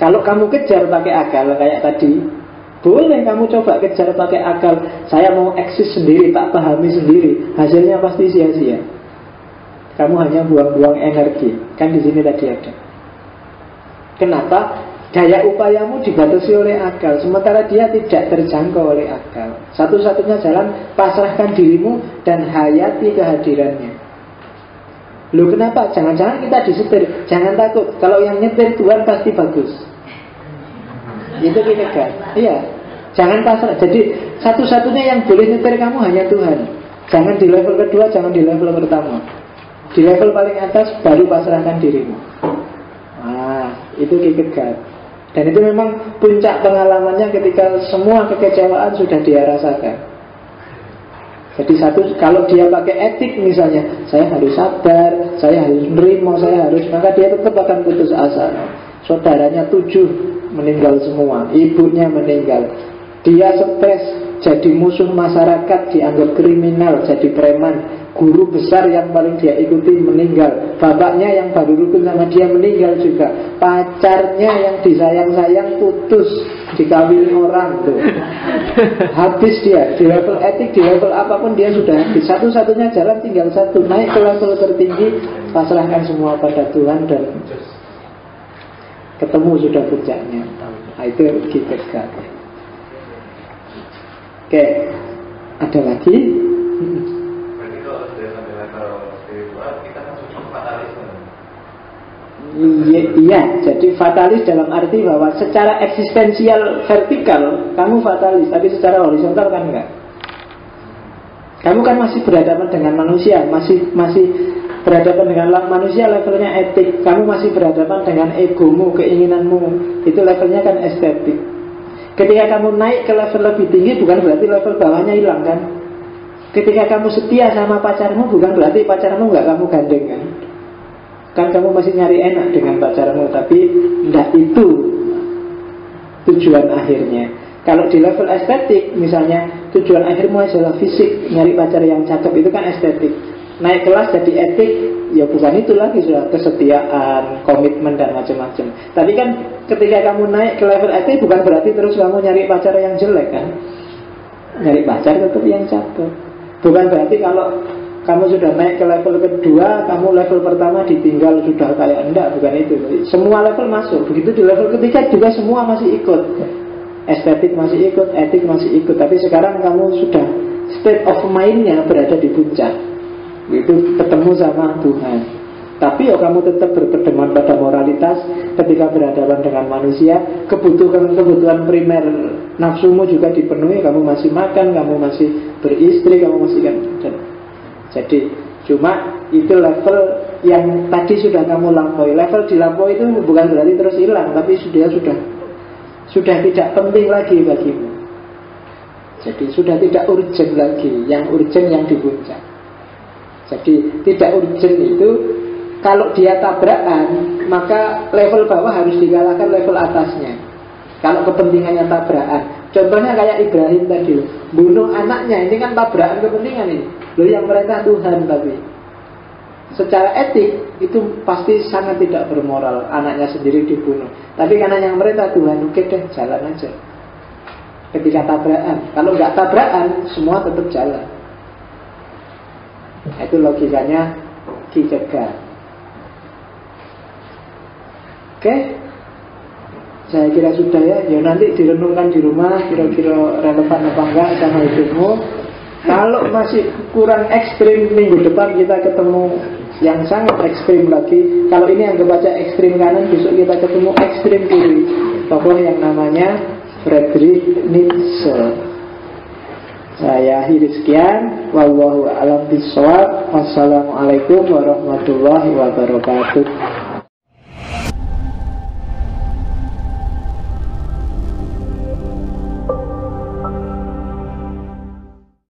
Kalau kamu kejar pakai akal kayak tadi, boleh kamu coba kejar pakai akal. Saya mau eksis sendiri, tak pahami sendiri, hasilnya pasti sia-sia. Kamu hanya buang-buang energi. Kan di sini tadi ada. Kenapa? Daya upayamu dibatasi oleh akal, sementara dia tidak terjangkau oleh akal. Satu-satunya jalan, pasrahkan dirimu dan hayati kehadirannya. Loh kenapa? Jangan-jangan kita disetir. Jangan takut, kalau yang nyetir Tuhan pasti bagus. Itu kita kan. Iya. Jangan pasrah. Jadi satu-satunya yang boleh nyetir kamu hanya Tuhan. Jangan di level kedua, jangan di level pertama. Di level paling atas baru pasrahkan dirimu. Itu kikegat. Dan itu memang puncak pengalamannya ketika semua kekecewaan sudah dia rasakan. Jadi kalau dia pakai etik misalnya, saya harus sabar, saya harus menerima, maka dia tetap akan putus asa. Saudaranya 7 meninggal semua, ibunya meninggal. Dia stres, jadi musuh masyarakat, dianggap kriminal, jadi preman. Guru besar yang paling dia ikuti meninggal. Bapaknya yang baru rukun sama dia meninggal juga. Pacarnya yang disayang-sayang putus, dikawini orang tuh. Habis dia. Di level etik, di level apapun dia sudah habis. Satu-satunya jalan tinggal satu, naik ke level tertinggi, pasrahkan semua pada Tuhan dan ketemu sudah puncaknya. Itu kita kan. Oke, ada lagi? Iya, jadi fatalis dalam arti bahwa secara eksistensial vertikal kamu fatalis, tapi secara horizontal kan enggak. Kamu kan masih berhadapan dengan manusia, masih berhadapan dengan manusia levelnya etik. Kamu masih berhadapan dengan egomu, keinginanmu, itu levelnya kan estetik. Ketika kamu naik ke level lebih tinggi, bukan berarti level bawahnya hilang kan. Ketika kamu setia sama pacarmu, bukan berarti pacarmu enggak kamu gandeng kan. Kan kamu masih nyari enak dengan pacarmu, tapi tidak itu tujuan akhirnya. Kalau di level estetik misalnya, tujuan akhirmu adalah fisik, nyari pacar yang cakep, itu kan estetik. Naik kelas jadi etik, ya bukan itu lagi, sudah kesetiaan, komitmen dan macam-macam. Tapi kan ketika kamu naik ke level etik, bukan berarti terus kamu nyari pacar yang jelek kan. Nyari pacar tetap yang cakep. Bukan berarti kalau kamu sudah naik ke level kedua, kamu level pertama ditinggal sudah kayak enggak, bukan itu. Semua level masuk. Begitu di level ketiga juga semua masih ikut. Estetik masih ikut, etik masih ikut. Tapi sekarang kamu sudah state of mind-nya berada di puncak. Itu ketemu sama Tuhan. Tapi kamu tetap berpedoman pada moralitas. Ketika berhadapan dengan manusia, kebutuhan primer nafsumu juga dipenuhi. Kamu masih makan, kamu masih beristri, kamu masih kan. Jadi cuma itu level yang tadi sudah kamu lampaui. Level dilampaui itu bukan berarti terus hilang, tapi sudah tidak penting lagi bagimu. Jadi sudah tidak urgent lagi. Yang urgent yang di puncak. Jadi tidak urgent itu kalau dia tabrakan, maka level bawah harus dikalahkan level atasnya. Kalau kepentingannya tabrakan. Contohnya kayak Ibrahim tadi, bunuh anaknya, ini kan tabrakan kepentingan ini. Loh yang perintah Tuhan, tapi secara etik itu pasti sangat tidak bermoral, anaknya sendiri dibunuh. Tapi karena yang perintah Tuhan, oke deh, jalan aja. Ketika tabrakan, kalau nggak tabrakan, semua tetap jalan. Itu logikanya Ki Cegat. Oke, saya kira sudah ya. Ya nanti direnungkan di rumah, kira-kira relevan apa enggak sama hidupmu. Kalau masih kurang ekstrim, minggu depan kita ketemu yang sangat ekstrim lagi. Kalau ini anggap aja ekstrim kanan, besok kita ketemu ekstrim kiri. Tokoh yang namanya Friedrich Nietzsche. Saya akhiri sekian. Wallahu a'lam bishawab. Wassalamualaikum warahmatullahi wabarakatuh.